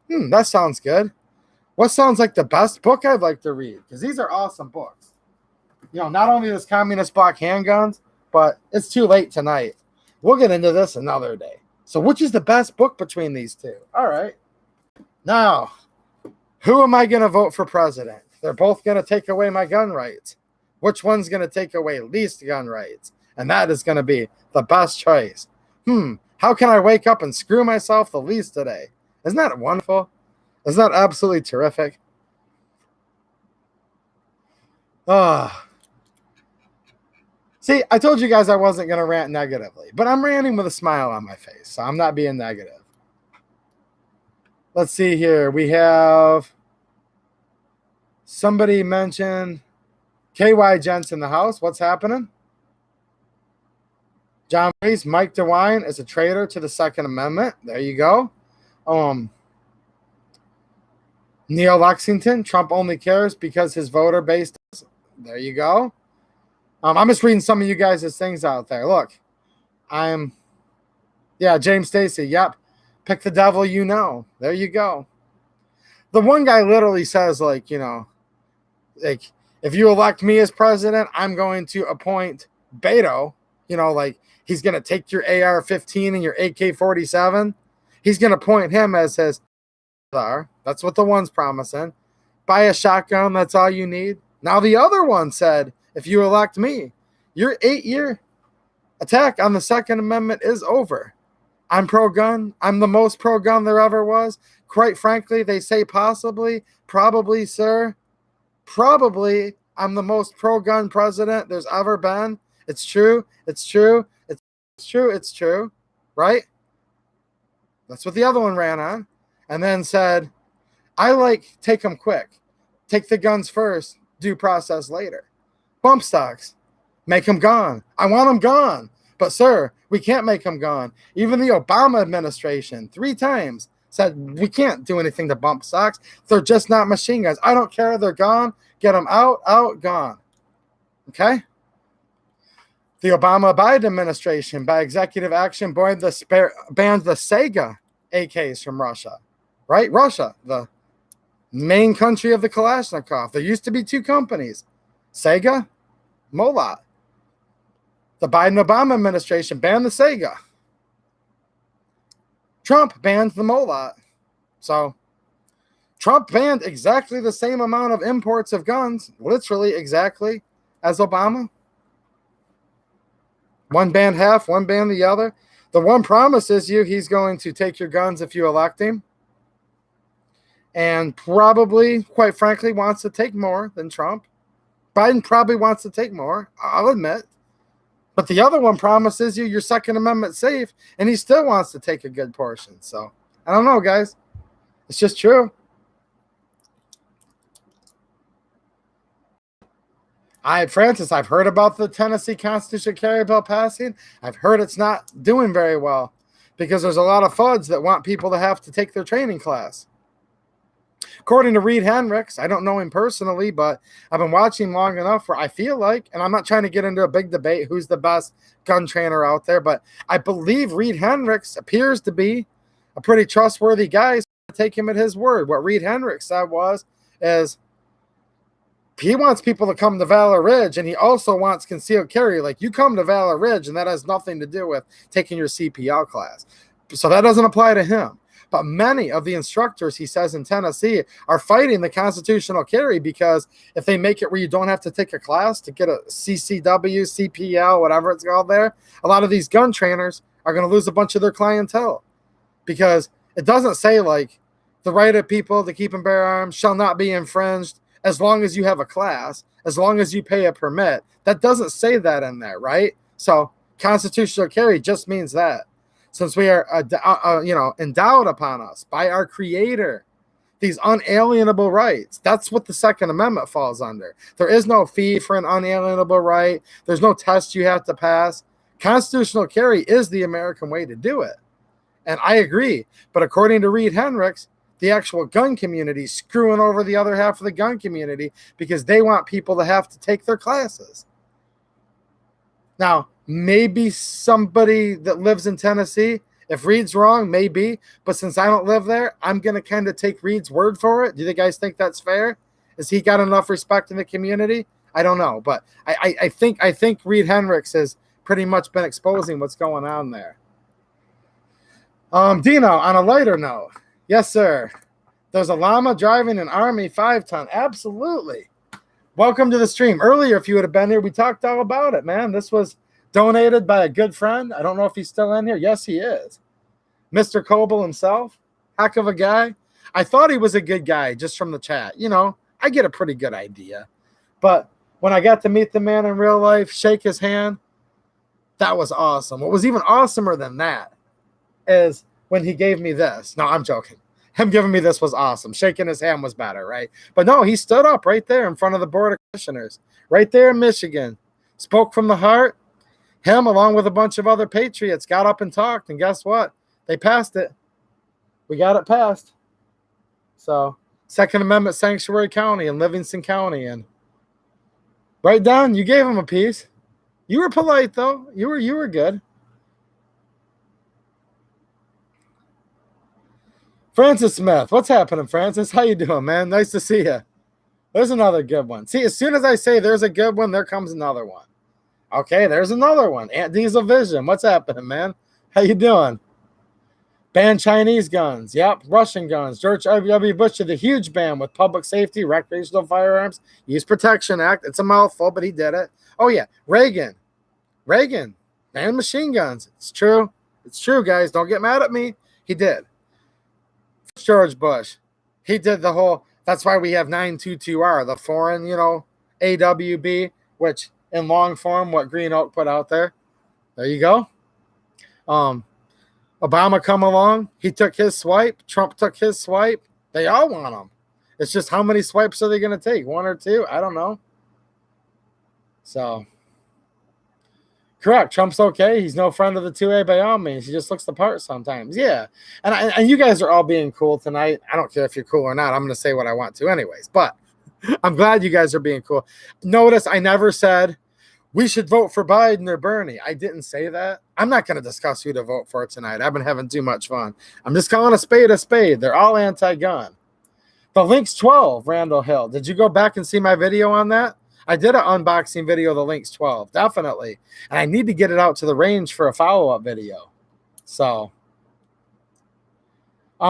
Speaker 1: That sounds good. What sounds like the best book I'd like to read? Because these are awesome books. You know, not only does Communist block handguns, but it's too late tonight. We'll get into this another day. So which is the best book between these two? All right. Now, who am I going to vote for president? They're both going to take away my gun rights. Which one's going to take away least gun rights? And that is going to be the best choice. How can I wake up and screw myself the least today? Isn't that wonderful? Isn't that absolutely terrific? See, I told you guys I wasn't going to rant negatively, but I'm ranting with a smile on my face, so I'm not being negative. Let's see here. We have somebody mentioned KY Gents in the house. What's happening? John Reese, Mike DeWine is a traitor to the Second Amendment. There you go. Neil Lexington, Trump only cares because his voter base does. There you go. I'm just reading some of you guys' things out there. Look, James Stacy, yep. Pick the devil you know. There you go. The one guy literally says, like, you know, like, if you elect me as president, I'm going to appoint Beto. You know, like, he's going to take your AR-15 and your AK-47. He's going to appoint him as his czar. That's what the one's promising. Buy a shotgun, that's all you need. Now the other one said, if you elect me, your 8-year attack on the Second Amendment is over. I'm pro-gun. I'm the most pro-gun there ever was. Quite frankly, they say possibly, probably, sir. Probably, I'm the most pro-gun president there's ever been. It's true. It's true. It's true. It's true. Right? That's what the other one ran on. And then said, take them quick. Take the guns first. Due process later. Bump stocks. Make them gone. I want them gone. But, sir, we can't make them gone. Even the Obama administration 3 times said we can't do anything to bump stocks. They're just not machine guns. I don't care. They're gone. Get them out, gone. Okay? The Obama-Biden administration, by executive action, banned the Sega AKs from Russia. Right? Russia, the main country of the Kalashnikov. There used to be 2 companies. Sega, Molat. The Biden-Obama administration banned the Sega. Trump banned the Molat. So Trump banned exactly the same amount of imports of guns, literally exactly, as Obama. One banned half, one banned the other. The one promises you he's going to take your guns if you elect him. And probably, quite frankly, wants to take more than Trump. Biden probably wants to take more, I'll admit. But the other one promises you your Second Amendment safe, and he still wants to take a good portion. So I don't know, guys. It's just true. Francis, I've heard about the Tennessee constitutional carry bill passing. I've heard it's not doing very well because there's a lot of FUDs that want people to have to take their training class. According to Reed Hendricks, I don't know him personally, but I've been watching long enough where I feel like, and I'm not trying to get into a big debate who's the best gun trainer out there, but I believe Reed Hendricks appears to be a pretty trustworthy guy. So I take him at his word. What Reed Hendricks said is he wants people to come to Valor Ridge, and he also wants concealed carry. Like, you come to Valor Ridge, and that has nothing to do with taking your CPL class. So that doesn't apply to him. But many of the instructors, he says, in Tennessee are fighting the constitutional carry because if they make it where you don't have to take a class to get a CCW, CPL, whatever it's called there, a lot of these gun trainers are going to lose a bunch of their clientele because it doesn't say, like, the right of people to keep and bear arms shall not be infringed as long as you have a class, as long as you pay a permit. That doesn't say that in there, right? So constitutional carry just means that. Since we are, endowed upon us by our Creator, these unalienable rights. That's what the Second Amendment falls under. There is no fee for an unalienable right. There's no test you have to pass. Constitutional carry is the American way to do it. And I agree. But according to Reed Hendricks, the actual gun community is screwing over the other half of the gun community because they want people to have to take their classes. Now, maybe somebody that lives in Tennessee, if Reed's wrong, maybe. But since I don't live there, I'm going to kind of take Reed's word for it. Do you guys think that's fair? Has he got enough respect in the community? I don't know. But I think Reed Hendricks has pretty much been exposing what's going on there. Dino, on a lighter note. Yes, sir. There's a llama driving an Army 5-ton. Absolutely. Welcome to the stream. Earlier, if you would have been here, we talked all about it, man. This was donated by a good friend. I don't know if he's still in here. Yes, he is. Mr. Coble himself. Heck of a guy. I thought he was a good guy just from the chat. You know, I get a pretty good idea. But when I got to meet the man in real life, shake his hand, that was awesome. What was even awesomer than that is when he gave me this. No, I'm joking. Him giving me this was awesome. Shaking his hand was better, right? But no, he stood up right there in front of the Board of Commissioners, right there in Michigan, spoke from the heart. Him, along with a bunch of other patriots, got up and talked, and guess what? They passed it. We got it passed. So, Second Amendment Sanctuary County and Livingston County. And right, Don, you gave him a piece. You were polite, though. You were good. Francis Smith, what's happening, Francis? How you doing, man? Nice to see you. There's another good one. See, as soon as I say there's a good one, there comes another one. Okay, there's another one. Aunt Diesel Vision, what's happening, man? How you doing? Ban Chinese guns. Yep, Russian guns. George W. Bush did a huge ban with public safety, recreational firearms, Use Protection Act. It's a mouthful, but he did it. Oh, yeah, Reagan, banned machine guns. It's true. It's true, guys. Don't get mad at me. He did. George Bush, he did the whole, that's why we have 922R, the foreign, AWB, which in long form, what Green Oak put out there. There you go. Obama come along. He took his swipe. Trump took his swipe. They all want them. It's just how many swipes are they going to take? 1 or 2? I don't know. So, correct. Trump's okay. He's no friend of the 2A by all means. He just looks the part sometimes. Yeah. And you guys are all being cool tonight. I don't care if you're cool or not. I'm going to say what I want to anyways. But I'm glad you guys are being cool. Notice I never said we should vote for Biden or Bernie. I didn't say that. I'm not going to discuss who to vote for tonight. I've been having too much fun. I'm just calling a spade a spade. They're all anti-gun. The Lynx 12, Randall Hill. Did you go back and see my video on that? I did an unboxing video of the Lynx 12, definitely. And I need to get it out to the range for a follow-up video. So,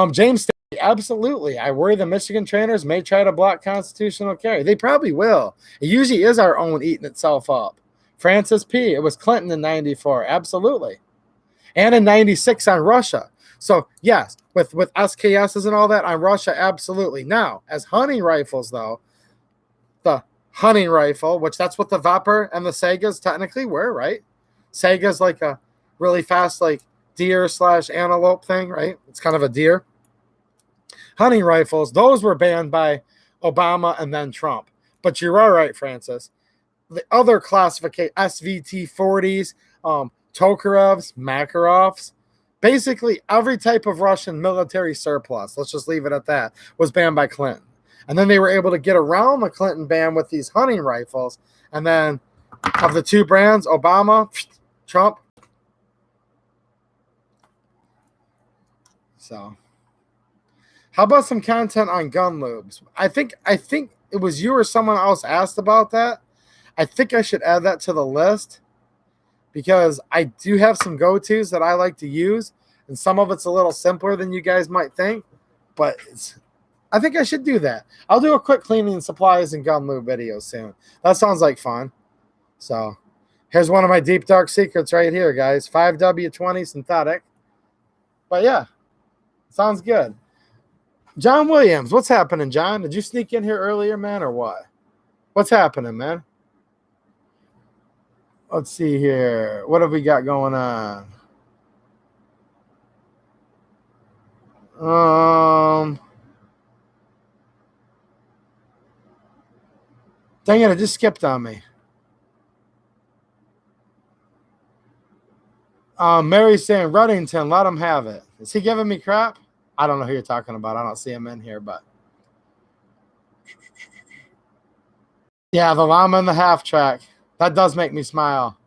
Speaker 1: James State, absolutely. I worry the Michigan trainers may try to block constitutional carry. They probably will. It usually is our own eating itself up. Francis P., it was Clinton in 94, absolutely. And in 96 on Russia. So, yes, with SKSs and all that on Russia, absolutely. Now, as hunting rifles, though, the hunting rifle, which that's what the Vapor and the Segas technically were, right? Sega's like a really fast, like deer / antelope thing, right? It's kind of a deer. Hunting rifles, those were banned by Obama and then Trump. But you're all right, Francis. The other classification, SVT 40s, Tokarevs, Makarovs, basically every type of Russian military surplus, let's just leave it at that, was banned by Clinton. And then they were able to get around the Clinton ban with these hunting rifles. And then of the two brands, Obama, Trump. So how about some content on gun lubes? I think it was you or someone else asked about that. I think I should add that to the list because I do have some go-tos that I like to use, and some of it's a little simpler than you guys might think, but I think I should do that. I'll do a quick cleaning supplies and gun lube video soon. That sounds like fun. So here's one of my deep dark secrets right here, guys. 5W20 synthetic. But yeah, sounds good. John Williams, what's happening, John? Did you sneak in here earlier, man, or what? What's happening, man? Let's see here. What have we got going on? Dang it, it just skipped on me. Mary's saying, Reddington, let him have it. Is he giving me crap? I don't know who you're talking about. I don't see him in here, but. Yeah, the llama and the half track. That does make me smile.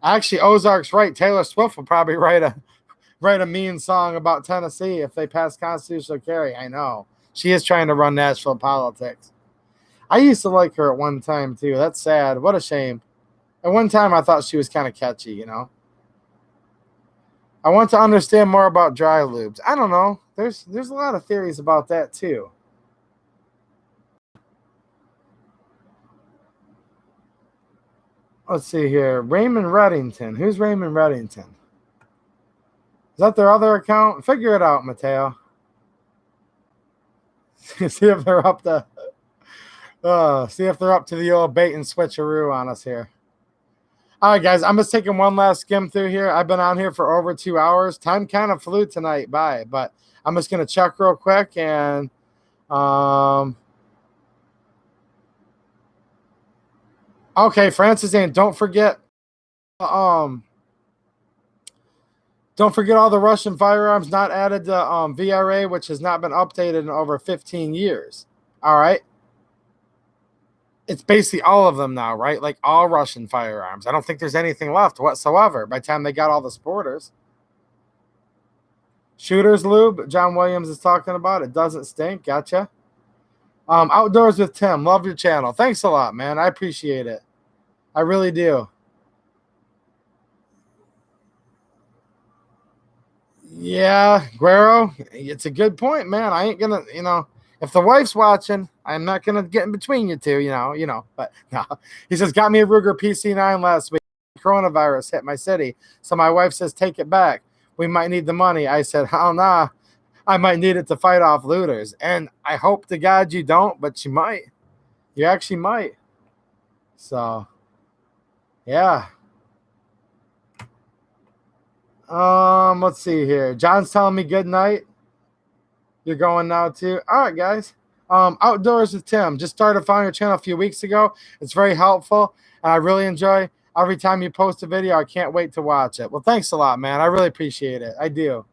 Speaker 1: Actually, Ozark's right. Taylor Swift will probably write a mean song about Tennessee if they pass constitutional carry. I know. She is trying to run Nashville politics. I used to like her at one time, too. That's sad. What a shame. At one time, I thought she was kind of catchy, you know. I want to understand more about dry lubes. I don't know. There's a lot of theories about that, too. Let's see here. Raymond Reddington. Who's Raymond Reddington? Is that their other account? Figure it out, Mateo. See if they're up to the old bait and switcheroo on us here. All right, guys, I'm just taking one last skim through here. I've been on here for over 2 hours. Time kind of flew tonight by, but I'm just going to check real quick and okay, Francis, and don't forget all the Russian firearms not added to VRA, which has not been updated in over 15 years. All right. It's basically all of them now, right? Like all Russian firearms. I don't think there's anything left whatsoever by the time they got all the sporters. Shooters lube, John Williams is talking about. It doesn't stink. Gotcha. Outdoors with Tim. Love your channel. Thanks a lot, man. I appreciate it. I really do. Yeah, Guero, it's a good point, man. I ain't going to, if the wife's watching, I'm not going to get in between you two, but no. He says, got me a Ruger PC9 last week. Coronavirus hit my city. So my wife says, take it back. We might need the money. I said, oh, nah. I might need it to fight off looters. And I hope to God you don't, but you might. You actually might. So, yeah. Let's see here. John's telling me good night. You're going now too. All right, guys. Outdoors with Tim. Just started following your channel a few weeks ago. It's very helpful, and I really enjoy every time you post a video. I can't wait to watch it. Well, thanks a lot, man. I really appreciate it. I do,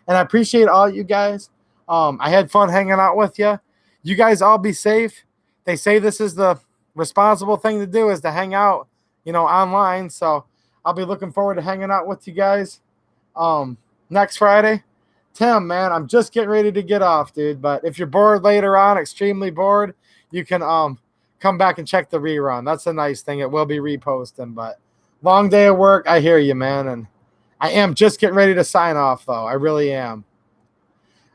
Speaker 1: and I appreciate all you guys. I had fun hanging out with you. You guys all be safe. They say this is the responsible thing to do, is to hang out, online. So I'll be looking forward to hanging out with you guys next Friday. Tim, man, I'm just getting ready to get off, dude. But if you're bored later on, extremely bored, you can come back and check the rerun. That's a nice thing. It will be reposting. But long day of work. I hear you, man. And I am just getting ready to sign off, though. I really am.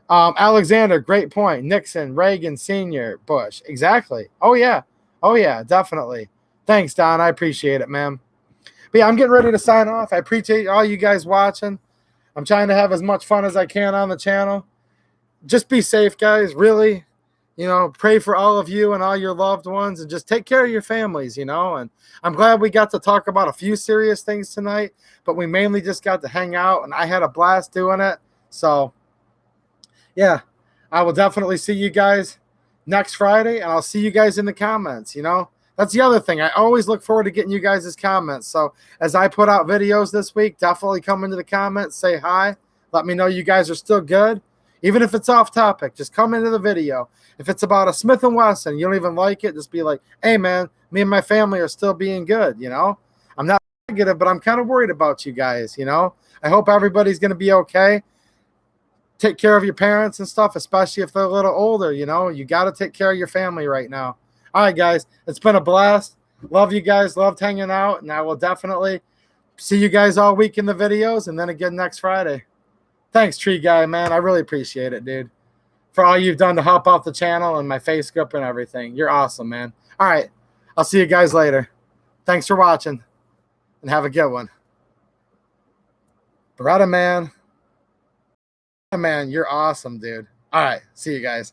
Speaker 1: Alexander, great point. Nixon, Reagan, Sr., Bush. Exactly. Oh, yeah. Oh, yeah, definitely. Thanks, Don. I appreciate it, man. But yeah, I'm getting ready to sign off. I appreciate all you guys watching. I'm trying to have as much fun as I can on the channel. Just be safe, guys. Really, you know, pray for all of you and all your loved ones, and just take care of your families, you know. And I'm glad we got to talk about a few serious things tonight, but we mainly just got to hang out, and I had a blast doing it. So, yeah, I will definitely see you guys next Friday, and I'll see you guys in the comments, you know. That's the other thing. I always look forward to getting you guys' comments. So as I put out videos this week, definitely come into the comments, say hi. Let me know you guys are still good. Even if it's off topic, just come into the video. If it's about a Smith & Wesson, you don't even like it, just be like, hey, man, me and my family are still being good, you know? I'm not negative, but I'm kind of worried about you guys, you know? I hope everybody's going to be okay. Take care of your parents and stuff, especially if they're a little older, you know? You got to take care of your family right now. All right, guys, it's been a blast. Love you guys. Loved hanging out, and I will definitely see you guys all week in the videos, and then again next Friday. Thanks, Tree Guy, man. I really appreciate it, dude, for all you've done to help out the channel and my face group and everything. You're awesome, man. All right, I'll see you guys later. Thanks for watching, and have a good one. Beretta, man. Man, you're awesome, dude. All right, see you guys.